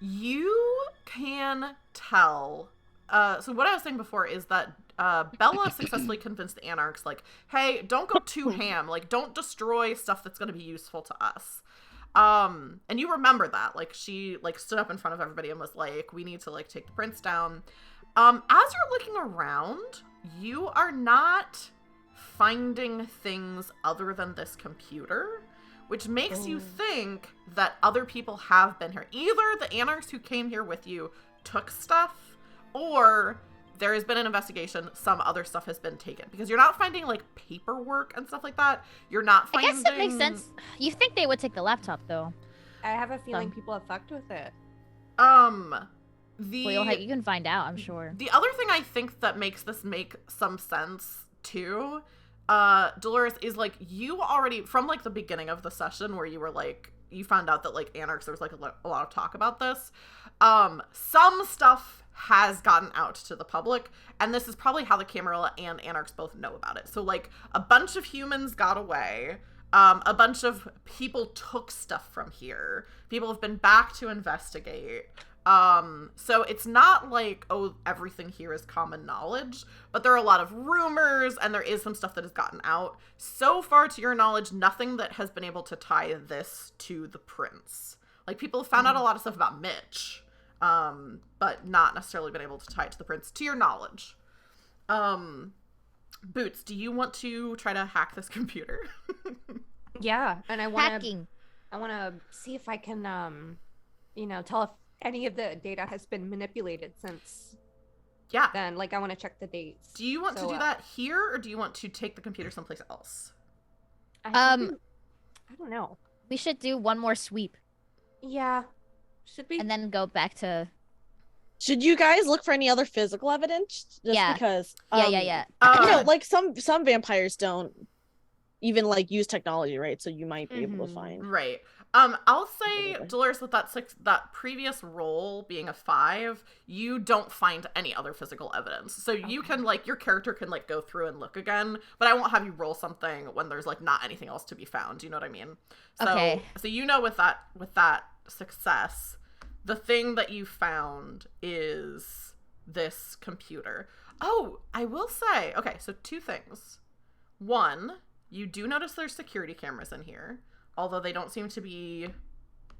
you can tell, so what I was saying before is that Bella successfully convinced the Anarchs, like, hey, don't go too ham, like, don't destroy stuff that's going to be useful to us. And you remember that, like, she, like, stood up in front of everybody and was like, we need to, like, take the prince down. As you're looking around, you are not finding things other than this computer, which makes you think that other people have been here. Either the Anarchs who came here with you took stuff, or there has been an investigation, some other stuff has been taken. Because you're not finding, like, paperwork and stuff like that. You're not finding... I guess it makes sense. You think they would take the laptop, though. I have a feeling people have fucked with it. Well, you can find out, I'm sure. The other thing I think that makes this make some sense, too, Dolores, is, like, you already, from, like, the beginning of the session where you were, like, you found out that, like, Anarchs, there was, like, a lot of talk about this. Some stuff has gotten out to the public, and this is probably how the Camarilla and Anarchs both know about it. So, like, a bunch of humans got away, a bunch of people took stuff from here, people have been back to investigate, so it's not like, oh, everything here is common knowledge, but there are a lot of rumors, and there is some stuff that has gotten out. So far, to your knowledge, nothing that has been able to tie this to the prince. Like, people have found out a lot of stuff about Mitch, but not necessarily been able to tie it to the prince, to your knowledge. Boots, do you want to try to hack this computer? Yeah, and I want Hacking. I want to see if I can, tell if any of the data has been manipulated since. Yeah. Then, like, I want to check the dates. Do you want to do that here, or do you want to take the computer someplace else? I don't know. We should do one more sweep. Yeah. Should we? And then go back to... Should you guys look for any other physical evidence? Just because. Yeah. Like some vampires don't even like use technology, right? So you might be able to find. Right. I'll say, Dolores, with that previous roll being a 5, you don't find any other physical evidence. So you can, like, your character can, like, go through and look again, but I won't have you roll something when there's, like, not anything else to be found. You know what I mean? So, okay. So you know with that success, the thing that you found is this computer. Oh, I will say, okay, so 2 things. 1, you do notice there's security cameras in here, although they don't seem to be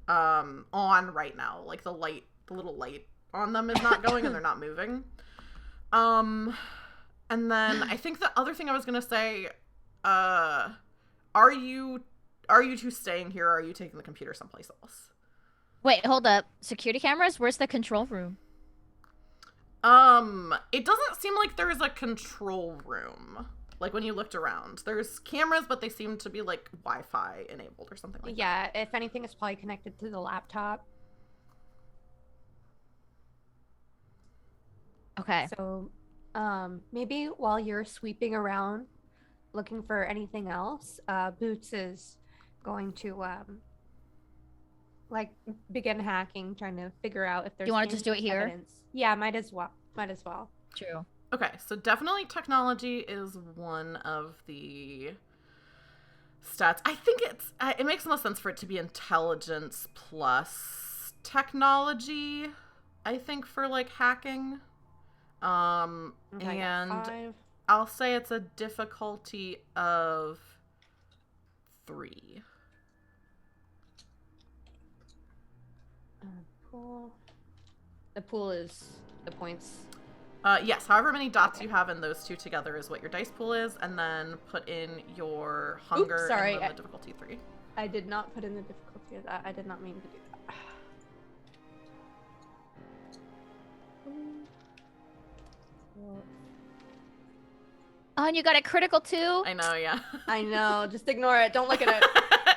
on right now. Like the little light on them is not going and they're not moving. And then I think the other thing I was gonna say, are you two staying here, or are you taking the computer someplace else? Wait, hold up. Security cameras? Where's the control room? It doesn't seem like there's a control room. Like when you looked around, there's cameras, but they seem to be like Wi-Fi enabled or something like that. Yeah, if anything, it's probably connected to the laptop. Okay. So, maybe while you're sweeping around looking for anything else, Boots is going to like begin hacking, trying to figure out if there's. Do you want to just do it here? Evidence. Yeah, might as well. Might as well. True. Okay, so definitely technology is one of the stats. I think it makes the most sense for it to be intelligence plus technology, I think, for like hacking. Okay, And 5. I'll say it's a difficulty of 3. Pool. The pool is the points. Yes, however many dots you have in those two together is what your dice pool is, and then put in your hunger sorry, and then the difficulty 3. I did not put in the difficulty of that. I did not mean to do that. Oh, and you got a critical too? I know, yeah. I know. Just ignore it. Don't look at it.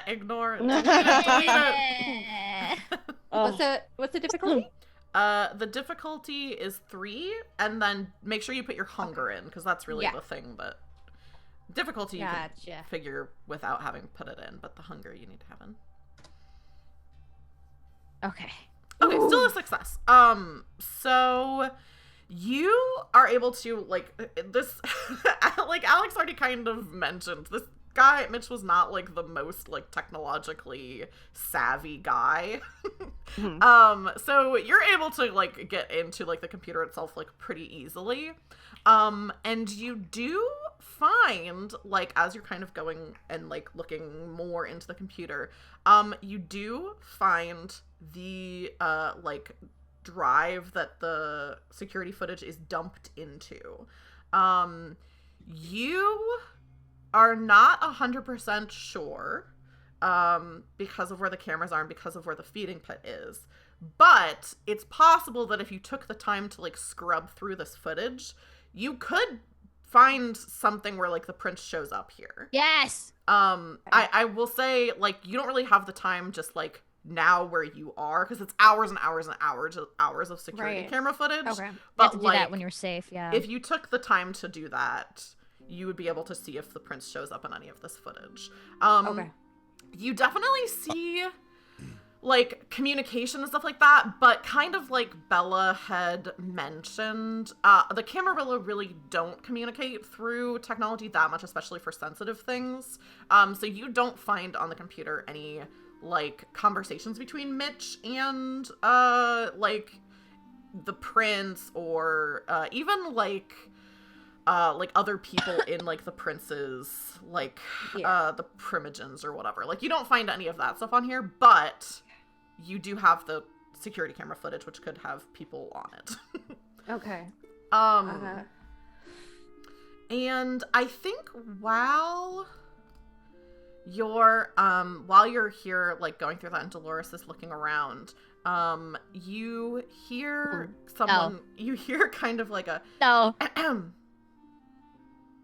Ignore it. Yeah. Oh. What's the difficulty? The difficulty is 3, and then make sure you put your hunger in, because that's really the thing. But difficulty you can figure without having put it in, but the hunger you need to have in. Okay. Okay, still a success. So you are able to like this. Like Alex already kind of mentioned, this guy Mitch was not like the most like technologically savvy guy. So you're able to like get into like the computer itself like pretty easily. And you do find, like, as you're kind of going and like looking more into the computer, you do find the like drive that the security footage is dumped into. You are not 100% sure because of where the cameras are and because of where the feeding pit is, but it's possible that if you took the time to like scrub through this footage, you could find something where like the prince shows up here. Yes. I will say, like, you don't really have the time just like now where you are, because it's hours and hours and hours of security camera footage. Okay. But You have to do like, that when you're safe, yeah. if you took the time to do that, you would be able to see if the prince shows up in any of this footage. Okay. You definitely see like communication and stuff like that, but kind of like Bella had mentioned, the Camarilla really don't communicate through technology that much, especially for sensitive things. So you don't find on the computer any like conversations between Mitch and like the prince, or even like other people in like the prince's like the primogens or whatever. Like, you don't find any of that stuff on here, but you do have the security camera footage, which could have people on it. Okay. And I think while you're here, like going through that, and Dolores is looking around, you hear someone. You hear kind of like a No.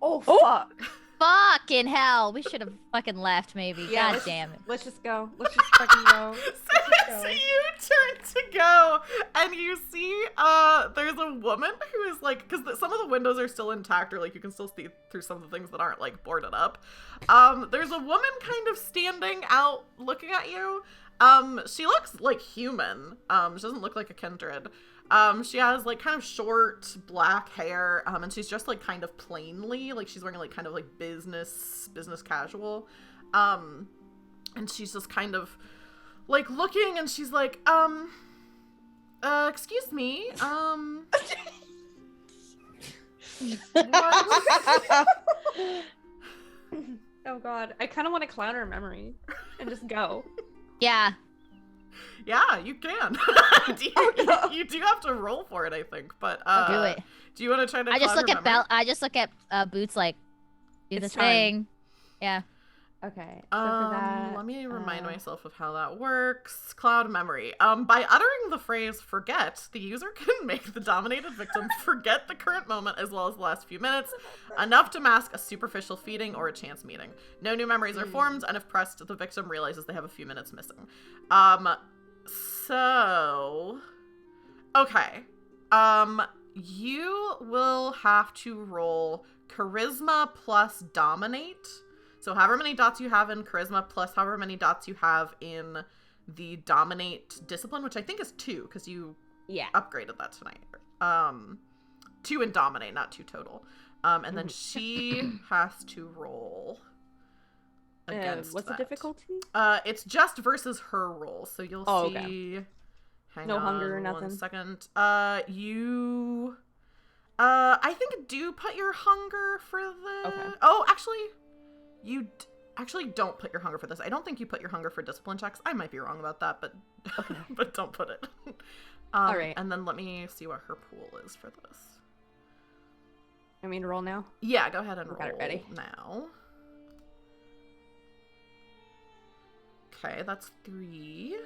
Oh fuck. Fucking hell. We should have fucking left, maybe. Yeah, God damn it. Let's just go. Let's just fucking go. So you turn to go, and you see there's a woman who is like, because some of the windows are still intact, or like you can still see through some of the things that aren't like boarded up. There's a woman kind of standing out looking at you. She looks like human. She doesn't look like a kindred. She has like kind of short black hair, and she's just like kind of plainly, like she's wearing like kind of like business casual. And she's just kind of like looking, and she's like, excuse me, what? Oh god, I kind of want to clown her memory and just go. Yeah. Yeah, you can. You do have to roll for it, I think. But Do it. do you want to try to? I just cloud look her at memory? I just look at Boots like, do the It's time. thing. Yeah. Okay. So for that, Let me remind myself of how that works. Cloud memory. By uttering the phrase "forget," the user can make the dominated victim forget the current moment as well as the last few minutes, enough to mask a superficial feeding or a chance meeting. No new memories are formed, and if pressed, the victim realizes they have a few minutes missing. So, okay. You will have to roll charisma plus dominate. So however many dots you have in charisma plus however many dots you have in the dominate discipline, which I think is 2 because you upgraded that tonight. 2 in dominate, not 2 total. And then she has to roll against what's that. the difficulty? It's just versus her roll. So you'll see. Okay. Hang No on hunger or 1 nothing? second. You. I think do put your hunger for the. Okay. Oh, actually. You actually don't put your hunger for this. I don't think you put your hunger for discipline checks. I might be wrong about that, but but don't put it. All right. And then let me see what her pool is for this. I mean, roll now. Yeah, go ahead and Got roll it ready. now. Okay, that's 3.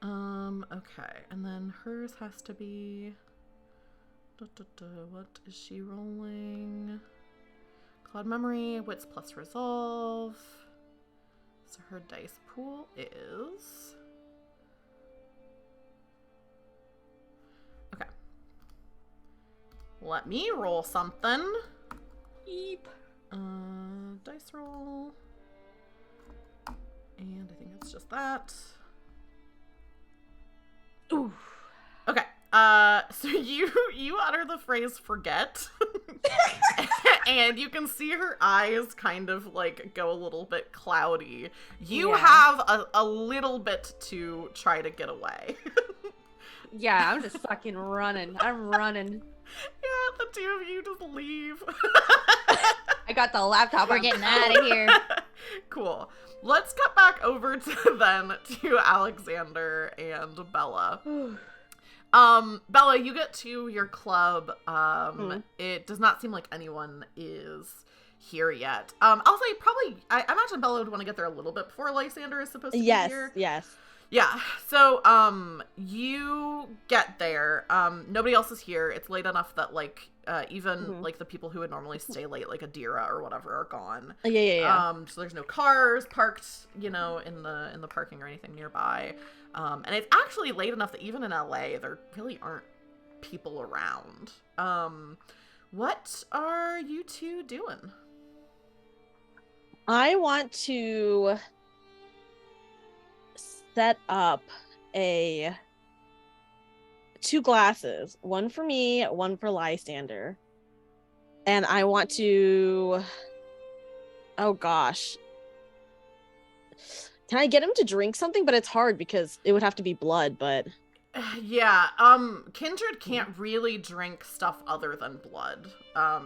Okay, and then hers has to be. What is she rolling? Cloud memory, wits plus resolve. So her dice pool is. Okay. Let me roll something. Eep. Dice roll. And I think it's just that. Ooh. Okay. So you utter the phrase "forget," and you can see her eyes kind of like go a little bit cloudy. You have a little bit to try to get away. Yeah, I'm just fucking running. I'm running. Yeah, the 2 of you just leave. I got the laptop. We're getting out of here. Cool. Let's cut back over to Alexander and Bella. Bella, you get to your club. It does not seem like anyone is here yet. I'll say probably, I imagine Bella would want to get there a little bit before Lysander is supposed to be here. Yes. Yeah, so, you get there, nobody else is here, it's late enough that, like, even, like, the people who would normally stay late, like Adira or whatever, are gone. Yeah. So there's no cars parked, in the parking or anything nearby, and it's actually late enough that even in LA, there really aren't people around. What are you two doing? I want to set up 2 glasses, one for me, one for Lysander, and I want to, oh gosh, can I get him to drink something? But it's hard because it would have to be blood. But yeah, Kindred can't really drink stuff other than blood,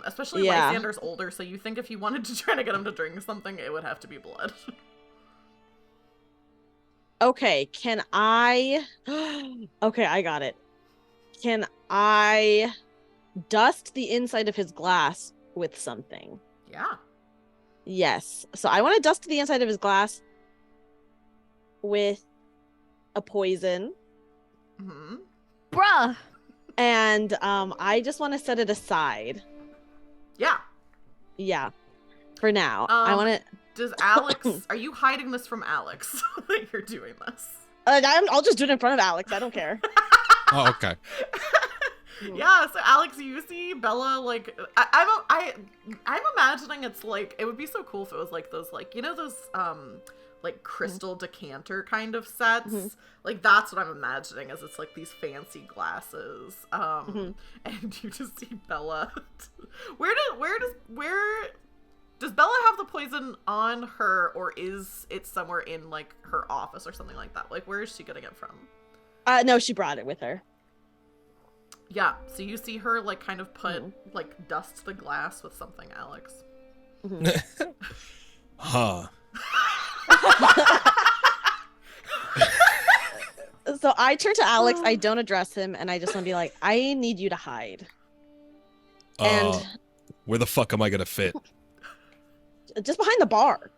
especially Lysander's older, so you think if you wanted to try to get him to drink something, it would have to be blood. okay, can I okay, I got it. Can I dust the inside of his glass with something? Yeah. Yes. So I want to dust the inside of his glass with a poison. Mm-hmm. Bruh. And I just want to set it aside. Yeah. Yeah. For now. I want to Does Alex... Are you hiding this from Alex that you're doing this? I'll just do it in front of Alex. I don't care. Oh, okay. Yeah, so Alex, you see Bella, like, I'm imagining it's like, it would be so cool if it was like those, like, those, like, crystal decanter kind of sets. Like, that's what I'm imagining, is it's like these fancy glasses. And you just see Bella. Where does Bella have the poison on her, or is it somewhere in, like, her office or something like that? Like, where is she getting it from? No, she brought it with her. Yeah, so you see her, like, kind of put, like, dust the glass with something, Alex. Huh. So I turn to Alex. I don't address him, and I just want to be like, I need you to hide. And where the fuck am I gonna fit? just behind the bar.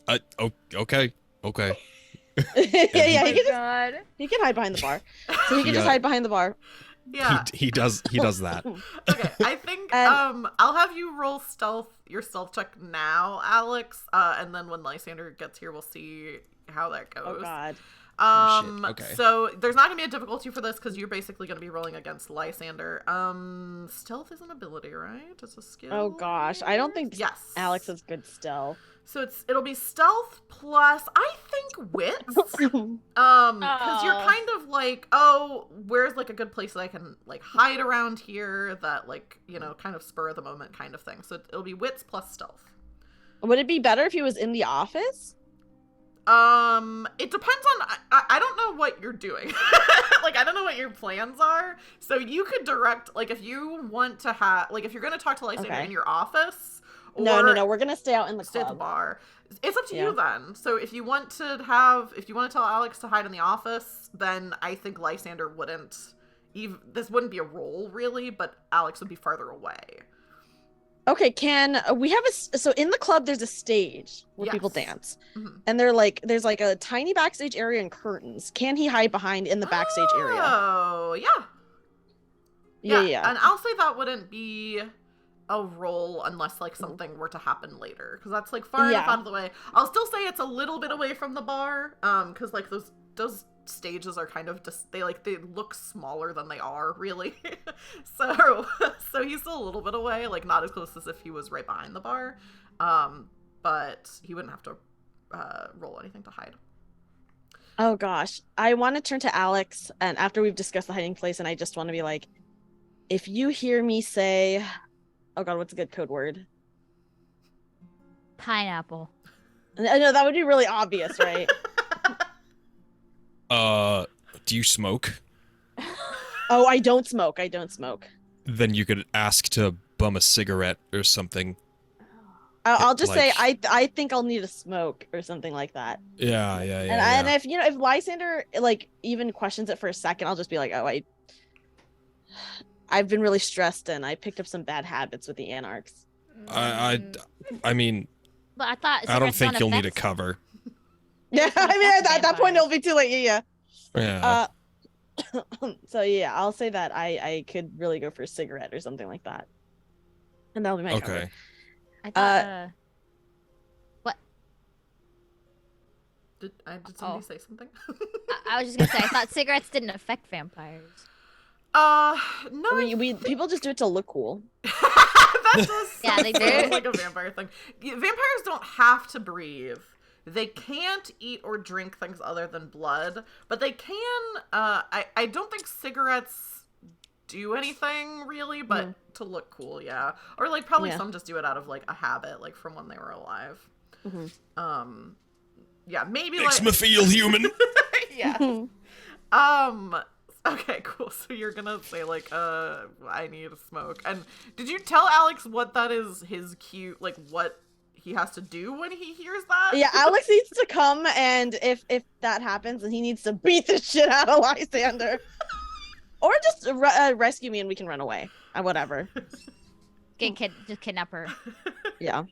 Okay. Yeah, God. he can hide behind the bar. So he can just hide behind the bar. Yeah. He does that. Okay, I think And- I'll have you roll your stealth check now, Alex, and then when Lysander gets here, we'll see how that goes. Oh God. Shit, okay. So there's not gonna be a difficulty for this because you're basically gonna be rolling against Lysander. Stealth is an ability, right? It's a skill. Oh gosh, I don't think Yes. Alex is good stealth. So it'll be stealth plus I think wits. Because you're kind of like, oh, where's like a good place that I can like hide around here that like, you know, kind of spur of the moment kind of thing. So it'll be wits plus stealth. Would it be better if he was in the office? It depends on I don't know what you're doing. Like I don't know what your plans are. So you could direct like if you want to have like if you're gonna talk to Lysander in your office or No, we're gonna stay out in the stay at the club. bar. It's up to you then. So if you want to tell Alex to hide in the office, then I think Lysander wouldn't this wouldn't be a roll really, but Alex would be farther away. Okay, can we have so in the club there's a stage where people dance, and there's like a tiny backstage area and curtains. Can he hide behind in the backstage area? Oh Yeah. And I'll say that wouldn't be a roll unless like something were to happen later, because that's like far enough out of the way. I'll still say it's a little bit away from the bar, because like those stages are kind of just they look smaller than they are really. so he's still a little bit away, like not as close as if he was right behind the bar, but he wouldn't have to roll anything to hide. Oh gosh, I want to turn to Alex, and after we've discussed the hiding place, and I just want to be like, if you hear me say, oh god, what's a good code word? Pineapple. No, that would be really obvious, right? Do you smoke? Oh, I don't smoke. Then you could ask to bum a cigarette or something. I'll just say I think I'll need a smoke or something like that. Yeah. And if if Lysander like even questions it for a second, I'll just be like, oh, I've been really stressed and I picked up some bad habits with the Anarchs. I mean, But I don't think you'll need a cover. Yeah, I mean at that point it'll be too late. Yeah. So yeah, I'll say that I could really go for a cigarette or something like that, and that'll be my cover. I thought. What? Did somebody say something? I was just gonna say I thought cigarettes didn't affect vampires. No. We people just do it to look cool. That does Yeah, they do. sound like a vampire thing. Vampires don't have to breathe. They can't eat or drink things other than blood, but they can. I don't think cigarettes do anything really, but to look cool, yeah. Or like probably some just do it out of like a habit, like from when they were alive. Yeah, maybe Makes like me feel human. yeah. Okay, cool. So you're gonna say like, I need a smoke. And did you tell Alex what that is? His cue, like what he has to do when he hears that? Yeah, Alex needs to come, and if that happens, then he needs to beat the shit out of Lysander, or just rescue me and we can run away. Whatever. Just kidnap her. Yeah.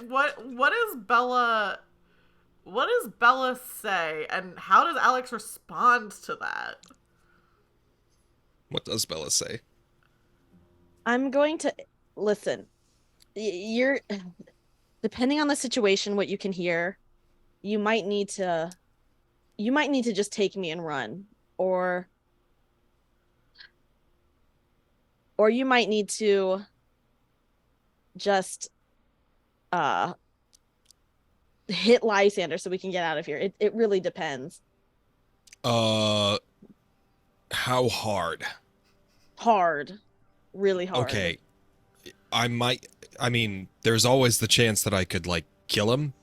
What is Bella? What does Bella say, and how does Alex respond to that? What does Bella say? I'm going to listen. You're depending on the situation, what you can hear, you might need to just take me and run, or you might need to just hit Lysander so we can get out of here. It really depends. How hard? Hard. Really hard. Okay. I mean, there's always the chance that I could like kill him.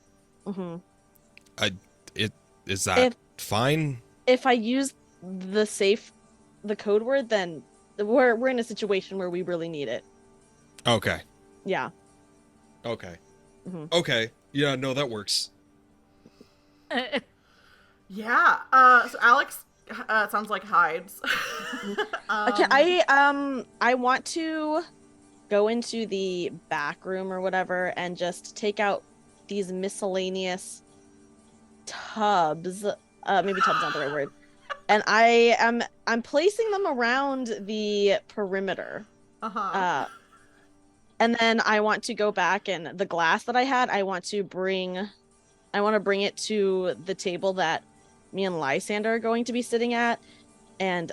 Is that fine? If I use the code word, then we're in a situation where we really need it. Okay. Yeah. Okay. Okay. Yeah, no, that works. Yeah. So Alex, it sounds like hides. Okay, I want to go into the back room or whatever and just take out these miscellaneous tubs. Maybe tub's not the right word. And I'm placing them around the perimeter. Uh-huh. And then I want to go back, and the glass that I had, I want to bring it to the table that me and Lysander are going to be sitting at, and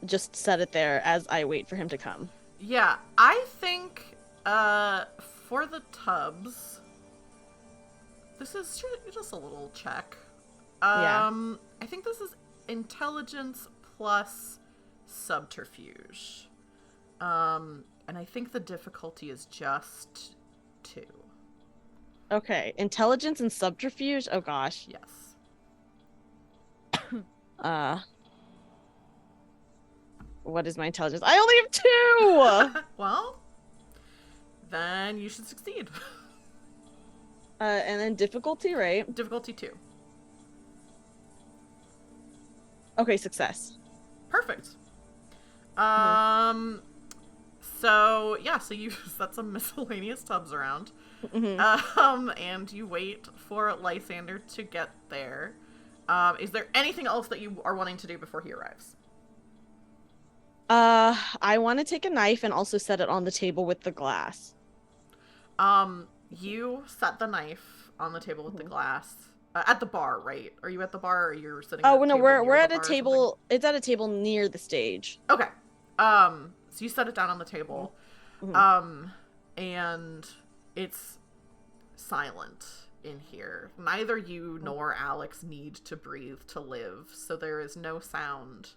just set it there as I wait for him to come. Yeah, I think for the tubs, this is just a little check. Yeah. I think this is intelligence plus subterfuge. And I think the difficulty is just 2. Okay, intelligence and subterfuge. Oh gosh. Yes. What is my intelligence? I only have 2. Well, then you should succeed. And then difficulty, right? Difficulty 2. Okay, success. Perfect. So yeah, so you set some miscellaneous tubs around, and you wait for Lysander to get there. Is there anything else that you are wanting to do before he arrives? I want to take a knife and also set it on the table with the glass. You set the knife on the table with the glass at the bar, right? Are you at the bar, or you're sitting? Oh at a no, table we're near at the a bar or table. It's at a table near the stage. something? Okay. So you set it down on the table, and it's silent in here. Neither you nor Alex need to breathe to live, so there is no sound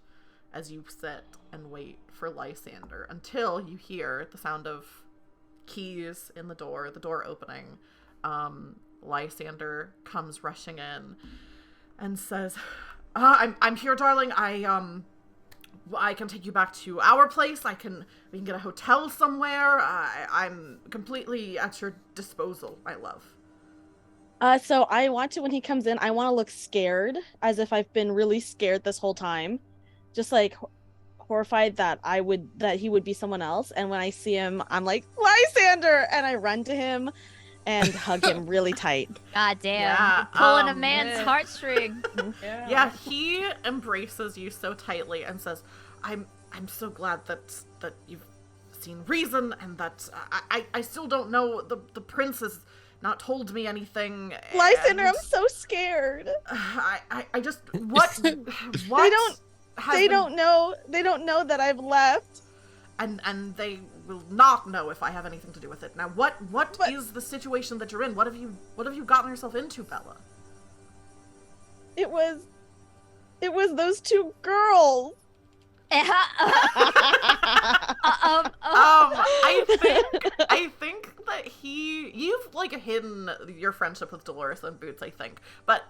as you sit and wait for Lysander until you hear the sound of keys in the door opening. Lysander comes rushing in and says, I'm here, darling. I can take you back to our place. We can get a hotel somewhere. I'm completely at your disposal, my love. So I want to, when he comes in, I want to look scared, as if I've been really scared this whole time. Just like horrified that he would be someone else. And when I see him, I'm like, Lysander! And I run to him and hug him really tight. God damn. Yeah, You're pulling a man's heartstring. Yeah, he embraces you so tightly and says, I'm so glad that you've seen reason, and that I still don't know, the prince has not told me anything. Lysander, I'm so scared. I just what They don't know that I've left. And they will not know if I have anything to do with it. Now, what is the situation that you're in? What have you gotten yourself into, Bella? It was those 2 girls. I think that you've like hidden your friendship with Dolores and Boots, I think. But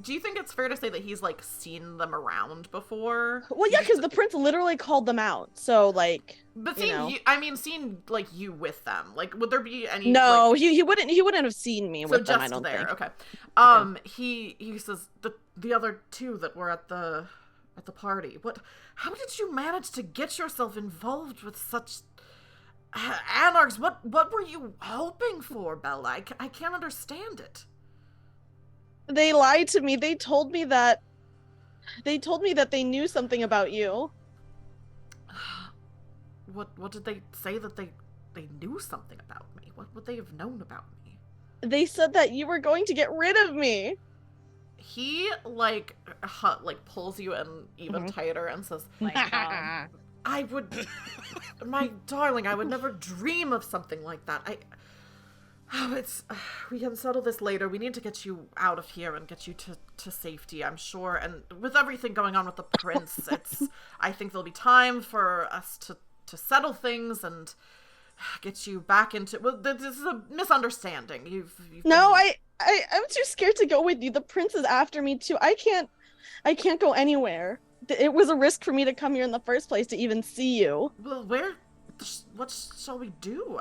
do you think it's fair to say that he's like seen them around before? Well, yeah, because the prince literally called them out. So like, but seeing like you with them, like, would there be any? No, like, he wouldn't have seen me with them. I don't there. think. Okay. He says the other 2 that were at the party. How did you manage to get yourself involved with such Anarchs? What were you hoping for, Bella? I can't understand it. They lied to me. They told me that they knew something about you. What did they say that they knew something about me? What would they have known about me? They said that you were going to get rid of me. He like pulls you in even tighter and says, I would, my darling, I would never dream of something like that. We can settle this later. We need to get you out of here and get you to safety, I'm sure. And with everything going on with the prince, I think there'll be time for us to settle things and get you back into, well, this is a misunderstanding. You've No, I'm too scared to go with you. The prince is after me too. I can't go anywhere. It was a risk for me to come here in the first place to even see you. Well, what shall we do?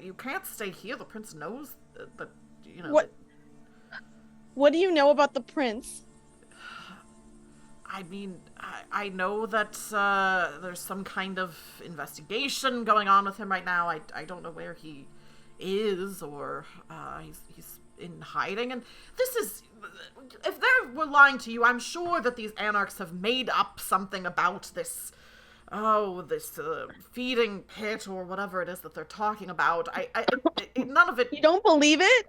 You can't stay here. The prince knows that, What? What do you know about the prince? I mean, I know that there's some kind of investigation going on with him right now. I don't know where he is, or he's in hiding. And this is, if they were lying to you, I'm sure that these Anarchs have made up something about this. Oh, this feeding pit or whatever it is that they're talking about. None of it. You don't believe it?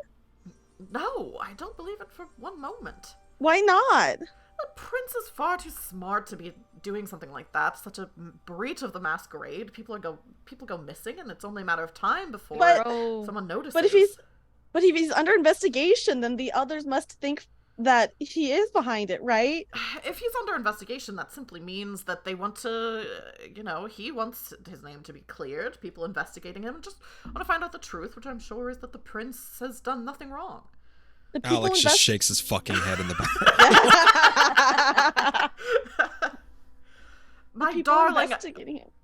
No, I don't believe it for one moment. Why not? The prince is far too smart to be doing something like that. Such a breach of the masquerade. People go missing, and it's only a matter of time before someone notices. But if he's under investigation, then the others must think that he is behind it, right? If he's under investigation, that simply means that they want to, he wants his name to be cleared. People investigating him just want to find out the truth, which I'm sure is that the prince has done nothing wrong. Alex just shakes his fucking head in the back. My darling.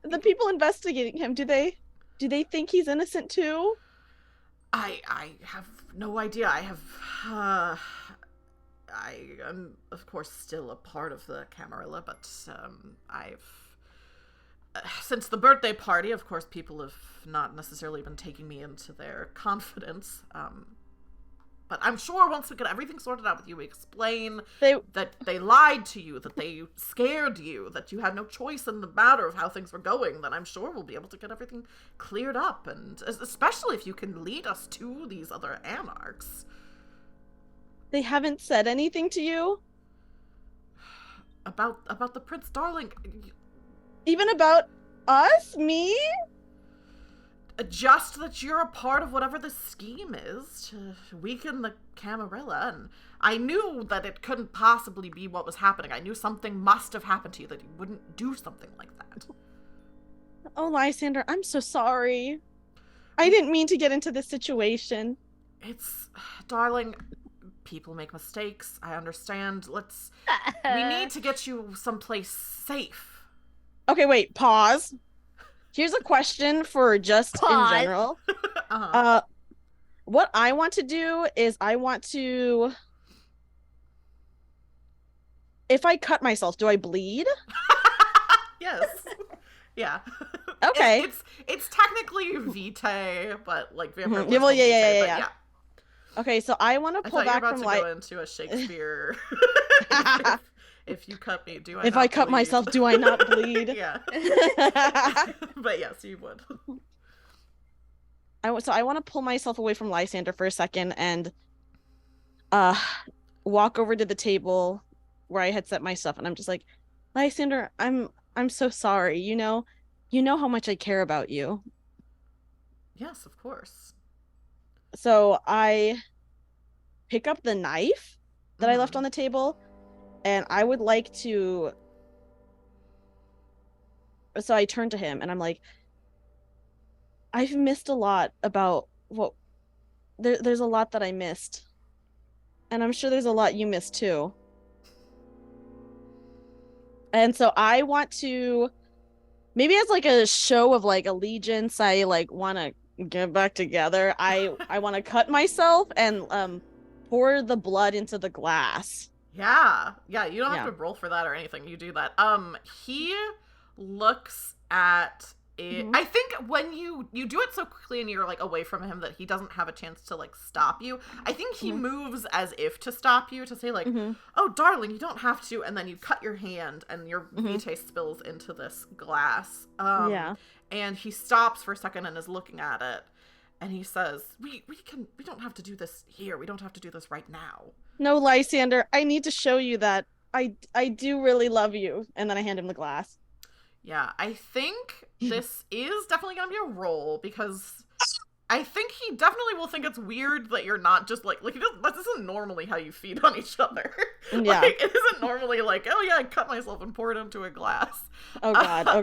The people investigating him, do they think he's innocent too? I have no idea. I am, of course, still a part of the Camarilla, but since the birthday party, of course, people have not necessarily been taking me into their confidence. But I'm sure once we get everything sorted out with you, we explain that they lied to you, that they scared you, that you had no choice in the matter of how things were going, then I'm sure we'll be able to get everything cleared up, and especially if you can lead us to these other Anarchs. They haven't said anything to you? About the Prince Darling? Even about us? Me? Just that you're a part of whatever the scheme is to weaken the Camarilla, and I knew that it couldn't possibly be what was happening. I knew something must have happened to you, that you wouldn't do something like that. Oh, Lysander, I'm so sorry. I didn't mean to get into this situation. Darling, people make mistakes. I understand. We need to get you someplace safe. Okay, wait, pause. Here's a question for just in general. Uh-huh. What I want to do is if I cut myself, do I bleed? Yes. Yeah. Okay. It's technically vitae, but like vampire. Yeah, well, yeah. Yeah. Okay, so I want to pull back from go into a Shakespeare. If you cut me, do I? If not I cut bleed? myself, do I not bleed? Yeah. But yes, you would. I want to pull myself away from Lysander for a second and walk over to the table where I had set my stuff, and I'm just like, Lysander, I'm so sorry. You know how much I care about you. Yes, of course. So I pick up the knife that I left on the table, and I would like to. So I turn to him and I'm like, I've missed a lot about what. There's a lot that I missed, and I'm sure there's a lot you missed too. And so I want to, maybe as like a show of like allegiance, I like want to get back together. I want to cut myself and pour the blood into the glass. Yeah, you don't have to roll for that or anything. You do that. He looks at it. I think when you do it so quickly and you're like away from him that he doesn't have a chance to like stop you. I think he moves as if to stop you, to say like, "Oh, darling, you don't have to," and then you cut your hand and your vitae spills into this glass. And he stops for a second and is looking at it, and he says, "We don't have to do this here. We don't have to do this right now." No, Lysander, I need to show you that I do really love you. And then I hand him the glass. Yeah, I think this is definitely going to be a roll, because I think he definitely will think it's weird that you're not just like this isn't normally how you feed on each other. Yeah. Like, it isn't normally like, oh yeah, I cut myself and pour it into a glass. Oh god. Okay.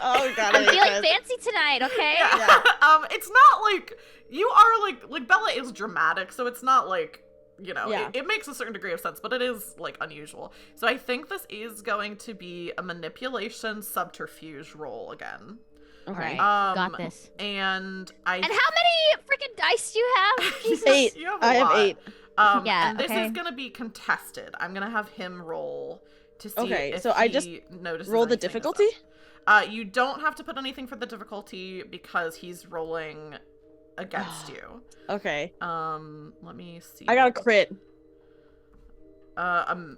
I'm feeling fancy tonight, okay? Yeah. It's not like you are like Bella is dramatic, so it's not like, it makes a certain degree of sense, but it is like unusual. So I think this is going to be a manipulation subterfuge roll again. Okay. Got this. And And how many freaking dice do you have? Jesus. 8. You have a I have lot. 8. Yeah, and this okay. is gonna be contested. I'm gonna have him roll to see Okay, if so I just he notices roll the anything is difficulty? up. You don't have to put anything for the difficulty because he's rolling against you. Okay. Let me see. I got a crit.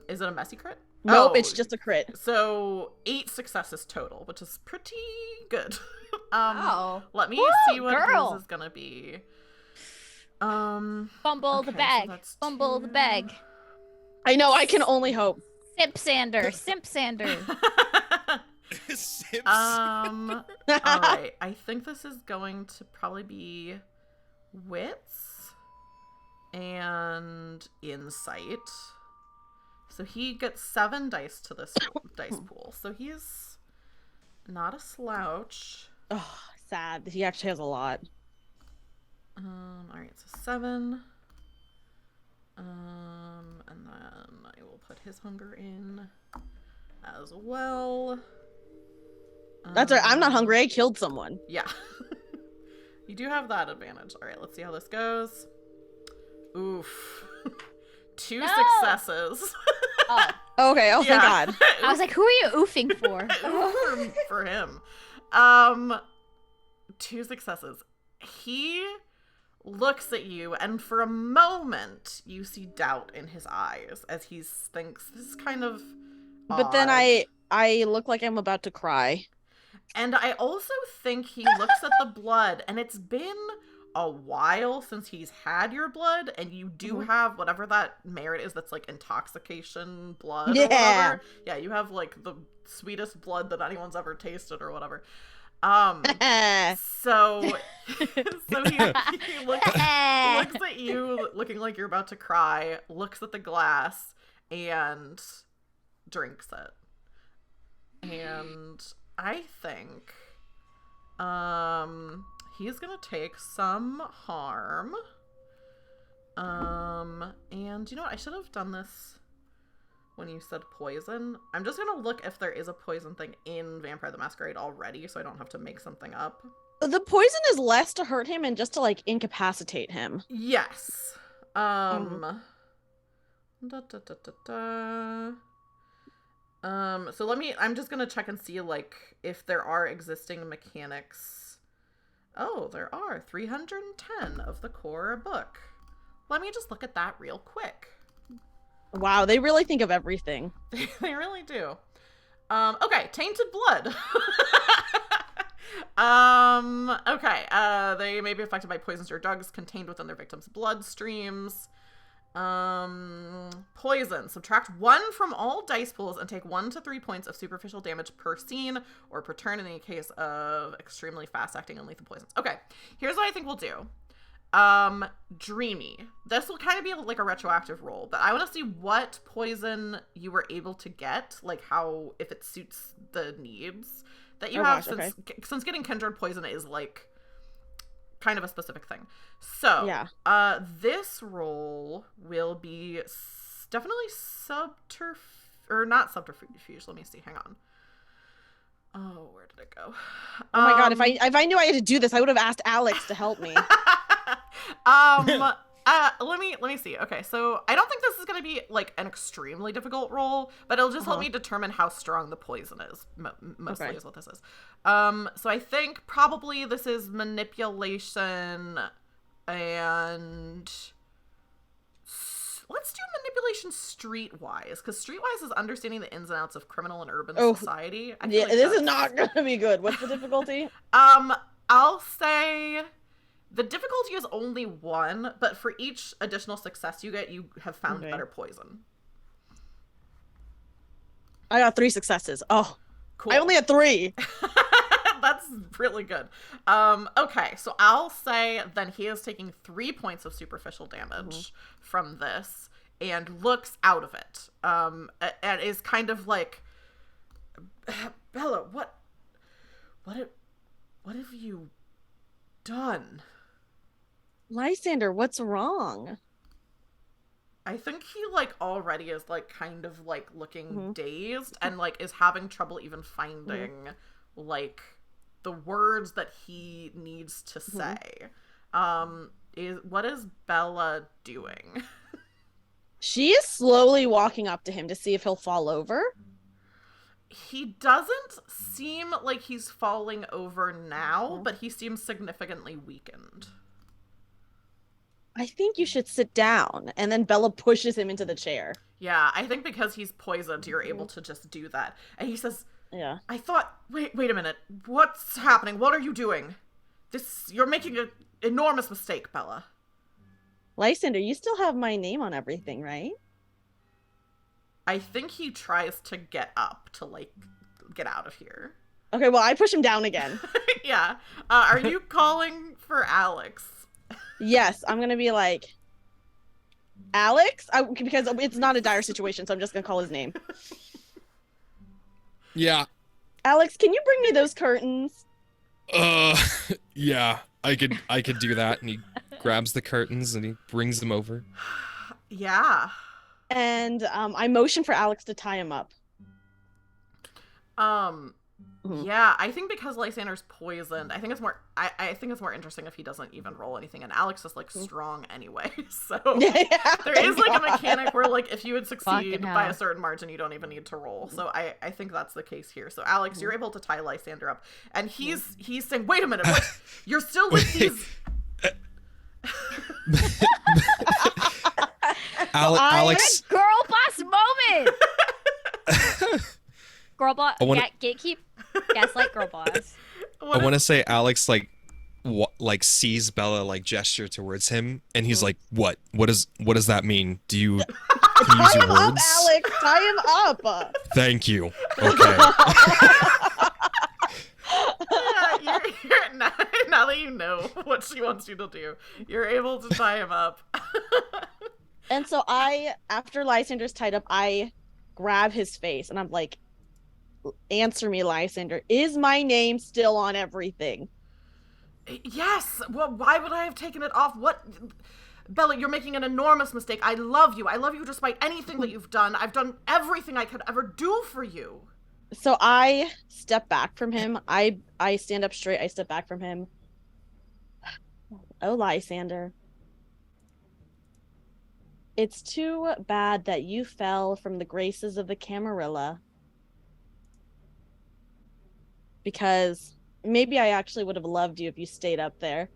Is it a messy crit? Nope, Oh, it's just a crit. So 8 successes total, which is pretty good. Oh. Let me Woo, see what girl. his is gonna be. Fumble the okay, so bag. that's Fumble the 2. bag. I know, I can only hope. Simp Sander. Simp Sander. Sips. All right. I think this is going to probably be wits and insight. So he gets 7 dice to this dice pool. So he's not a slouch. Oh, sad. He actually has a lot. All right. So 7. And then I will put his hunger in as well. That's right. I'm not hungry. I killed someone. Yeah. You do have that advantage. All right, let's see how this goes. Oof. 2 No! successes. Oh, Okay. Oh, thank Yeah. God. I was like, who are you oofing for? for him. 2 successes. He looks at you, and for a moment, you see doubt in his eyes as he thinks this is kind of But then odd. I look like I'm about to cry. And I also think he looks at the blood, and it's been a while since he's had your blood, and you do have whatever that merit is that's like intoxication blood or Yeah. whatever. Yeah, you have like the sweetest blood that anyone's ever tasted or whatever. So he looks at you looking like you're about to cry, looks at the glass, and drinks it. And I think he's gonna take some harm. And you know what? I should have done this when you said poison. I'm just gonna look if there is a poison thing in Vampire the Masquerade already, so I don't have to make something up. The poison is less to hurt him and just to like incapacitate him. Yes. Da, da, da, da, da. So I'm just gonna check and see, like, if there are existing mechanics. Oh, there are 310 of the core book. Let me just look at that real quick. Wow, they really think of everything. They really do. Okay, tainted blood. Okay, they may be affected by poisons or drugs contained within their victims' bloodstreams. Poison. Subtract 1 from all dice pools and take 1 to 3 points of superficial damage per scene or per turn in the case of extremely fast-acting and lethal poisons. Okay, here's what I think we'll do. Dreamy. This will kind of be like a retroactive roll, but I want to see what poison you were able to get, like how, if it suits the needs that you have, gosh, since getting kindred poison is like kind of a specific thing. So, Yeah. This roll will be definitely not subterfuge. Let me see. Hang on. Oh, where did it go? Oh my God, if I knew I had to do this, I would have asked Alex to help me. Let me see. Okay, so I don't think this is going to be like an extremely difficult roll, but it'll just help me determine how strong the poison is. Mostly is what this is. So I think probably this is manipulation, and let's do manipulation streetwise, because streetwise is understanding the ins and outs of criminal and urban society. I feel Yeah, like this is that's- not gonna be good. What's the difficulty? I'll say the difficulty is only 1, but for each additional success you get, you have found better poison. I got 3 successes. Oh, Cool. I only had 3. That's really good. Okay, so I'll say then he is taking 3 points of superficial damage from this and looks out of it. And is kind of like, Bella, what have you done? Lysander, what's wrong? I think he like already is like kind of like looking dazed and like is having trouble even finding like the words that he needs to say. What is Bella doing? She is slowly walking up to him to see if he'll fall over. He doesn't seem like he's falling over now, but he seems significantly weakened. I think you should sit down. And then Bella pushes him into the chair. Yeah, I think because he's poisoned, you're able to just do that. And he says, Yeah. I thought, wait a minute. What's happening? What are you doing? You're making an enormous mistake, Bella. Lysander, you still have my name on everything, right? I think he tries to get up to, like, get out of here. Okay, well, I push him down again. Yeah. Are you calling for Alex? Yes, I'm going to be like, Alex? Because it's not a dire situation, so I'm just going to call his name. Yeah. Alex, can you bring me those curtains? Yeah. I could do that. And he grabs the curtains and he brings them over. Yeah. And I motion for Alex to tie him up. Yeah, I think because Lysander's poisoned, I think it's more interesting if he doesn't even roll anything, and Alex is like strong anyway, so there is like a mechanic where like if you would succeed by a certain margin, you don't even need to roll. So I think that's the case here. So Alex, you're able to tie Lysander up, and he's saying, wait a minute, what? You're still with these Alex, Girl boss moment. Girl boss, gatekeep, gaslight girl boss. I want to say Alex like sees Bella like gesture towards him, and he's like, "What? What does that mean? Do you use Tie your him up, words?" Alex. Tie him up. Thank you. Okay. you're now that you know what she wants you to do, you're able to tie him up. And so after Lysander's tied up, I grab his face and I'm like, answer me, Lysander. Is my name still on everything? Yes. Well, why would I have taken it off? What? Bella, you're making an enormous mistake. I love you. I love you despite anything that you've done. I've done everything I could ever do for you. So I step back from him. I stand up straight. I step back from him. Oh, Lysander. It's too bad that you fell from the graces of the Camarilla. Because maybe I actually would have loved you if you stayed up there.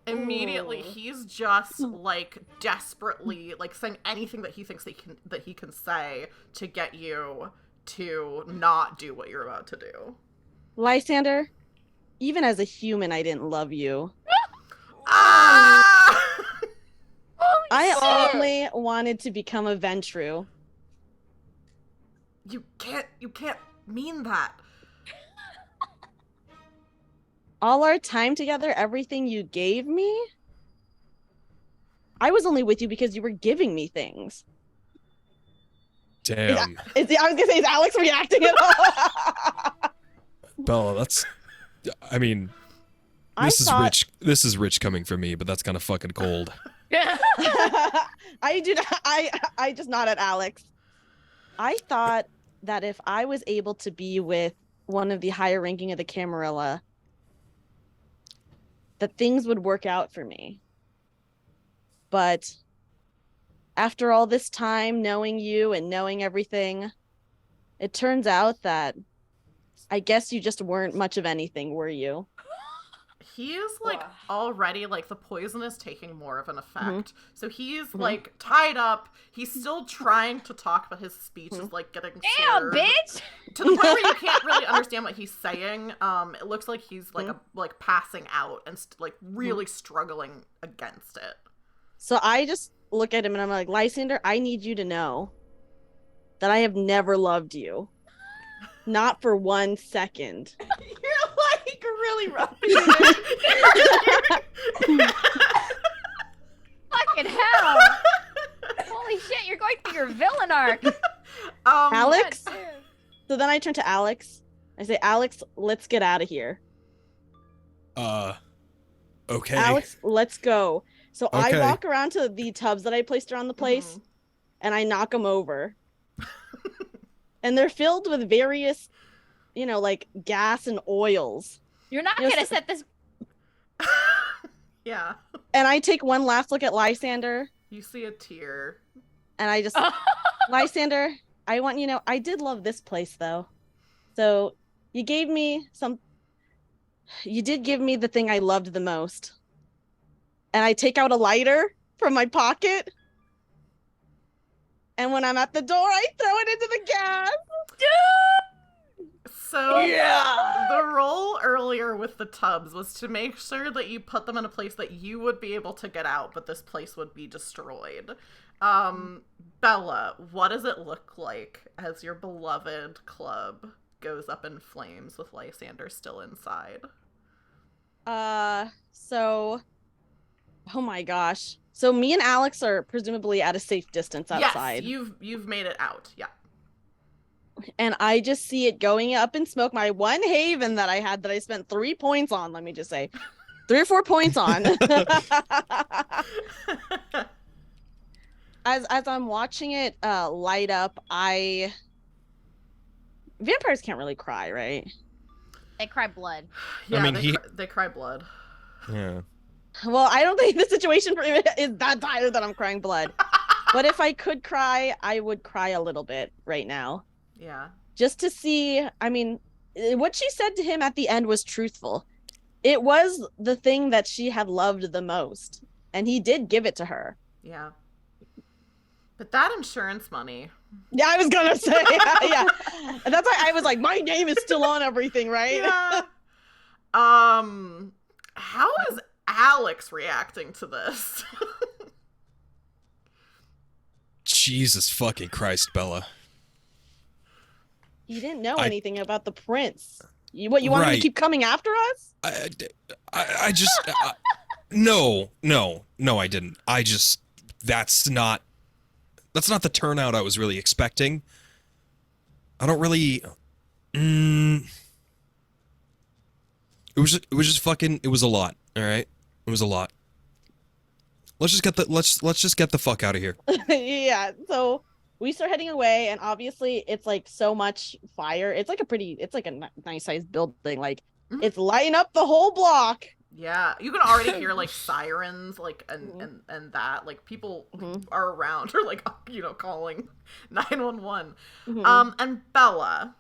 Immediately, he's just like desperately like saying anything that he thinks that he can say to get you to not do what you're about to do. Lysander, even as a human, I didn't love you. Ah! I only wanted to become a Ventru. You can't mean that. All our time together, everything you gave me? I was only with you because you were giving me things. Damn. I was gonna say, is Alex reacting at all? Bella, that's. I mean, this is rich coming from me, but that's kind of fucking cold. I do not. I just nod at Alex. I thought that if I was able to be with one of the higher ranking of the Camarilla, that things would work out for me. But after all this time knowing you and knowing everything, it turns out that I guess you just weren't much of anything, were you? He is like already like the poison is taking more of an effect. So he's like tied up. He's still trying to talk, but his speech is like getting slurred. Bitch! To the point where you can't really understand what he's saying. It looks like he's like like passing out and like really struggling against it. So I just look at him and I'm like, Lysander, I need you to know that I have never loved you. Not for 1 second. You're like really rough. Fucking hell! Holy shit, you're going through your villain arc. Alex? God, So then I turn to Alex. I say, Alex, let's get out of here. Okay. Alex, let's go. So Okay. I walk around to the tubs that I placed around the place and I knock them over. And they're filled with various like gas and oils. You're not You know, gonna s- set this. Yeah. And I take one last look at Lysander, You see a tear. and I just, Lysander, I want you to know, I did love this place though. So you did give me the thing I loved the most. And I take out a lighter from my pocket. And when I'm at the door, I throw it into the gas. So Yeah. the roll earlier with the tubs was to make sure that you put them in a place that you would be able to get out, but this place would be destroyed. Bella, what does it look like as your beloved club goes up in flames with Lysander still inside? So, oh my gosh. So me and Alex are presumably at a safe distance outside. Yes, you've made it out. Yeah. And I just see it going up in smoke. My one haven that I had that I spent 3 points on, let me just say. 3 or 4 points on. As I'm watching it light up, vampires can't really cry, right? They cry blood. Yeah, I mean, they cry blood. Yeah. Well, I don't think the situation for me is that dire that I'm crying blood. But if I could cry, I would cry a little bit right now. Yeah. Just to see, I mean, what she said to him at the end was truthful. It was the thing that she had loved the most, and he did give it to her. Yeah. But that insurance money. Yeah, I was gonna say, yeah. And that's why I was like, my name is still on everything, right? Yeah. How is Alex reacting to this? Jesus fucking Christ, Bella. You didn't know anything about the prince. You want him to Right. keep coming after us? I just no, I didn't. That's not the turnout I was really expecting. I don't really it was just fucking, it was a lot, all right? It was a lot. Let's just get the fuck out of here. Yeah, so we start heading away, and obviously it's like so much fire. It's like a nice sized building. Like it's lighting up the whole block. Yeah, you can already hear like sirens, like and that like people are around or like calling 911. And Bella,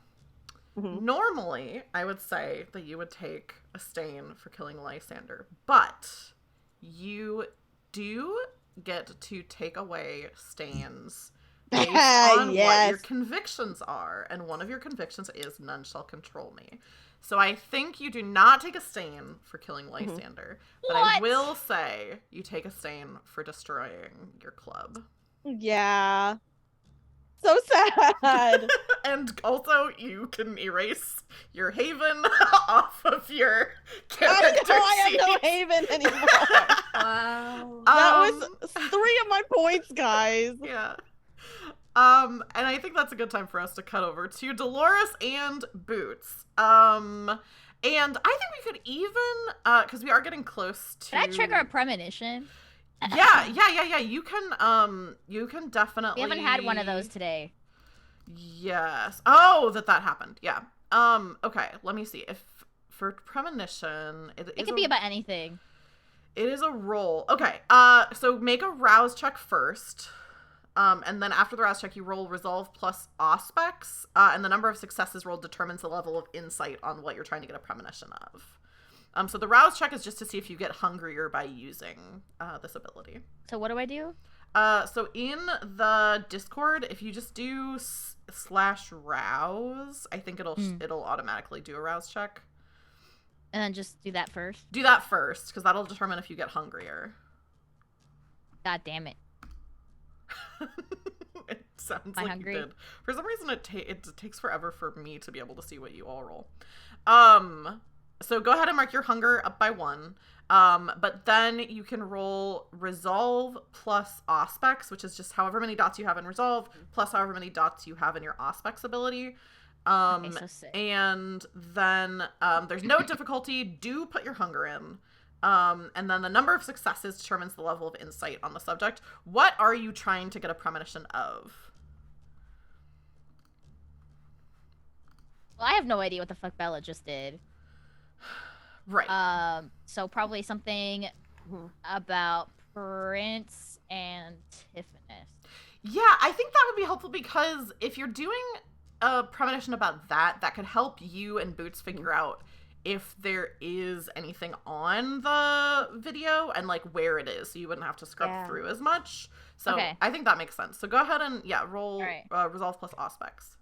normally I would say that you would take a stain for killing Lysander, but you do get to take away stains based on what your convictions are, and one of your convictions is none shall control me. So I think you do not take a stain for killing Lysander, but I will say you take a stain for destroying your club. Yeah. So sad. And also, you can erase your haven off of your character I have no sheet. haven anymore. Wow. That was 3 of my points, guys. Yeah. And I think that's a good time for us to cut over to Dolores and Boots. And I think we could even, because we are getting close to. Can I trigger a premonition? Yeah. You can definitely. We haven't had one of those today. Yes. Oh, that happened. Yeah. Okay. Let me see. If for premonition, It can be about anything. It is a roll. Okay. So make a rouse check first. And then after the rouse check, you roll resolve plus aspects, and the number of successes rolled determines the level of insight on what you're trying to get a premonition of. So the rouse check is just to see if you get hungrier by using this ability. So what do I do? So in the Discord, if you just do /rouse, I think it'll automatically do a rouse check. And then just do that first. Do that first, because that'll determine if you get hungrier. God damn it. It sounds Am I like hungry? you did. For some reason, it takes forever for me to be able to see what you all roll. So go ahead and mark your hunger up by 1. But then you can roll resolve plus aspects, which is just however many dots you have in resolve plus however many dots you have in your aspects ability. Okay, so sick. And then there's no difficulty. Do put your hunger in. And then the number of successes determines the level of insight on the subject. What are you trying to get a premonition of? Well, I have no idea what the fuck Bella just did. Right. So probably something about Prince Antiphonus. Yeah, I think that would be helpful because if you're doing a premonition about that, that could help you and Boots figure out if there is anything on the video and like where it is, so you wouldn't have to scrub through as much. So Okay. I think that makes sense. So go ahead and roll Alright. resolve plus aspects.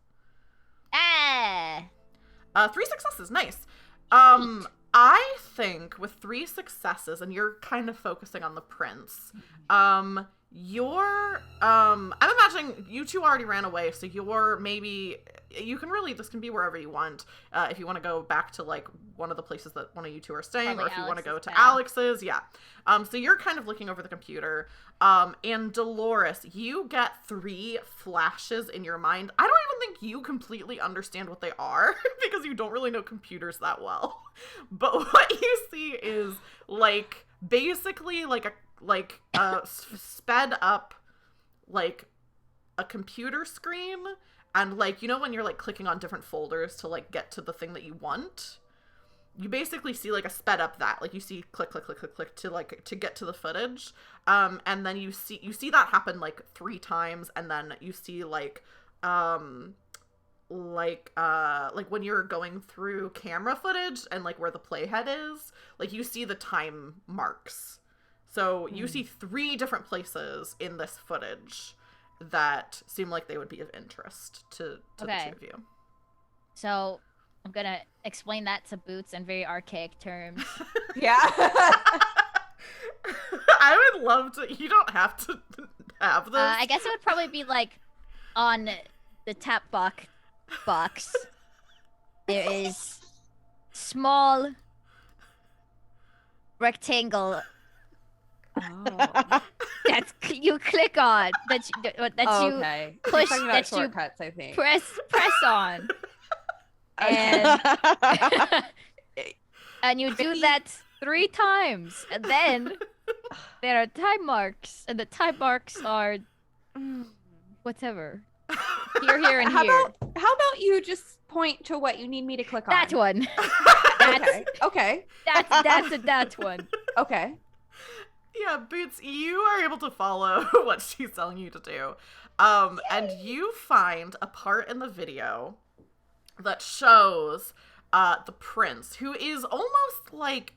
3 successes, nice. I think with 3 successes, and you're kind of focusing on the prince, I'm imagining you two already ran away, so you can really, this can be wherever you want. If you want to go back to like one of the places that one of you two are staying, Probably or if you want to go Alex's to pad. Alex's, so you're kind of looking over the computer. And Dolores, you get 3 flashes in your mind. I don't even think you completely understand what they are because you don't really know computers that well. But what you see is like basically like a sped up like a computer screen, and like, you know, when you're like clicking on different folders to like get to the thing that you want, you basically see like a sped up that, like you see click click click click click to like to get to the footage, and then you see that happen like 3 times, and then you see like when you're going through camera footage and like where the playhead is, like you see the time marks. So you see 3 different places in this footage that seem like they would be of interest to the 2 of you. So I'm gonna explain that to Boots in very archaic terms. Yeah. I would love to. You don't have to have this. I guess it would probably be like on the tap box. There is small rectangle Oh. that you click on, that you Okay. push, Talking about that you shortcuts, I think. press on, Okay. and and you do that 3 times, and then there are time marks, and the time marks are whatever. Here, and How here. how about you just point to what you need me to click on? That one. Okay. That's one. Okay. Yeah, Boots, you are able to follow what she's telling you to do. And you find a part in the video that shows the prince, who is almost like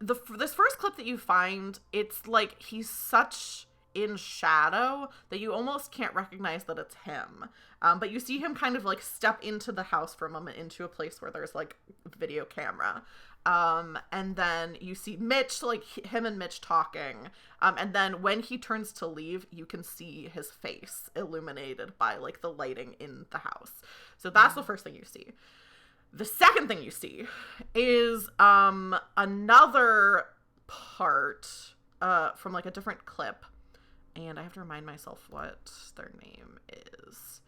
this first clip that you find, it's like he's such in shadow that you almost can't recognize that it's him. But you see him kind of like step into the house for a moment, into a place where there's like video camera. And then you see Mitch, like him and Mitch talking. And then when he turns to leave, you can see his face illuminated by like the lighting in the house. So that's the first thing you see. The second thing you see is another part from like a different clip. And I have to remind myself what their name is.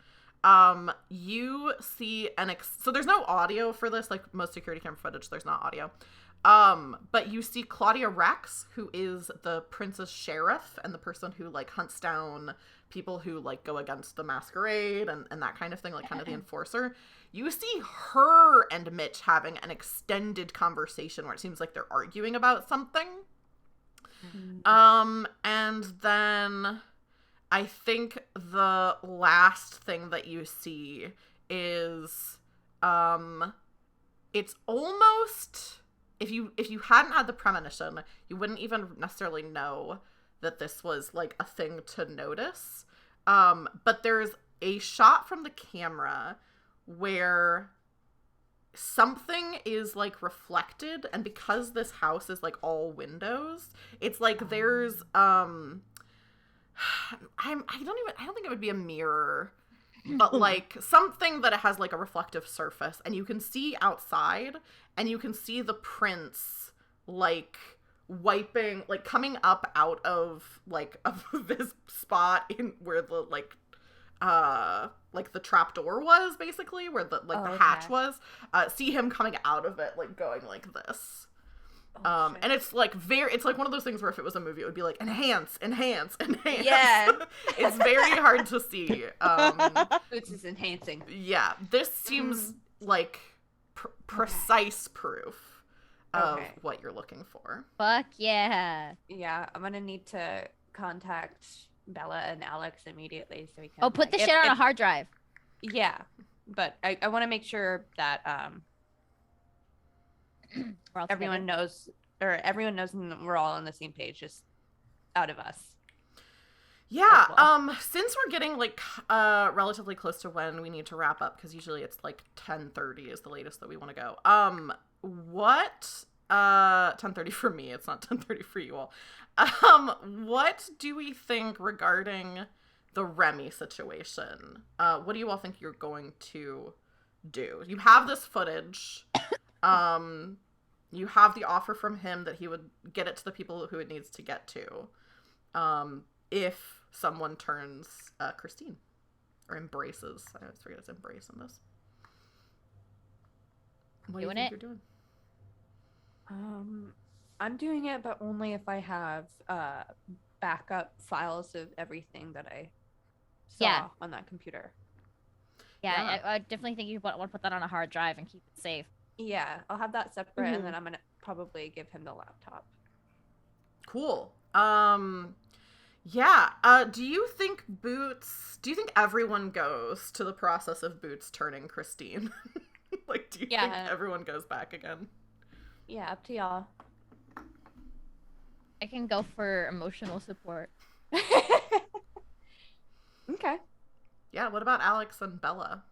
You see so there's no audio for this, like most security camera footage, there's not audio. But you see Claudia Rex, who is the prince's sheriff and the person who like hunts down people who like go against the masquerade and that kind of thing, like kind of the enforcer. You see her and Mitch having an extended conversation where it seems like they're arguing about something. And then I think the last thing that you see is, it's almost, if you hadn't had the premonition, you wouldn't even necessarily know that this was like a thing to notice. But there's a shot from the camera where something is like reflected, and because this house is like all windows, it's like there's I don't think it would be a mirror, but like something that has like a reflective surface, and you can see outside, and you can see the prince like wiping, like coming up out of like of this spot in where the like the trap door was, basically where the the hatch was. See him coming out of it, like going like this. And it's like it's like one of those things where if it was a movie, it would be like enhance. Yeah. It's very hard to see. Boots is enhancing. Yeah, this seems like precise proof of what you're looking for. Fuck yeah. Yeah, I'm gonna need to contact Bella and Alex immediately so we can. Oh, put the shit on a hard drive. Yeah, but I want to make sure that everyone knows, and we're all on the same page, just out of us. Yeah, well. Since we're getting like relatively close to when we need to wrap up, because usually it's like 10:30 is the latest that we want to go. What 10:30 for me, it's not 10:30 for you all. What do we think regarding the Remy situation? What do you all think you're going to do? You have this footage. You have the offer from him that he would get it to the people who it needs to get to. If someone turns Christine or embraces. I always forget it's embrace in this. What do you think you're doing? I'm doing it, but only if I have backup files of everything that I saw on that computer. Yeah, I definitely think you want to put that on a hard drive and keep it safe. Yeah, I'll have that separate, and then I'm gonna probably give him the laptop. Cool. Yeah. Do you think everyone goes to the process of Boots turning Christine? Like, do you think everyone goes back again? Yeah, up to y'all. I can go for emotional support. Okay. Yeah, what about Alex and Bella?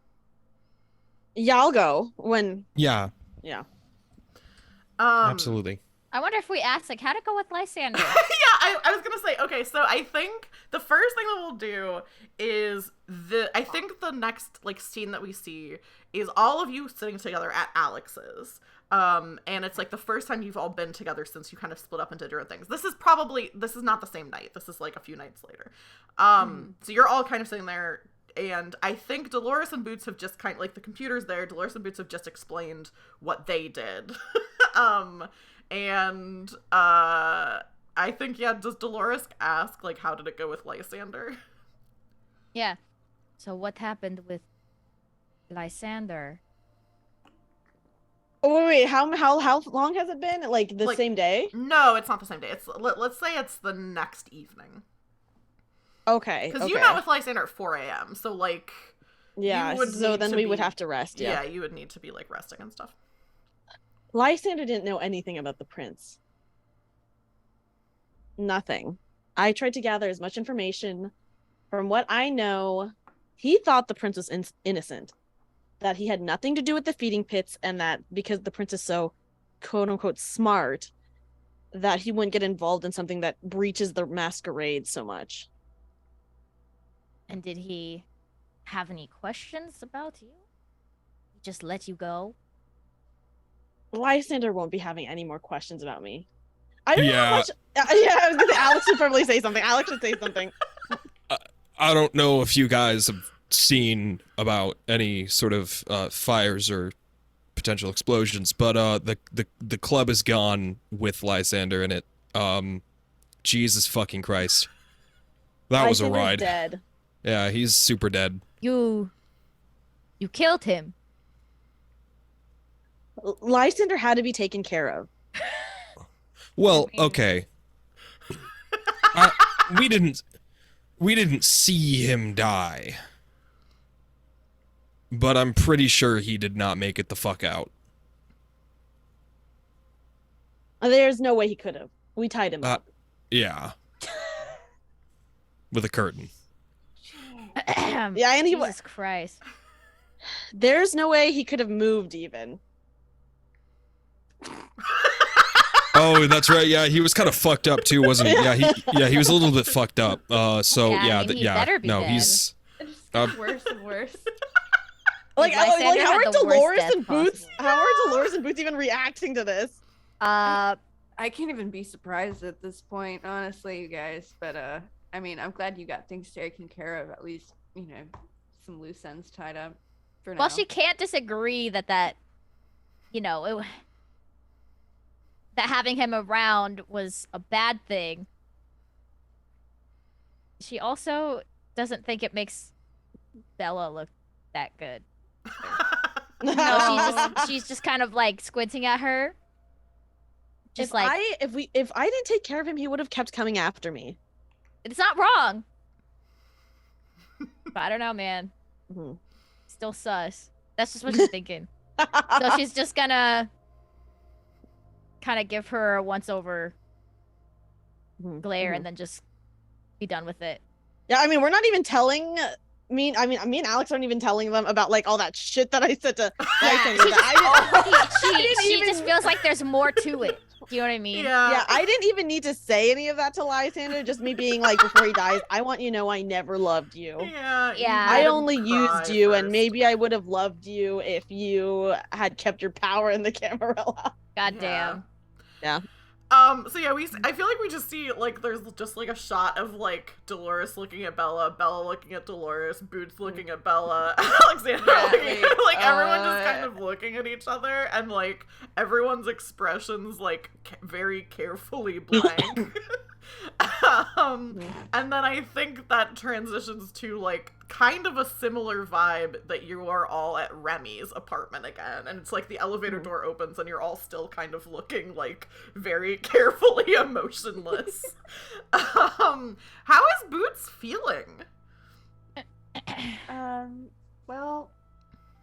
Yeah, I'll go when. Yeah. Yeah. Absolutely. I wonder if we ask, like, how'd it go with Lysander? I was gonna say, okay, so I think the first thing that we'll do is I think the next, like, scene that we see is all of you sitting together at Alex's. And it's, like, the first time you've all been together since you kind of split up into different things. This is not the same night. This is, like, a few nights later. So you're all kind of sitting there, and I think Dolores and Boots have just kind of, like, the computer's there. Dolores and Boots have just explained what they did. And I think, does Dolores ask, like, how did it go with Lysander? Yeah. So what happened with Lysander? Oh, wait, how long has it been? Like, the same day? No, it's not the same day. It's let's say it's the next evening. Okay. Because you met with Lysander at 4 a.m., so, like... Yeah, so then we would have to rest, Yeah, you would need to be, like, resting and stuff. Lysander didn't know anything about the prince. Nothing. I tried to gather as much information. From what I know, he thought the prince was innocent. That he had nothing to do with the feeding pits, and that because the prince is so quote-unquote smart, that he wouldn't get involved in something that breaches the masquerade so much. And did he have any questions about you? He just let you go? Lysander won't be having any more questions about me. I don't know how much... I was gonna say, Alex should probably say something. Alex should say something. I don't know if you guys have seen about any sort of fires or potential explosions, but the club is gone with Lysander in it. Jesus fucking Christ. That was a ride. Dead. Yeah, he's super dead. You killed him. Lysander had to be taken care of. Well, okay. We didn't see him die. But I'm pretty sure he did not make it the fuck out. There's no way he could have. We tied him up. Yeah. With a curtain. Yeah, and Jesus Christ. There's no way he could have moved even. Oh, that's right. Yeah, he was kind of fucked up too, wasn't he? Yeah, he was a little bit fucked up. So I mean, he better be dead. He's It's just worse and worse. Like Lysander how had are the worst Dolores death and Boots? possible. How are Dolores and Boots even reacting to this? I can't even be surprised at this point, honestly, you guys. But I mean, I'm glad you got things taken care of. At least, you know, some loose ends tied up for now. Well, she can't disagree that you know, that having him around was a bad thing. She also doesn't think it makes Bella look that good. No, she's just kind of like squinting at her. Just if I didn't take care of him, he would have kept coming after me. It's not wrong. But I don't know, man. Mhm. Still sus. That's just what she's thinking. So she's just gonna kind of give her a once over glare and then just be done with it. Yeah, I mean, we're not even telling me and Alex aren't even telling them about like all that shit that I said to She just feels like there's more to it. Do you know what I mean? Yeah, I didn't even need to say any of that to Lysander, just me being like, before he dies, I want you to know I never loved you. Yeah. I only used you, and maybe I would have loved you if you had kept your power in the Camarilla. God damn. Yeah. So yeah, I feel like we just see, like, there's just, like, a shot of, like, Dolores looking at Bella, Bella looking at Dolores, Boots looking at Bella, Alexander looking at, like, everyone just kind of looking at each other, and, like, everyone's expressions, like, very carefully blank. And then I think that transitions to, like, kind of a similar vibe that you are all at Remy's apartment again, and it's like the elevator door opens and you're all still kind of looking, like, very carefully emotionless. How is Boots feeling? Well,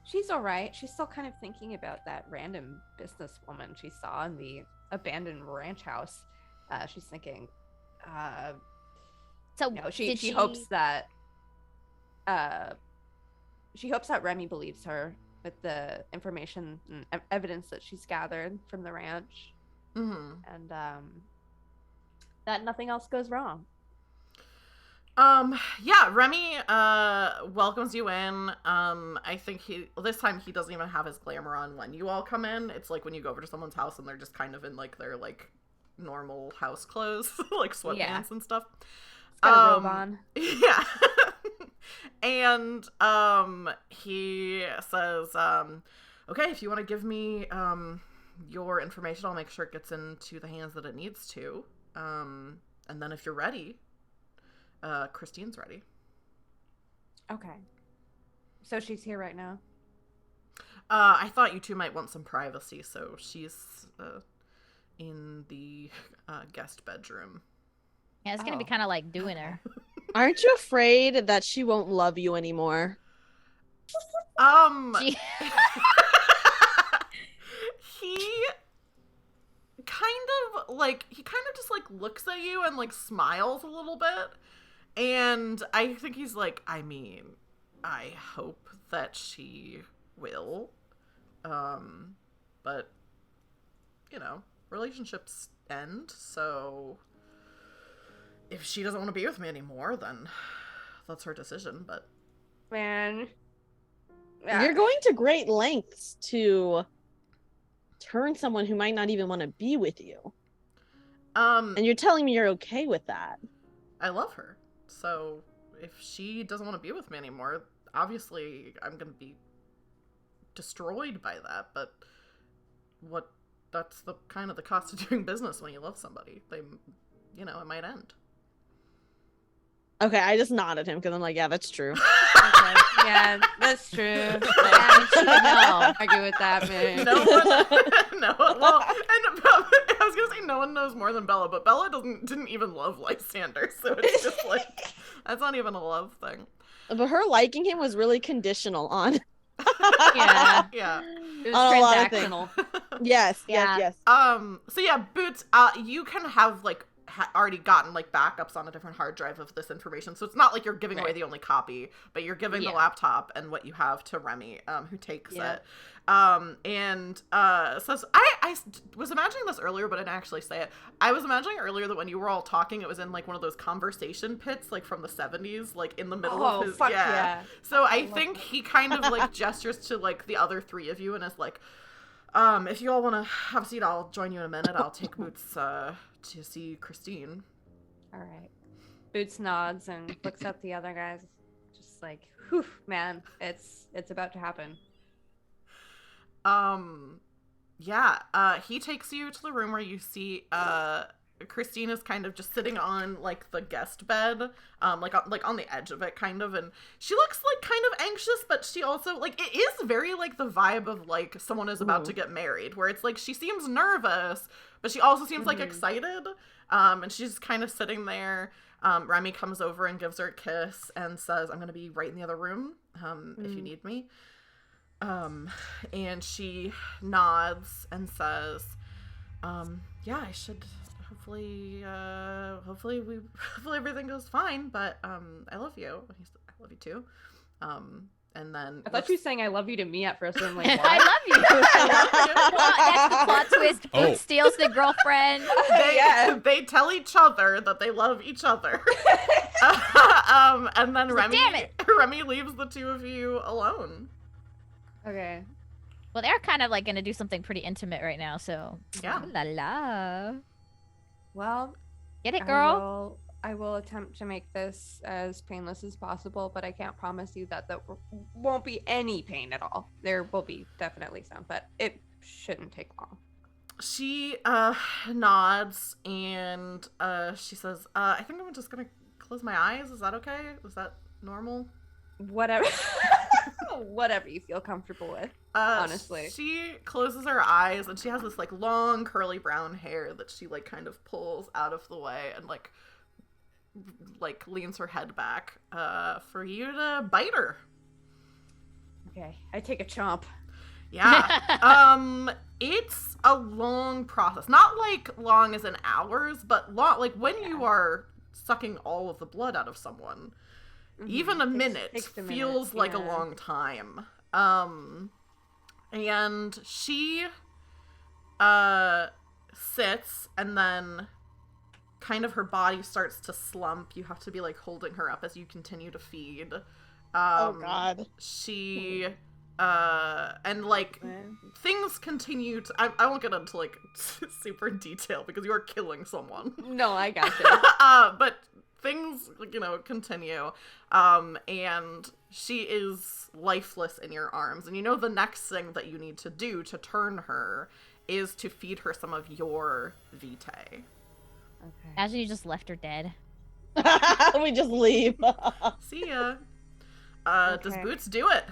she's all right. She's still kind of thinking about that random businesswoman she saw in the abandoned ranch house. She's thinking, So she hopes that Remy believes her with the information and evidence that she's gathered from the ranch, and that nothing else goes wrong. Yeah, Remy welcomes you in. I think this time he doesn't even have his glamour on when you all come in. It's like when you go over to someone's house and they're just kind of in, like, their, like, normal house clothes, like sweatpants and stuff. It's got a robe on. Yeah. And he says, okay, if you want to give me your information, I'll make sure it gets into the hands that it needs to. And then if you're ready, Christine's ready. Okay. So she's here right now? I thought you two might want some privacy, so she's in the guest bedroom. Yeah, it's gonna be kind of like doing her. Aren't you afraid that she won't love you anymore? He kind of just, like, looks at you and, like, smiles a little bit. And I think he's like, I mean, I hope that she will. But, you know, relationships end, so if she doesn't want to be with me anymore, then that's her decision, but... Man. You're going to great lengths to turn someone who might not even want to be with you. And you're telling me you're okay with that. I love her. So if she doesn't want to be with me anymore, obviously I'm going to be destroyed by that, but that's the kind of the cost of doing business when you love somebody. It might end. Okay, I just nodded him because I'm like, yeah, that's true. Okay. Yeah, that's true. No, argue with that, man. No one, no. Well, and I was gonna say no one knows more than Bella, but Bella didn't even love Lysander, so it's just like that's not even a love thing. But her liking him was really conditional on. Yeah. Yeah. It was On a lot of transactional. Yes. So yeah, Boots, you can have, like, already gotten, like, backups on a different hard drive of this information, so it's not like you're giving away the only copy, but you're giving the laptop and what you have to Remy, who takes it. So I was imagining this earlier, but I didn't actually say it. I was imagining earlier that when you were all talking, it was in, like, one of those conversation pits, like, from the 70s, like, in the middle of his... fuck yeah. So I think he kind of, like, gestures to, like, the other three of you and is like, if you all want to have a seat, I'll join you in a minute. I'll take Boots, to see Christine. All right. Boots nods and looks at the other guys, just like, whew, man, it's about to happen. He takes you to the room where you see Christine is kind of just sitting on like the guest bed, like on the edge of it kind of, and she looks like kind of anxious, but she also like, it is very like the vibe of like someone is about to get married, where it's like she seems nervous, but she also seems like excited, and she's kind of sitting there. Remy comes over and gives her a kiss and says, "I'm gonna be right in the other room, if you need me." And she nods and says, "Yeah, I should." Hopefully everything goes fine, but I love you. I love you too. And then I thought you were saying "I love you" to me at first. And I'm like, what? I love you. That's the plot twist. Oh. Boot steals the girlfriend. They tell each other that they love each other. And then Damn it. Remy leaves the two of you alone. Okay. Well, they're kind of like gonna do something pretty intimate right now, so Yeah. ooh la la. Well, Get it, girl? I will attempt to make this as painless as possible, but I can't promise you that there won't be any pain at all. There will be definitely some, but it shouldn't take long. She nods and she says, "I think I'm just gonna close my eyes. Is that okay? Is that normal?" Whatever. Whatever you feel comfortable with. Honestly. She closes her eyes and she has this like long curly brown hair that she like kind of pulls out of the way and like leans her head back for you to bite her. Okay. I take a chomp. Yeah. It's a long process. Not like long as in hours, but long like when you are sucking all of the blood out of someone. Even a minute takes a minute, feels like a yeah. long time. And she sits and then kind of her body starts to slump. You have to be like holding her up as you continue to feed. Oh God. She and like things continue to I won't get into like super detail because you are killing someone. No, I got you. But things, you know, continue. And she is lifeless in your arms. And you know the next thing that you need to do to turn her is to feed her some of your vitae. Okay. Imagine you just left her dead. We just leave. See ya. Does Okay. Boots do it?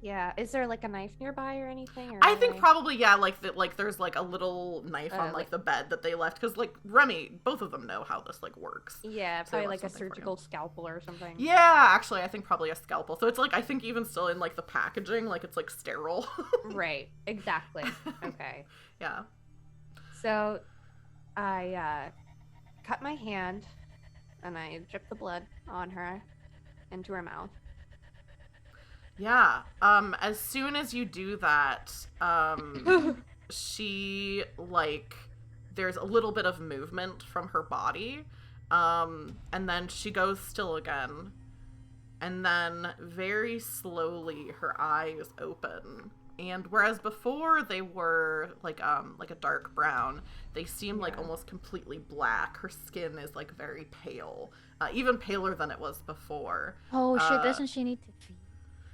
Yeah. Is there like a knife nearby or anything? Or I think probably, yeah, like there's like a little knife on like like- the bed that they left. Because like Remy, both of them know how this like works. Yeah, So probably left like a something for you. surgical scalpel or something. Yeah, actually, I think probably a scalpel. So it's like, I think even still in like the packaging, like it's like sterile. Right. Exactly. Okay. Yeah. So I cut my hand and I drip the blood on her into her mouth. Yeah. As soon as you do that, she like there's a little bit of movement from her body. And then she goes still again. And then very slowly her eyes open. And whereas before they were like a dark brown, they seem like almost completely black. Her skin is like very pale, even paler than it was before. Oh shit! Doesn't she need to feed?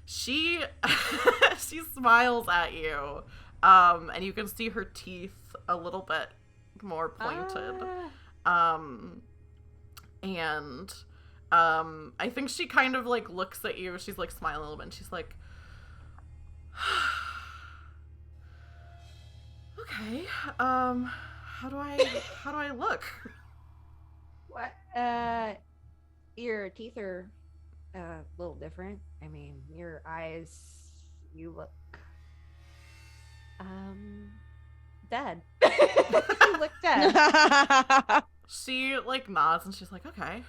She she smiles at you, and you can see her teeth a little bit more pointed. And I think she kind of like looks at you. She's like smiling a little bit. And she's like, "Okay, how do I look?" What? Your teeth are a little different. I mean, your eyes, you look dead. You look dead. She like nods and she's like, okay,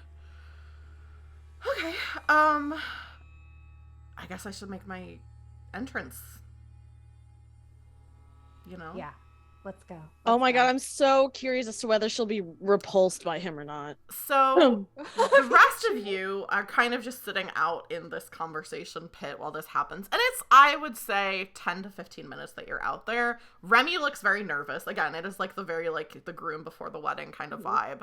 I guess I should make my entrance, you know? Yeah. Let's go. Oh my Let's God, go. I'm so curious as to whether she'll be repulsed by him or not. So the rest of you are kind of just sitting out in this conversation pit while this happens. And it's, I would say, 10 to 15 minutes that you're out there. Remy looks very nervous. Again, it is like the very, like, the groom before the wedding kind of vibe.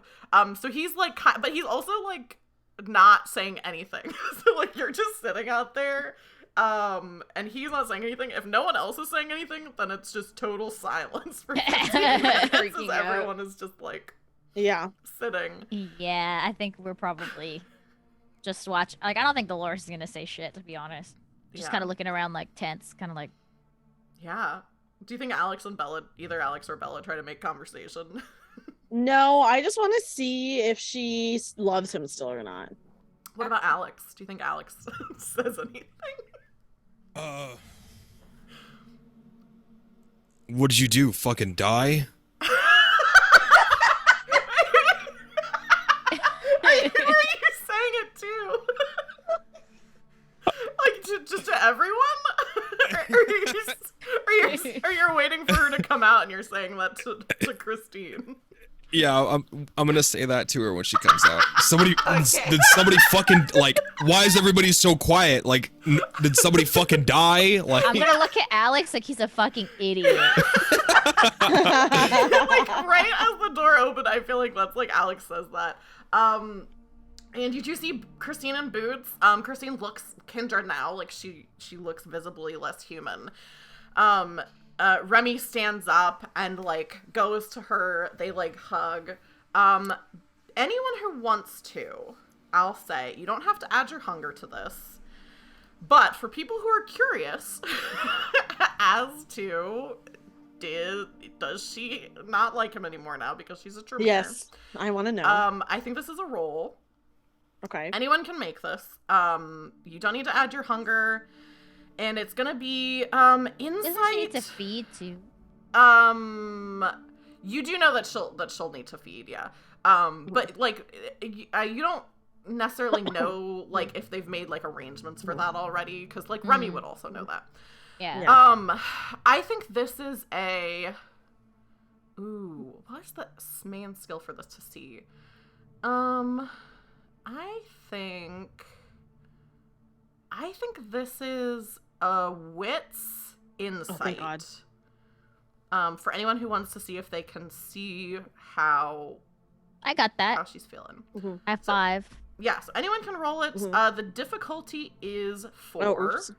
So he's like, but he's also like not saying anything. So like you're just sitting out there. And he's not saying anything. If no one else is saying anything, then it's just total silence for 15 minutes as Freaking out. everyone is just like Yeah. sitting. Yeah, I think we're probably just watch. Like, I don't think Dolores is gonna say shit, to be honest. Just Yeah. kind of looking around, like tense, kind of like. Yeah. Do you think Alex and Bella, either Alex or Bella, try to make conversation? No, I just want to see if she loves him still or not. What about Alex? Do you think Alex says anything? What did you do? Fucking die? Are you saying it too? Like just to everyone? Or you're waiting for her to come out and you're saying that to Christine? Yeah, I'm gonna say that to her when she comes out. Somebody did somebody fucking like? Why is everybody so quiet? Like, did somebody fucking die? Like, I'm gonna look at Alex like he's a fucking idiot. Like right as the door opened, I feel like that's like Alex says that. And you do see Christine in boots. Christine looks kindred now, like she looks visibly less human. Remy stands up and like goes to her. They like hug. Anyone who wants to, I'll say, you don't have to add your hunger to this. But for people who are curious as to does she not like him anymore now because she's a Tremere? Yes, I want to know. I think this is a roll. Okay. Anyone can make this. You don't need to add your hunger, and it's gonna be Doesn't she need insight. to feed too? You do know that she'll need to feed, yeah. But like you don't necessarily know like if they've made like arrangements for that already, because like Remy would also know that. Yeah. I think this is a. Ooh, what's the main skill for this to see? I think this is a wits insight. Oh, thank God. For anyone who wants to see if they can see how I got that. she's feeling. I have 5. Yeah, so anyone can roll it. The difficulty is 4. Oh, oops.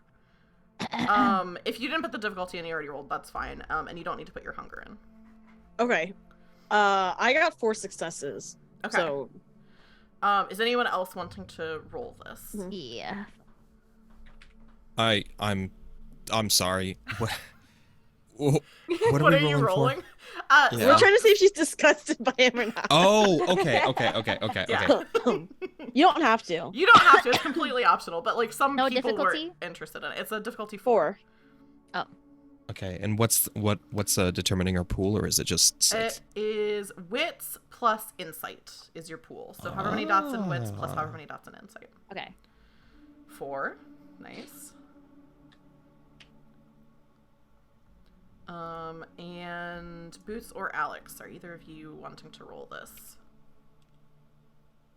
If you didn't put the difficulty in, you already rolled, that's fine. And you don't need to put your hunger in. Okay. I got 4 successes. Okay. So Is anyone else wanting to roll this? Yeah. I'm sorry. What are What we are you rolling? for? we're Yeah. trying to see if she's disgusted by him or not. Oh, okay. Yeah. You don't have to. You don't have to. It's completely optional, but like some No people difficulty? were interested in it. It's a difficulty 4. Okay, and what's determining our pool, or is it just 6? It is wits plus insight is your pool. So however many dots in wits plus however many dots in insight. Okay. 4. Nice. And Boots or Alex, are either of you wanting to roll this?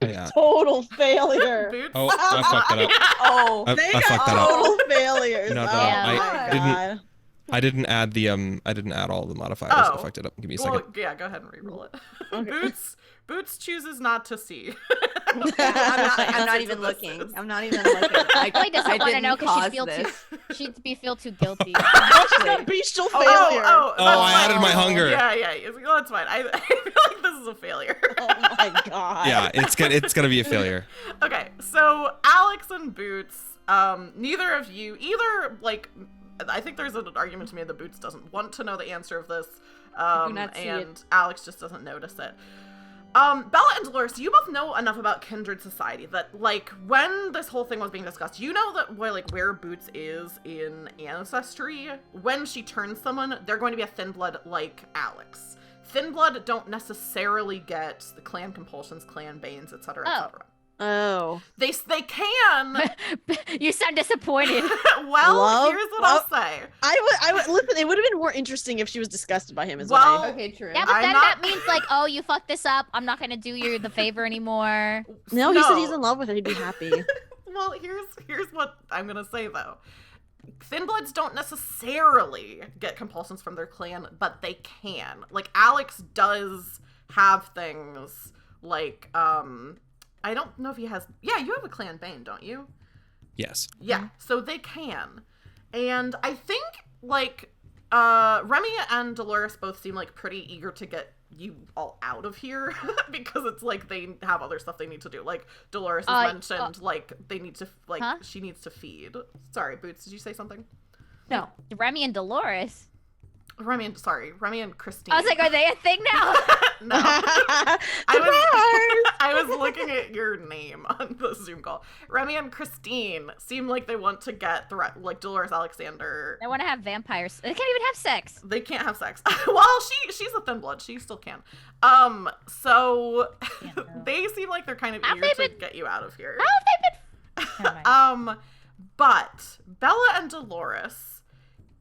Yeah. Total failure. Boots? Oh, I fucked that up. Oh, I they fucked got that up. total failures. No, Oh I my didn't- God. I didn't add all the modifiers. Oh. I fucked it up. Give me a second. Well, yeah, go ahead and re-roll it. Okay. Boots chooses not to see. I'm not even looking. I'm not even looking. Chloe doesn't want to know because this. she'd feel too guilty. Actually, bestial failure. Oh, that's I fine. added my hunger. Yeah, that's fine. I feel like this is a failure. Oh my God. Yeah, it's gonna be a failure. Okay, so Alex and Boots, neither of you, either, like, I think there's an argument to me that Boots doesn't want to know the answer of this, not see and it. Alex just doesn't notice it. Bella and Dolores, you both know enough about kindred society that, like, when this whole thing was being discussed, you know that where Boots is in ancestry. When she turns someone, they're going to be a thin blood like Alex. Thin blood don't necessarily get the clan compulsions, clan banes, etc., etc. Oh. They can. You sound disappointed. Well, here's what I'll say. I would listen. It would have been more interesting if she was disgusted by him as Well- well. Okay, true. Yeah, but I'm then not- that means like, oh, you fucked this up. I'm not gonna do you the favor anymore. No, he said he's in love with her. He'd be happy. Well, here's what I'm gonna say though. Thin bloods don't necessarily get compulsions from their clan, but they can. Like Alex does have things like I don't know if he has. Yeah, you have a clan bane, don't you? Yes. Yeah, so they can. And I think, like, Remy and Dolores both seem like pretty eager to get you all out of here because it's like they have other stuff they need to do. Like Dolores has mentioned, like they need to she needs to feed. Sorry, Boots, did you say something? No. Remy and Dolores. Remy and Christine. I was like, are they a thing now? No. I was looking at your name on the Zoom call. Remy and Christine seem like they want to get like Dolores Alexander. They want to have vampires. They can't even have sex. They can't have sex. Well, she's a thin blood. She still can. So they seem like they're kind of eager to get you out of here. How have they been? But Bella and Dolores,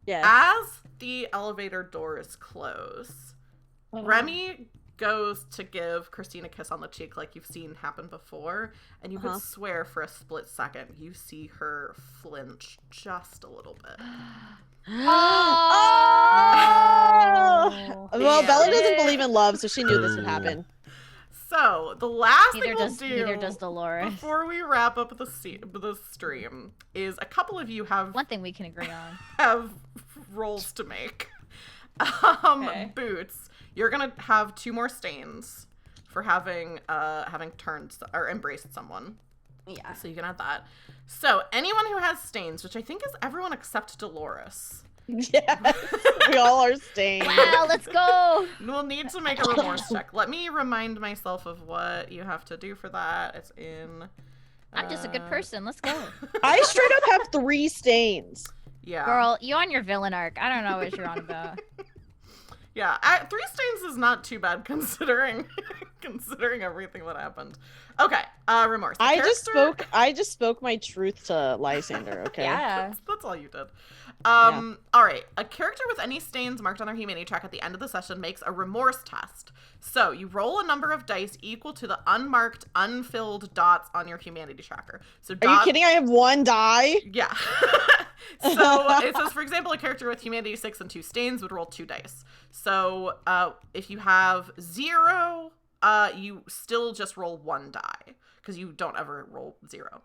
as the elevator doors close, Remy goes to give Christine a kiss on the cheek like you've seen happen before, and you could swear for a split second you see her flinch just a little bit. Oh! Well, Bella doesn't believe in love, so she knew this would happen. So the last thing neither does Dolores. Before we wrap up the stream is a couple of you have one thing we can agree on. Have roles to make. Boots, you're gonna have 2 more stains for having turned or embraced someone. Yeah. So you can add that. So anyone who has stains, which I think is everyone except Dolores. Yes, we all are stained. Wow, let's go. We'll need to make a remorse check. Let me remind myself of what you have to do for that. It's in... I'm just a good person. Let's go. I straight up have 3 stains. Yeah. Girl, you on your villain arc. I don't know what you're on about. Yeah, 3 stains is not too bad considering everything that happened. Okay, remorse. I just spoke my truth to Lysander, okay? Yeah. That's all you did. All right. A character with any stains marked on their humanity track at the end of the session makes a remorse test. So you roll a number of dice equal to the unmarked, unfilled dots on your humanity tracker. So Are you kidding? I have 1 die? Yeah. So it says, for example, a character with humanity 6 and 2 stains would roll 2 dice. So if you have 0, you still just roll 1 die because you don't ever roll 0.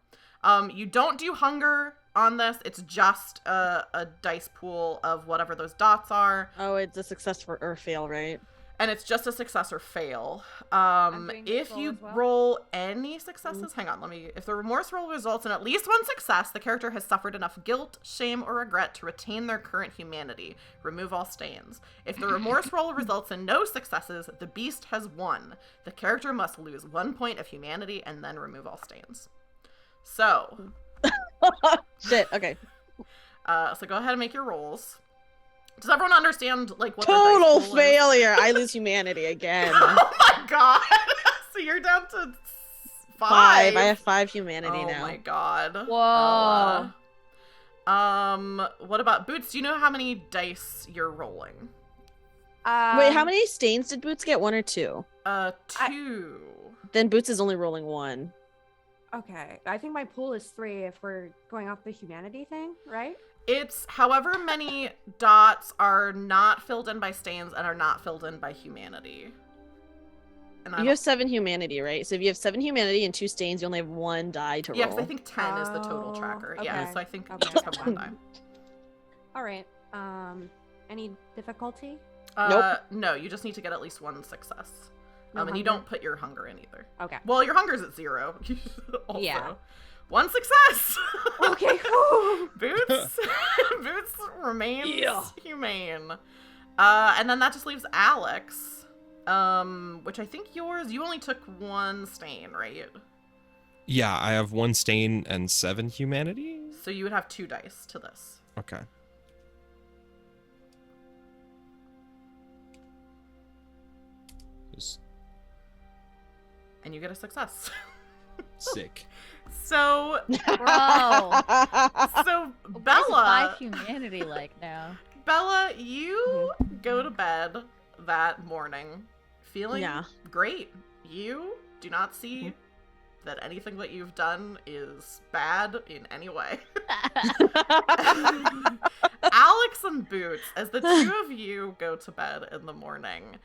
You don't do hunger on this. It's just a dice pool of whatever those dots are. Oh, it's a success or fail, right? And it's just a success or fail. If you roll any successes, hang on, if the remorse roll results in at least 1 success, the character has suffered enough guilt, shame, or regret to retain their current humanity. Remove all stains. If the remorse roll results in no successes, the beast has won. The character must lose 1 point of humanity and then remove all stains. So. Shit, okay. So go ahead and make your rolls. Does everyone understand, like, what Total the dice pool failure! I lose humanity again. Oh my god! So you're down to 5. I have 5 humanity now. Oh my god. Whoa. What about Boots? Do you know how many dice you're rolling? Wait, how many stains did Boots get? 1 or 2? 2. Then Boots is only rolling 1. Okay. I think my pool is 3 if we're going off the humanity thing, right? It's however many dots are not filled in by stains and are not filled in by humanity. And you have 7 humanity, right? So if you have 7 humanity and 2 stains, you only have 1 die to roll. Yeah, because I think 10 is the total tracker. Okay. Yeah, so I think you Okay. just have 1 die. All right. Any difficulty? Nope. No, you just need to get at least 1 success. No and you hunger? don't put your hunger in either. Okay. Well, your hunger's at 0. Also. Yeah. 1 success! Okay. Whew. Boots remains humane. And then that just leaves Alex, which I think you only took 1 stain, right? Yeah, I have 1 stain and 7 humanity. So you would have 2 dice to this. Okay. Just And you get a success. sick. So, Bro. so Why is Bella, 5 humanity like now? Bella, you go to bed that morning feeling great. You do not see that anything that you've done is bad in any way. Alex and Boots, as the 2 of you go to bed in the morning,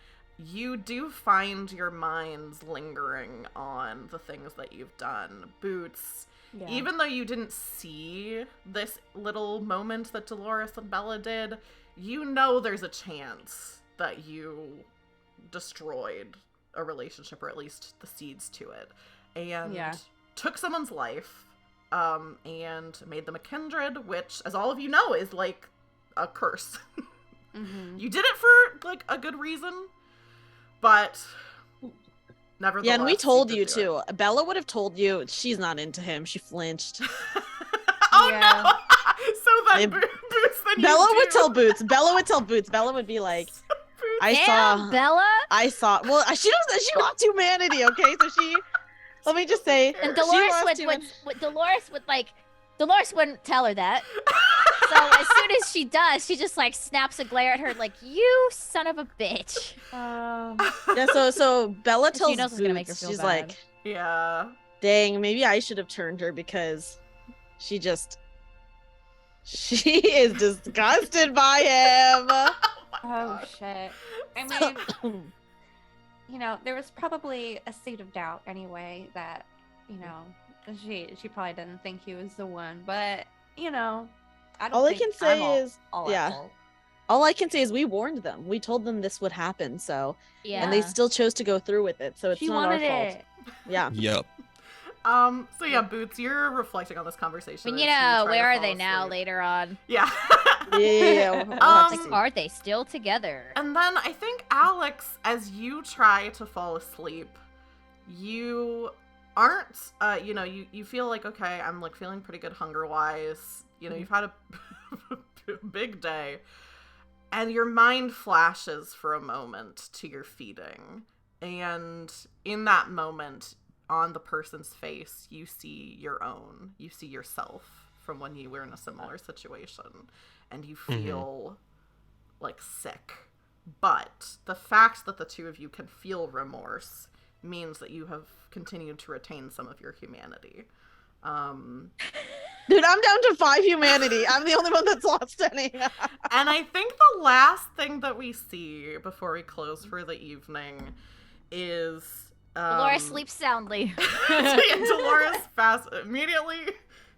you do find your minds lingering on the things that you've done. Boots, Yeah. even though you didn't see this little moment that Dolores and Bella did, you know there's a chance that you destroyed a relationship, or at least the seeds to it, and took someone's life, and made them a kindred, which, as all of you know, is like a curse. You did it for like a good reason, but nevertheless. Yeah, and we told you do too. Bella would have told you she's not into him. She flinched. Oh Yeah. no! So then Boots, then Bella you would do. tell Boots. Bella would tell Boots. Bella would be like, I Damn, Bella. saw. Well, she lost humanity. Okay, so she. Let me just say. And she Dolores lost Dolores wouldn't tell her that. So as soon as she does, she just like snaps a glare at her like, "You son of a bitch." Yeah, so Bella tells She knows it's gonna make her Boots, feel she's bad. like, Yeah. dang, maybe I should have turned her because she is disgusted by him. Oh shit. I mean, you know, there was probably a seed of doubt anyway that, you know, she probably didn't think he was the one, but you know, I don't All I think can say I'm is, all at yeah. fault. All I can say is we warned them. We told them this would happen, so Yeah. and they still chose to go through with it. So it's She not our wanted fault. it. Yeah. Yep. So yeah, Boots, you're reflecting on this conversation. But as you you know, try where to are fall they now? asleep. Later on, Yeah. Yeah. like, are they still together? And then I think, Alex, as you try to fall asleep, you aren't, you know, you feel like, okay, I'm like feeling pretty good hunger-wise. You know, you've had a big day. And your mind flashes for a moment to your feeding. And in that moment, on the person's face, you see your own. You see yourself from when you were in a similar situation. And you feel like sick. But the fact that the two of you can feel remorse means that you have continued to retain some of your humanity. Dude, I'm down to 5 humanity. I'm the only one that's lost any. And I think the last thing that we see before we close for the evening is Dolores sleeps soundly. Dolores immediately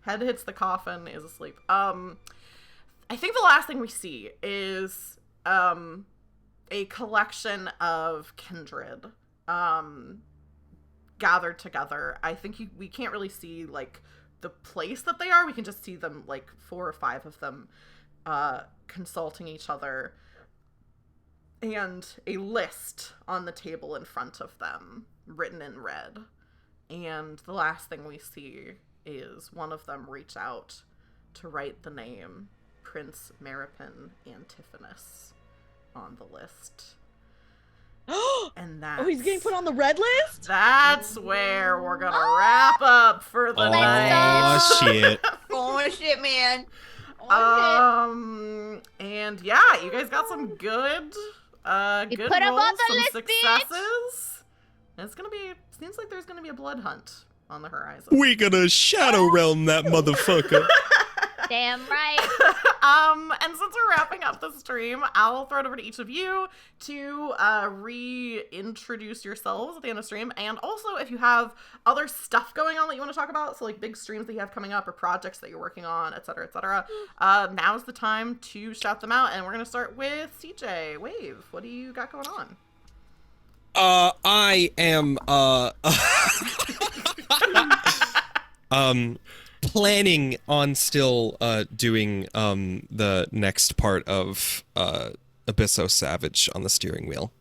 head hits the coffin, is asleep. I think the last thing we see is a collection of kindred gathered together. I think we can't really see like the place that they are. We can just see them, like 4 or 5 of them consulting each other, and a list on the table in front of them written in red. And the last thing we see is one of them reach out to write the name Prince Antiphonus on the list. And that's, He's getting put on the red list? that's where we're gonna wrap up for the Oh night. shit. Oh shit, man. And yeah, you guys got some good You good put 'em rolls, on the some list, successes. And it's gonna be, seems like there's gonna be a blood hunt on the horizon. We gonna shadow realm that motherfucker. Damn right. And since we're wrapping up the stream, I'll throw it over to each of you to reintroduce yourselves at the end of stream. And also, if you have other stuff going on that you want to talk about, so like big streams that you have coming up or projects that you're working on, etc., now's the time to shout them out. And we're gonna start with CJ. Wave, what do you got going on? I am planning on still doing the next part of Abysso Savage on the steering wheel,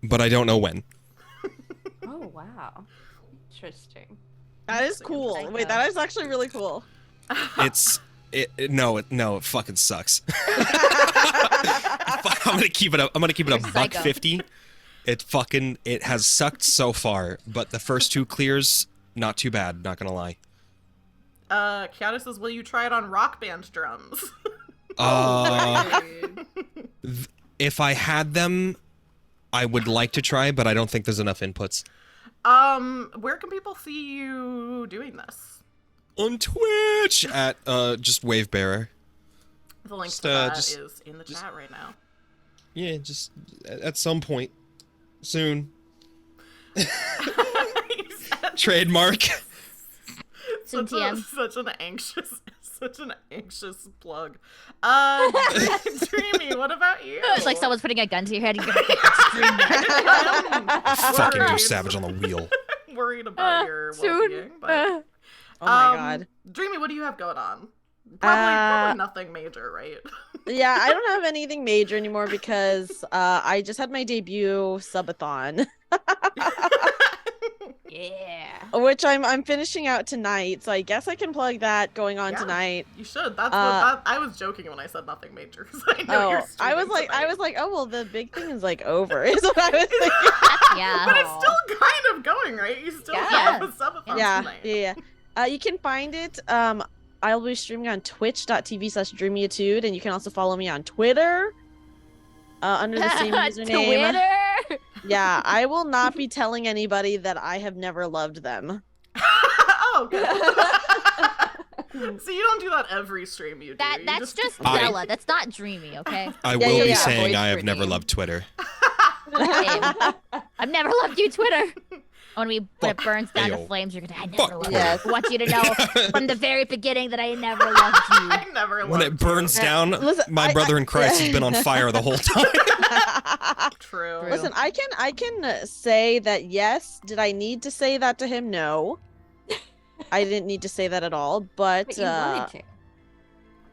but I don't know when. Oh wow. Interesting. That is cool. Wait, that is actually really cool. No, it fucking sucks. I'm gonna keep it up. I'm gonna keep it a buck Psycho. $50. It has sucked so far, but the first 2 clears, not too bad, not gonna lie. Kiara says, will you try it on Rock Band drums? If I had them, I would like to try, but I don't think there's enough inputs. Where can people see you doing this? On Twitch at just Wavebearer. The link Just, to that just- is in the chat right now. Yeah, just at some point soon. You said Trademark. Some such, TM. such an anxious Such an anxious plug. Dreamy, what about you? It's like someone's putting a gun to your head and you're gonna Fucking do Savage on the wheel. Worried about your soon. well-being, but Oh my god. Dreamy, what do you have going on? Probably nothing major, right? Yeah, I don't have anything major anymore because I just had my debut subathon. Yeah. Which I'm finishing out tonight, so I guess I can plug that going on Yeah, tonight. You should. That's what I was joking when I said nothing major, because I know you're I was streaming like, tonight. oh well, the big thing is like over. Is what I was thinking. Yeah. But it's still kind of going, right? You still Yeah. have a subathon Yeah, tonight. yeah. You can find it. I'll be streaming on twitch.tv/dreamyatude, and you can also follow me on Twitter under the same username. Twitter. Yeah, I will not be telling anybody that I have never loved them. Oh, good. So you don't do that every stream you do. That's just I- Bella. That's not Dreamy, okay? I Yeah, will yeah, be yeah. saying Voice I have for never name. loved Twitter. I've never loved you, Twitter. When it burns down to Ayo. flames, you're gonna. I never Fuck loved you. Yes. I want you to know from the very beginning that I never loved you. I never When loved it burns down, Listen, my brother in Christ has been on fire the whole time. you. True. Listen, I can say that yes. Did I need to say that to him? No. I didn't need to say that at all, but But you wanted to.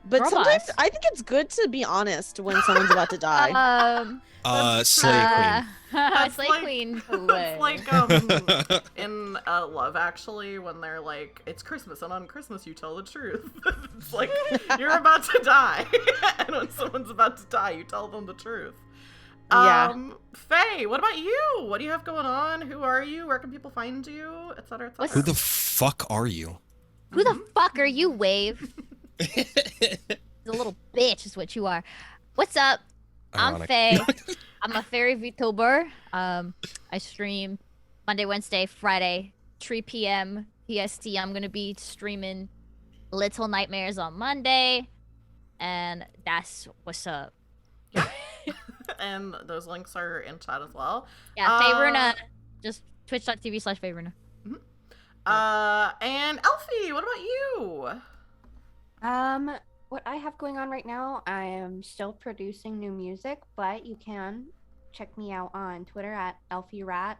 but Robots. sometimes I think it's good to be honest when someone's about to die. Slay Queen. Slay like- Queen. It's like in Love Actually, when they're like, it's Christmas, and on Christmas you tell the truth. It's like you're about to die, and when someone's about to die, you tell them the truth. Yeah. Faye, what about you? What do you have going on? Who are you? Where can people find you? Et cetera, et cetera. Who the fuck are you? Who the fuck are you, Wave? The little bitch is what you are. What's up? I'm Ironic. Faye. I'm a fairy VTuber. I stream Monday, Wednesday, Friday, 3 p.m. PST. I'm gonna be streaming Little Nightmares on Monday, and that's what's up. And those links are in chat as well. Yeah, Favorina. Just twitch.tv/Favorina. And Elfie, what about you? What I have going on right now, I am still producing new music, but you can check me out on Twitter at ElfieRat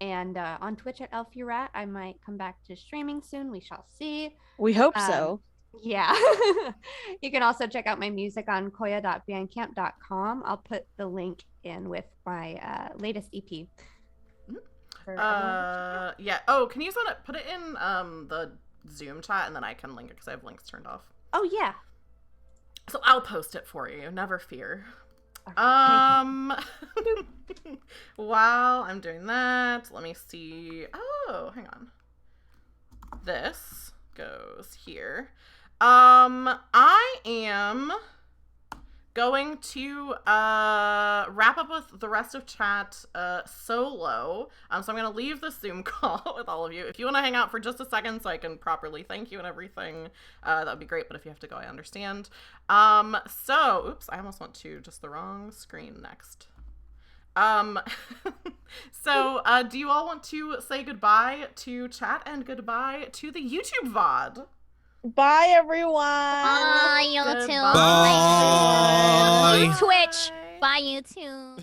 and on Twitch at ElfieRat. I might come back to streaming soon. We shall see. We hope so. Yeah. You can also check out my music on koya.bandcamp.com. I'll put the link in with my latest EP. for everyone to check out. Yeah. Oh, can you send it? Put it in the Zoom chat, and then I can link it because I have links turned off. Oh, yeah. So I'll post it for you. Never fear. Alright, While I'm doing that, let me see. Oh, hang on. This goes here. I am going to wrap up with the rest of chat solo. So I'm going to leave the Zoom call with all of you. If you want to hang out for just a second so I can properly thank you and everything, that would be great. But if you have to go, I understand. So, oops, I almost went to just the wrong screen next. So, do you all want to say goodbye to chat and goodbye to the YouTube VOD? Bye, everyone. Bye, YouTube. Goodbye. Bye. Twitch. Bye, YouTube.